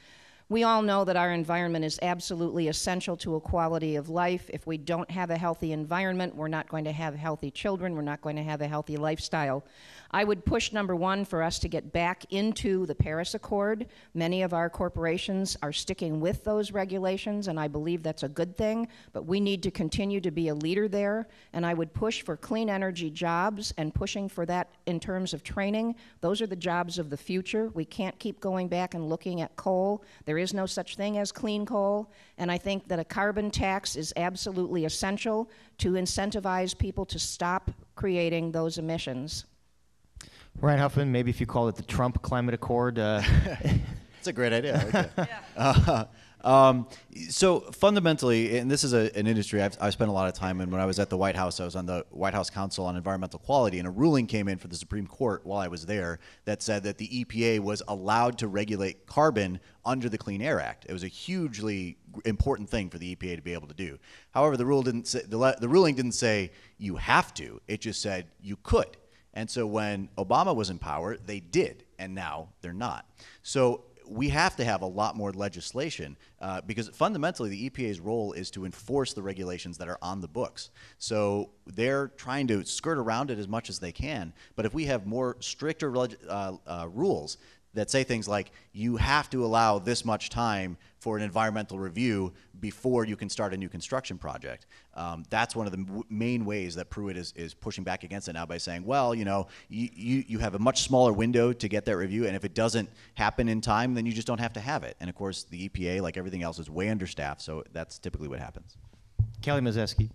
We all know that our environment is absolutely essential to a quality of life. If we don't have a healthy environment, we're not going to have healthy children, we're not going to have a healthy lifestyle. I would push, number one, for us to get back into the Paris Accord. Many of our corporations are sticking with those regulations, and I believe that's a good thing, but we need to continue to be a leader there, and I would push for clean energy jobs and pushing for that in terms of training. Those are the jobs of the future. We can't keep going back and looking at coal. There is no such thing as clean coal, and I think that a carbon tax is absolutely essential to incentivize people to stop creating those emissions. Ryan Huffman, maybe if you call it the Trump Climate Accord. It's a great idea. I like that. So fundamentally, and this is an industry I've spent a lot of time in. When I was at the White House, I was on the White House Council on Environmental Quality, and a ruling came in for the Supreme Court while I was there that said that the EPA was allowed to regulate carbon under the Clean Air Act. It was a hugely important thing for the EPA to be able to do. However, the ruling didn't say you have to. It just said you could. And so when Obama was in power, they did, and now they're not. So we have to have a lot more legislation because fundamentally the EPA's role is to enforce the regulations that are on the books. So they're trying to skirt around it as much as they can. But if we have more stricter rules that say things like you have to allow this much time for an environmental review before you can start a new construction project. That's one of the main ways that Pruitt is pushing back against it now by saying, well, you know, you have a much smaller window to get that review, and if it doesn't happen in time, then you just don't have to have it. And of course, the EPA, like everything else, is way understaffed, so that's typically what happens. Kelly Mazeski.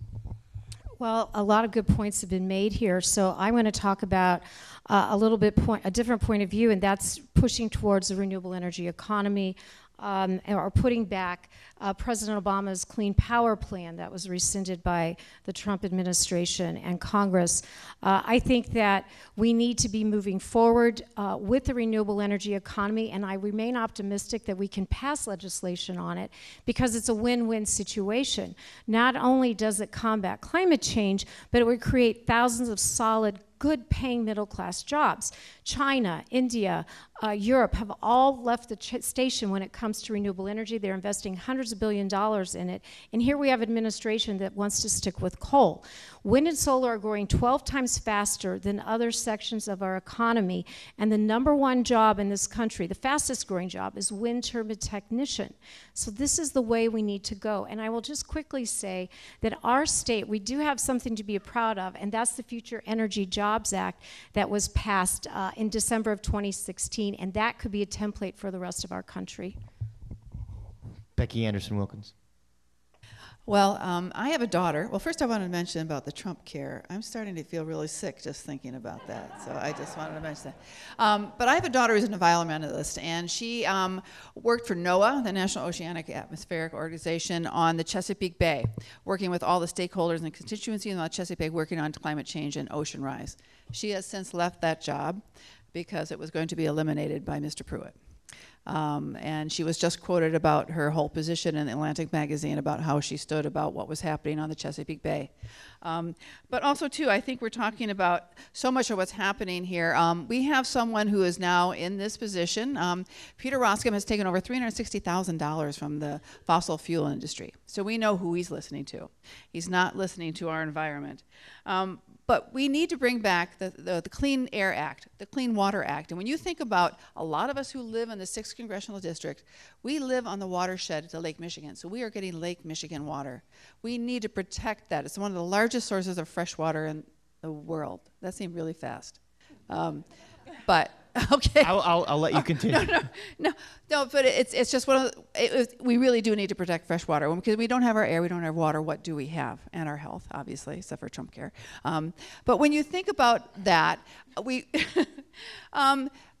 Well, a lot of good points have been made here, so I'm going to talk about a different point of view, and that's pushing towards the renewable energy economy, or putting back President Obama's Clean Power Plan that was rescinded by the Trump administration and Congress. I think that we need to be moving forward with the renewable energy economy, and I remain optimistic that we can pass legislation on it because it's a win-win situation. Not only does it combat climate change, but it would create thousands of solid, good-paying middle-class jobs. China, India, Europe have all left the station when it comes to renewable energy. They're investing hundreds of billions of dollars in it. And here we have administration that wants to stick with coal. Wind and solar are growing 12 times faster than other sections of our economy. And the #1 job in this country, the fastest growing job, is wind turbine technician. So this is the way we need to go. And I will just quickly say that our state, we do have something to be proud of, and that's the Future Energy Jobs Act that was passed in December of 2016, and that could be a template for the rest of our country. Becky Anderson Wilkins. Well, I have a daughter. Well, first I wanted to mention about the Trump care. I'm starting to feel really sick just thinking about that, so I just wanted to mention that. But I have a daughter who's an environmentalist, and she worked for NOAA, the National Oceanic Atmospheric Organization, on the Chesapeake Bay, working with all the stakeholders and constituencies in the Chesapeake, working on climate change and ocean rise. She has since left that job because it was going to be eliminated by Mr. Pruitt. And she was just quoted about her whole position in the Atlantic magazine about how she stood about what was happening on the Chesapeake Bay. But also, too, I think we're talking about so much of what's happening here. We have someone who is now in this position. Peter Roskam has taken over $360,000 from the fossil fuel industry. So we know who he's listening to. He's not listening to our environment. But we need to bring back the Clean Air Act, the Clean Water Act. And when you think about a lot of us who live in the 6th Congressional District, we live on the watershed to Lake Michigan. So we are getting Lake Michigan water. We need to protect that. It's one of the largest sources of fresh water in the world. That seemed really fast. But okay. I'll let you continue. No, but it's just one of we really do need to protect fresh water because we don't have our air, we don't have water. What do we have? And our health, obviously, except for Trump care. But when you think about that,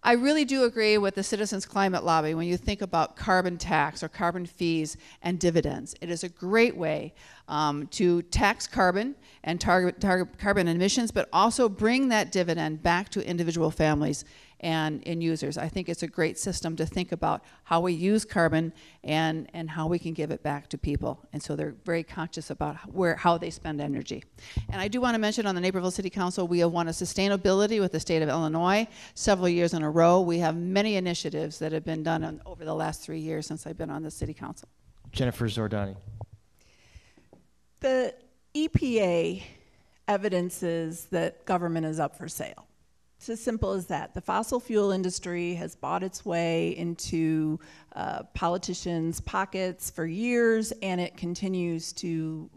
I really do agree with the Citizens Climate Lobby when you think about carbon tax or carbon fees and dividends. It is a great way to tax carbon and target carbon emissions, but also bring that dividend back to individual families and users. I think it's a great system to think about how we use carbon and how we can give it back to people. And so they're very conscious about how they spend energy. And I do want to mention on the Naperville City Council, we have won a sustainability with the state of Illinois several years in a row. We have many initiatives that have been done over the last 3 years since I've been on the City Council. Jennifer Zordani. The EPA evidences that government is up for sale. It's as simple as that. The fossil fuel industry has bought its way into politicians' pockets for years, and it continues to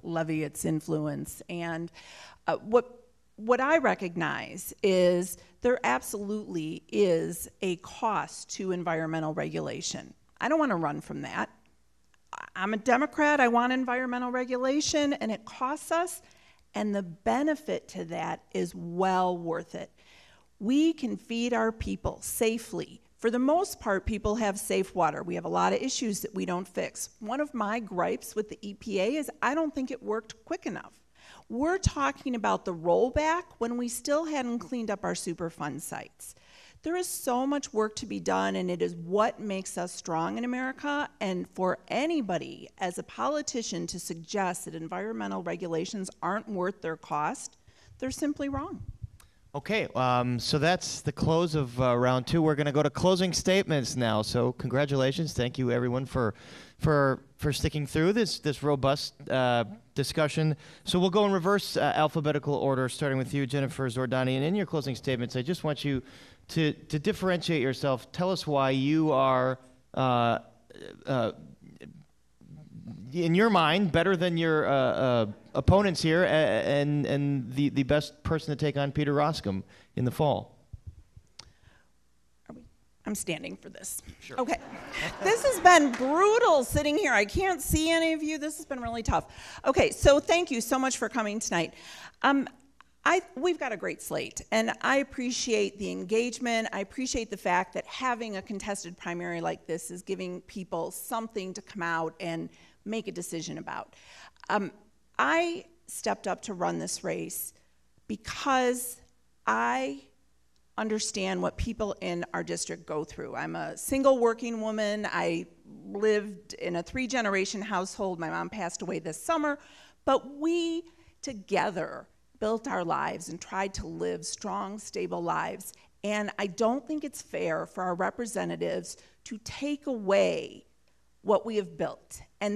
levy its influence. And what I recognize is there absolutely is a cost to environmental regulation. I don't want to run from that. I'm a Democrat. I want environmental regulation, and it costs us, and the benefit to that is well worth it. We can feed our people safely. For the most part, people have safe water. We have a lot of issues that we don't fix. One of my gripes with the EPA is I don't think it worked quick enough. We're talking about the rollback when we still hadn't cleaned up our Superfund sites. There is so much work to be done, and it is what makes us strong in America. And for anybody as a politician to suggest that environmental regulations aren't worth their cost, they're simply wrong. Okay, so that's the close of round two. We're going to go to closing statements now. So congratulations, thank you everyone for sticking through this robust discussion. So we'll go in reverse alphabetical order, starting with you, Jennifer Zordani. And in your closing statements, I just want you to differentiate yourself. Tell us why you are, in your mind, better than your opponents here, and the best person to take on Peter Roskam in the fall. I'm standing for this. Sure. Okay. This has been brutal sitting here. I can't see any of you. This has been really tough. Okay, so thank you so much for coming tonight. We've got a great slate, and I appreciate the engagement. I appreciate the fact that having a contested primary like this is giving people something to come out and make a decision about. I stepped up to run this race because I understand what people in our district go through. I'm a single working woman. I lived in a 3-generation household. My mom passed away this summer, but we together built our lives and tried to live strong, stable lives. And I don't think it's fair for our representatives to take away what we have built. And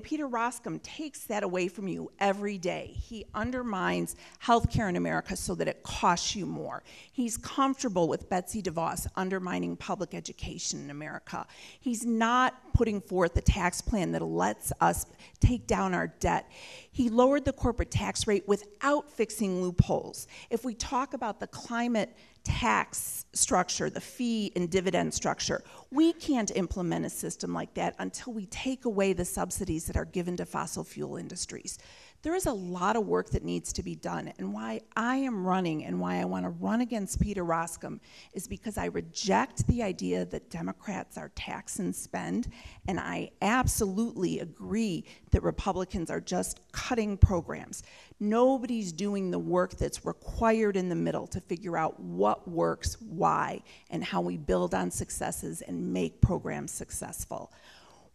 Peter Roskam takes that away from you every day. He undermines healthcare in America so that it costs you more. He's comfortable with Betsy DeVos undermining public education in America. He's not putting forth a tax plan that lets us take down our debt. He lowered the corporate tax rate without fixing loopholes. If we talk about the climate tax structure, the fee and dividend structure, we can't implement a system like that until we take away the subsidies that are given to fossil fuel industries. There is a lot of work that needs to be done, and why I am running and why I want to run against Peter Roskam is because I reject the idea that Democrats are tax and spend, and I absolutely agree that Republicans are just cutting programs. Nobody's doing the work that's required in the middle to figure out what works, why, and how we build on successes and make programs successful.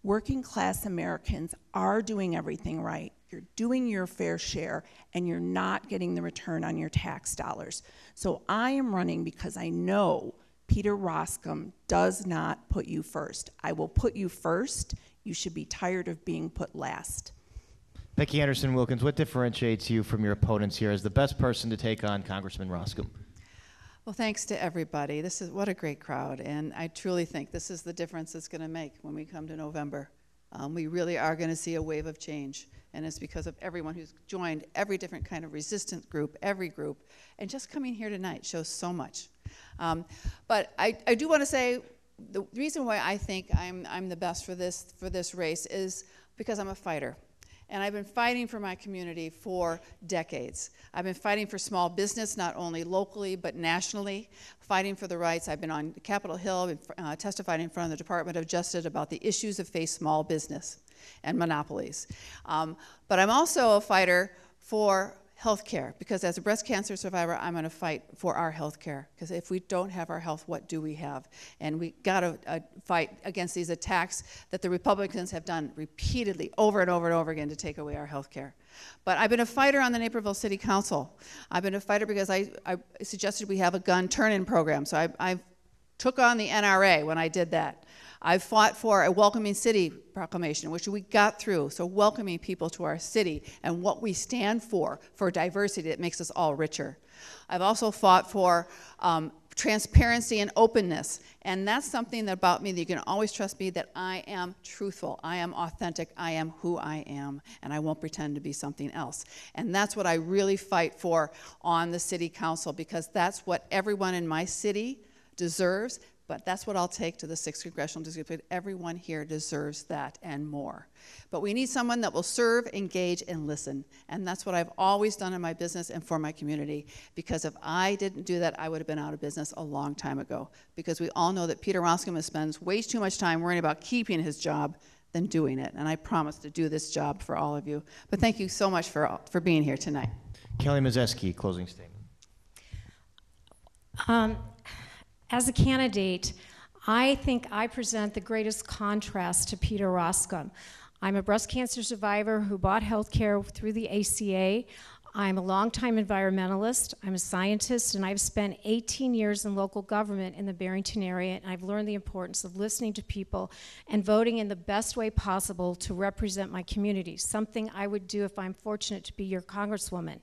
Working class Americans are doing everything right. You're doing your fair share, and you're not getting the return on your tax dollars. So I am running because I know Peter Roskam does not put you first. I will put you first. You should be tired of being put last. Becky Anderson-Wilkins, what differentiates you from your opponents here as the best person to take on Congressman Roskam? Well, thanks to everybody. What a great crowd, and I truly think this is the difference it's going to make when we come to November. We really are going to see a wave of change, and it's because of everyone who's joined every different kind of resistant group, every group, and just coming here tonight shows so much. But I do want to say the reason why I think I'm the best for this race is because I'm a fighter. And I've been fighting for my community for decades. I've been fighting for small business, not only locally, but nationally, fighting for the rights. I've been on Capitol Hill, testified in front of the Department of Justice about the issues that face small business and monopolies. But I'm also a fighter for health care, because as a breast cancer survivor, I'm going to fight for our health care, because if we don't have our health, what do we have? And we got to fight against these attacks that the Republicans have done repeatedly over and over and over again to take away our health care. But I've been a fighter on the Naperville City Council. I've been a fighter because I suggested we have a gun turn-in program. So I took on the NRA when I did that. I fought for a welcoming city proclamation, which we got through. So welcoming people to our city and what we stand for diversity that makes us all richer. I've also fought for transparency and openness. And that's something that about me that you can always trust me, that I am truthful, I am authentic, I am who I am, and I won't pretend to be something else. And that's what I really fight for on the city council, because that's what everyone in my city deserves. But that's what I'll take to the 6th Congressional District. Everyone here deserves that and more. But we need someone that will serve, engage, and listen. And that's what I've always done in my business and for my community. Because if I didn't do that, I would have been out of business a long time ago. Because we all know that Peter Roskam spends way too much time worrying about keeping his job than doing it. And I promise to do this job for all of you. But thank you so much for being here tonight. Kelly Mazeski, closing statement. As a candidate, I think I present the greatest contrast to Peter Roskam. I'm a breast cancer survivor who bought health care through the ACA. I'm a longtime environmentalist. I'm a scientist, and I've spent 18 years in local government in the Barrington area, and I've learned the importance of listening to people and voting in the best way possible to represent my community, something I would do if I'm fortunate to be your congresswoman.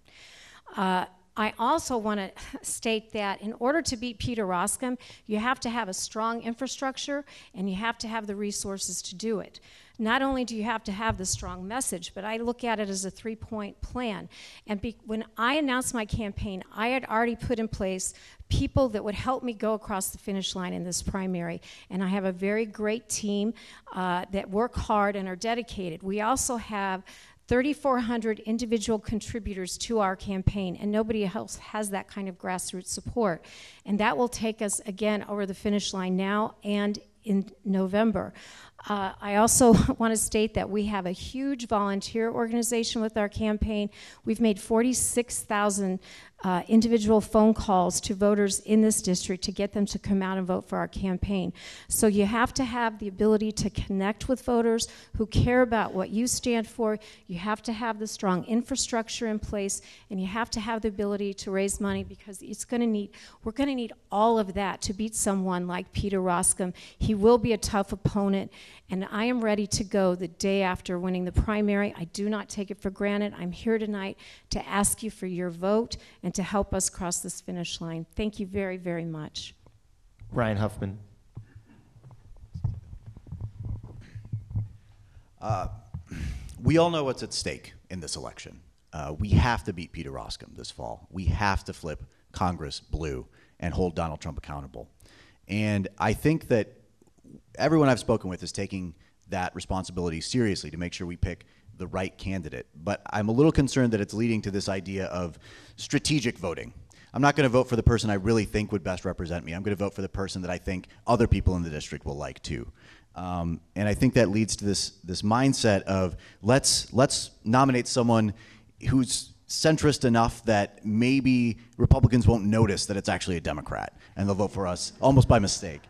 I also want to state that in order to beat Peter Roskam, you have to have a strong infrastructure and you have to have the resources to do it. Not only do you have to have the strong message, but I look at it as a 3-point plan. And when I announced my campaign, I had already put in place people that would help me go across the finish line in this primary. And I have a very great team that work hard and are dedicated. We also have 3,400 individual contributors to our campaign, and nobody else has that kind of grassroots support. And that will take us, again, over the finish line now and in November. I also want to state that we have a huge volunteer organization with our campaign. We've made 46,000 individual phone calls to voters in this district to get them to come out and vote for our campaign. So you have to have the ability to connect with voters who care about what you stand for. You have to have the strong infrastructure in place, and you have to have the ability to raise money, because we're going to need all of that to beat someone like Peter Roskam. He will be a tough opponent, and I am ready to go the day after winning the primary. I do not take it for granted. I'm here tonight to ask you for your vote and to help us cross this finish line. Thank you very, very much. Ryan Huffman. We all know what's at stake in this election. We have to beat Peter Roskam this fall. We have to flip Congress blue and hold Donald Trump accountable. And I think that everyone I've spoken with is taking that responsibility seriously to make sure we pick the right candidate. But I'm a little concerned that it's leading to this idea of strategic voting. I'm not going to vote for the person I really think would best represent me. I'm going to vote for the person that I think other people in the district will like too. And I think that leads to this mindset of let's nominate someone who's centrist enough that maybe Republicans won't notice that it's actually a Democrat and they'll vote for us almost by mistake.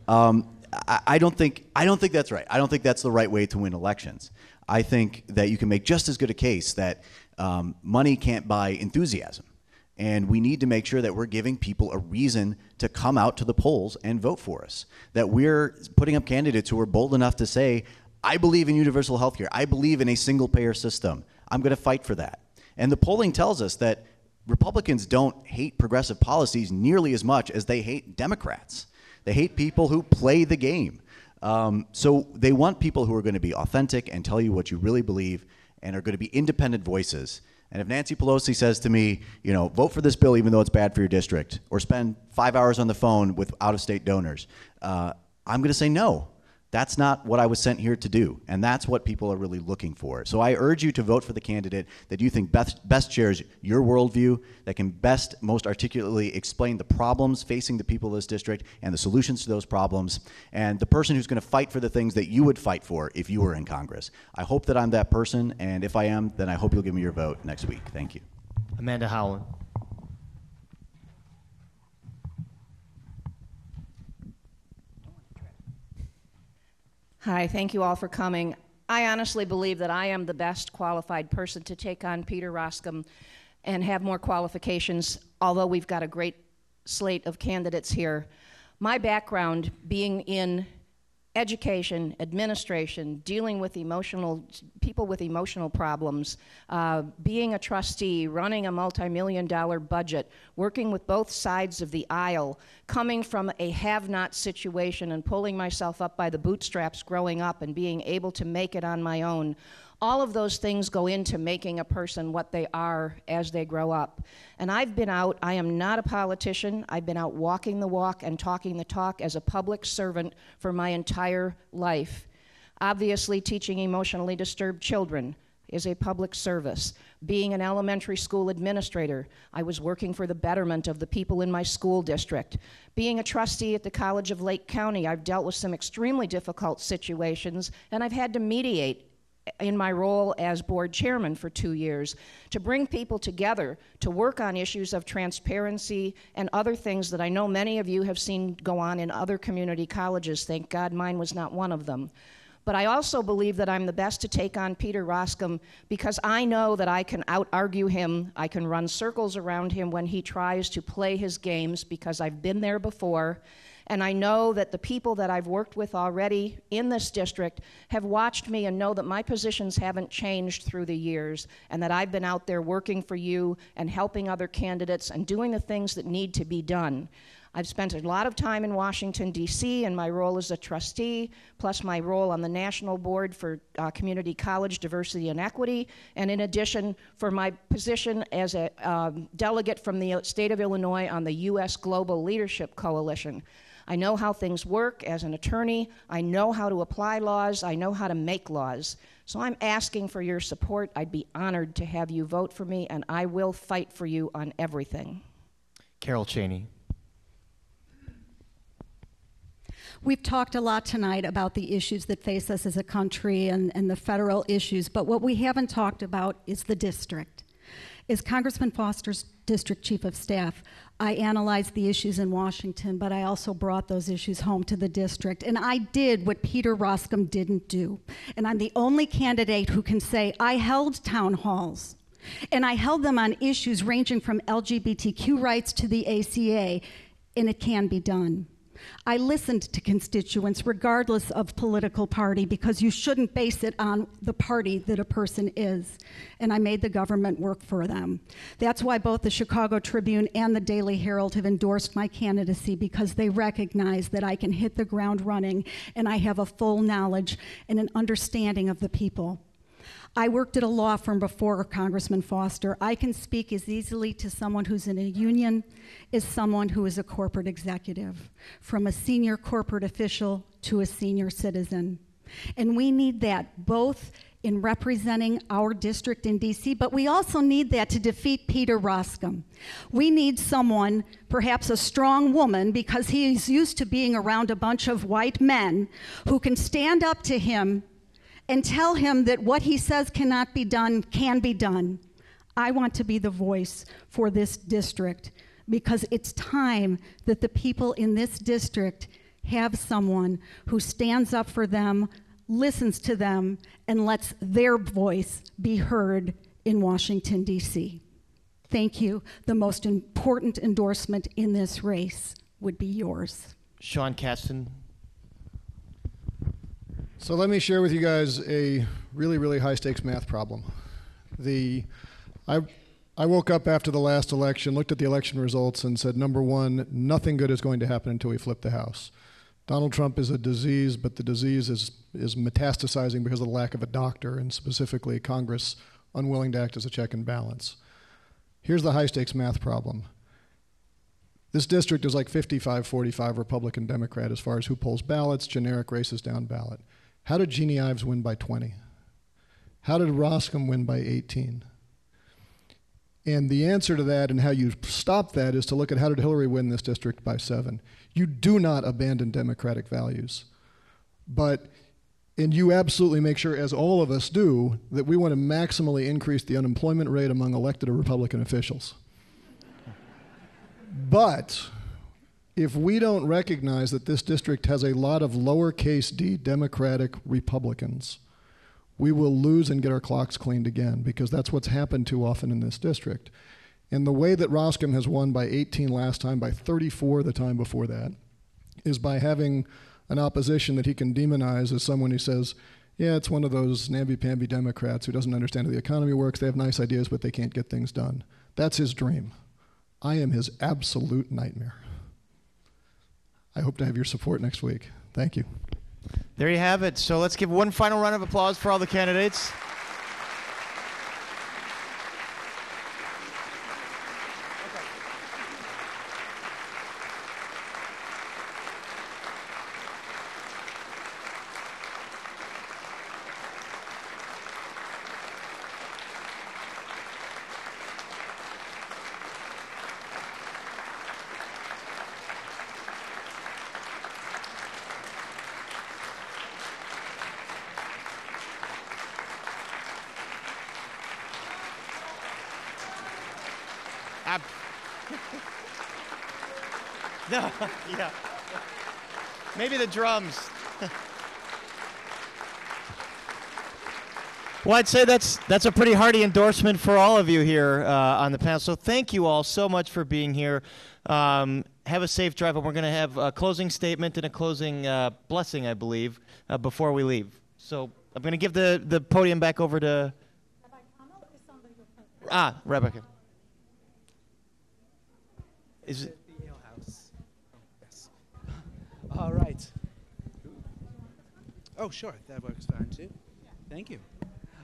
I don't think that's right. I don't think that's the right way to win elections. I think that you can make just as good a case that money can't buy enthusiasm. And we need to make sure that we're giving people a reason to come out to the polls and vote for us. That we're putting up candidates who are bold enough to say, I believe in universal health care. I believe in a single-payer system. I'm going to fight for that. And the polling tells us that Republicans don't hate progressive policies nearly as much as they hate Democrats. They hate people who play the game. So they want people who are going to be authentic and tell you what you really believe and are going to be independent voices. And if Nancy Pelosi says to me, you know, vote for this bill even though it's bad for your district, or spend 5 hours on the phone with out-of-state donors, I'm going to say no. That's not what I was sent here to do, and that's what people are really looking for. So I urge you to vote for the candidate that you think best shares your worldview, that can best, most articulately explain the problems facing the people of this district and the solutions to those problems, and the person who's going to fight for the things that you would fight for if you were in Congress. I hope that I'm that person, and if I am, then I hope you'll give me your vote next week. Thank you. Amanda Howland. Hi, thank you all for coming. I honestly believe that I am the best qualified person to take on Peter Roskam and have more qualifications, although we've got a great slate of candidates here. My background being in education, administration, dealing with people with emotional problems, being a trustee, running a multi-million-dollar budget, working with both sides of the aisle, coming from a have-not situation and pulling myself up by the bootstraps growing up and being able to make it on my own. All of those things go into making a person what they are as they grow up. And I've been out, I am not a politician, I've been out walking the walk and talking the talk as a public servant for my entire life. Obviously, teaching emotionally disturbed children is a public service. Being an elementary school administrator, I was working for the betterment of the people in my school district. Being a trustee at the College of Lake County, I've dealt with some extremely difficult situations, and I've had to mediate in my role as board chairman for 2 years, to bring people together to work on issues of transparency and other things that I know many of you have seen go on in other community colleges. Thank God mine was not one of them. But I also believe that I'm the best to take on Peter Roskam because I know that I can out-argue him, I can run circles around him when he tries to play his games because I've been there before. And I know that the people that I've worked with already in this district have watched me and know that my positions haven't changed through the years and that I've been out there working for you and helping other candidates and doing the things that need to be done. I've spent a lot of time in Washington, D.C. in my role as a trustee, plus my role on the National Board for Community College Diversity and Equity, and in addition, for my position as a delegate from the state of Illinois on the U.S. Global Leadership Coalition. I know how things work as an attorney. I know how to apply laws. I know how to make laws. So I'm asking for your support. I'd be honored to have you vote for me, and I will fight for you on everything. Carol Cheney. We've talked a lot tonight about the issues that face us as a country and the federal issues, but what we haven't talked about is the district. As Congressman Foster's district chief of staff, I analyzed the issues in Washington, but I also brought those issues home to the district. And I did what Peter Roskam didn't do. And I'm the only candidate who can say I held town halls. And I held them on issues ranging from LGBTQ rights to the ACA, and it can be done. I listened to constituents regardless of political party because you shouldn't base it on the party that a person is. And I made the government work for them. That's why both the Chicago Tribune and the Daily Herald have endorsed my candidacy because they recognize that I can hit the ground running and I have a full knowledge and an understanding of the people. I worked at a law firm before Congressman Foster. I can speak as easily to someone who's in a union as someone who is a corporate executive, from a senior corporate official to a senior citizen. And we need that both in representing our district in DC, but we also need that to defeat Peter Roskam. We need someone, perhaps a strong woman, because he's used to being around a bunch of white men who can stand up to him and tell him that what he says cannot be done can be done. I want to be the voice for this district because it's time that the people in this district have someone who stands up for them, listens to them, and lets their voice be heard in Washington, D.C. Thank you. The most important endorsement in this race would be yours. Sean Kasten. So let me share with you guys a really, really high-stakes math problem. I woke up after the last election, looked at the election results, and said, number one, nothing good is going to happen until we flip the House. Donald Trump is a disease, but the disease is metastasizing because of the lack of a doctor, and specifically Congress unwilling to act as a check and balance. Here's the high-stakes math problem. This district is like 55-45 Republican Democrat as far as who pulls ballots, generic races down ballot. How did Jeannie Ives win by 20? How did Roskam win by 18? And the answer to that and how you stop that is to look at how did Hillary win this district by 7. You do not abandon democratic values. But And you absolutely make sure, as all of us do, that we want to maximally increase the unemployment rate among elected Republican officials. But if we don't recognize that this district has a lot of lowercase d Democratic Republicans, we will lose and get our clocks cleaned again, because that's what's happened too often in this district. And the way that Roscommon has won by 18 last time, by 34 the time before that, is by having an opposition that he can demonize as someone who says, yeah, it's one of those namby-pamby Democrats who doesn't understand how the economy works. They have nice ideas, but they can't get things done. That's his dream. I am his absolute nightmare. I hope to have your support next week. Thank you. There you have it. So let's give one final round of applause for all the candidates. No, yeah. Maybe the drums. Well, I'd say that's a pretty hearty endorsement for all of you here on the panel. So thank you all so much for being here. Have a safe drive, and we're going to have a closing statement and a closing blessing, I believe, before we leave. So I'm going to give the podium back over to Rebecca. Is it? All right. Oh, sure. That works fine, too. Thank you.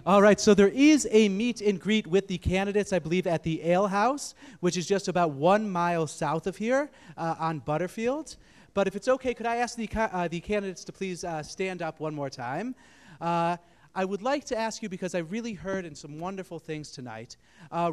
All right. So there is a meet and greet with the candidates, I believe, at the Ale House, which is just about 1 mile south of here on Butterfield. But if it's okay, could I ask the candidates to please stand up one more time? I would like to ask you, because I really heard some wonderful things tonight,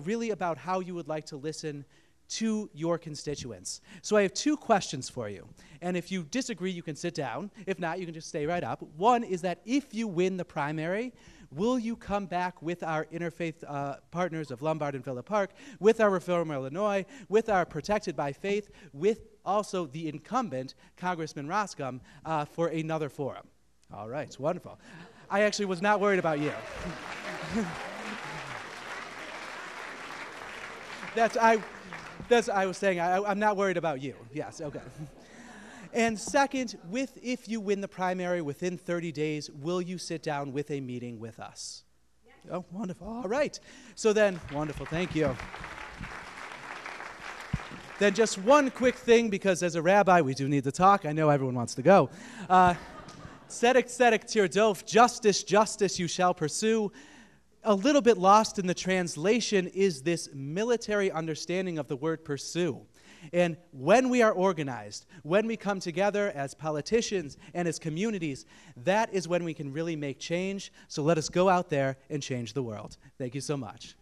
really about how you would like to listen to your constituents. So I have 2 questions for you. And if you disagree, you can sit down. If not, you can just stay right up. One is that if you win the primary, will you come back with our interfaith partners of Lombard and Villa Park, with our Reform Illinois, with our Protected by Faith, with also the incumbent, Congressman Roscommon, for another forum? All right, wonderful. I actually was not worried about you. I was saying, I'm not worried about you. Yes, okay. And second, if you win the primary within 30 days, will you sit down with a meeting with us? Yes. Oh, wonderful. All right. So then, wonderful. Thank you. Then just one quick thing, because as a rabbi, we do need to talk. I know everyone wants to go. Tzedek, tzedek, tirdof, justice, justice you shall pursue. A little bit lost in the translation is this military understanding of the word pursue. And when we are organized, when we come together as politicians and as communities, that is when we can really make change. So let us go out there and change the world. Thank you so much.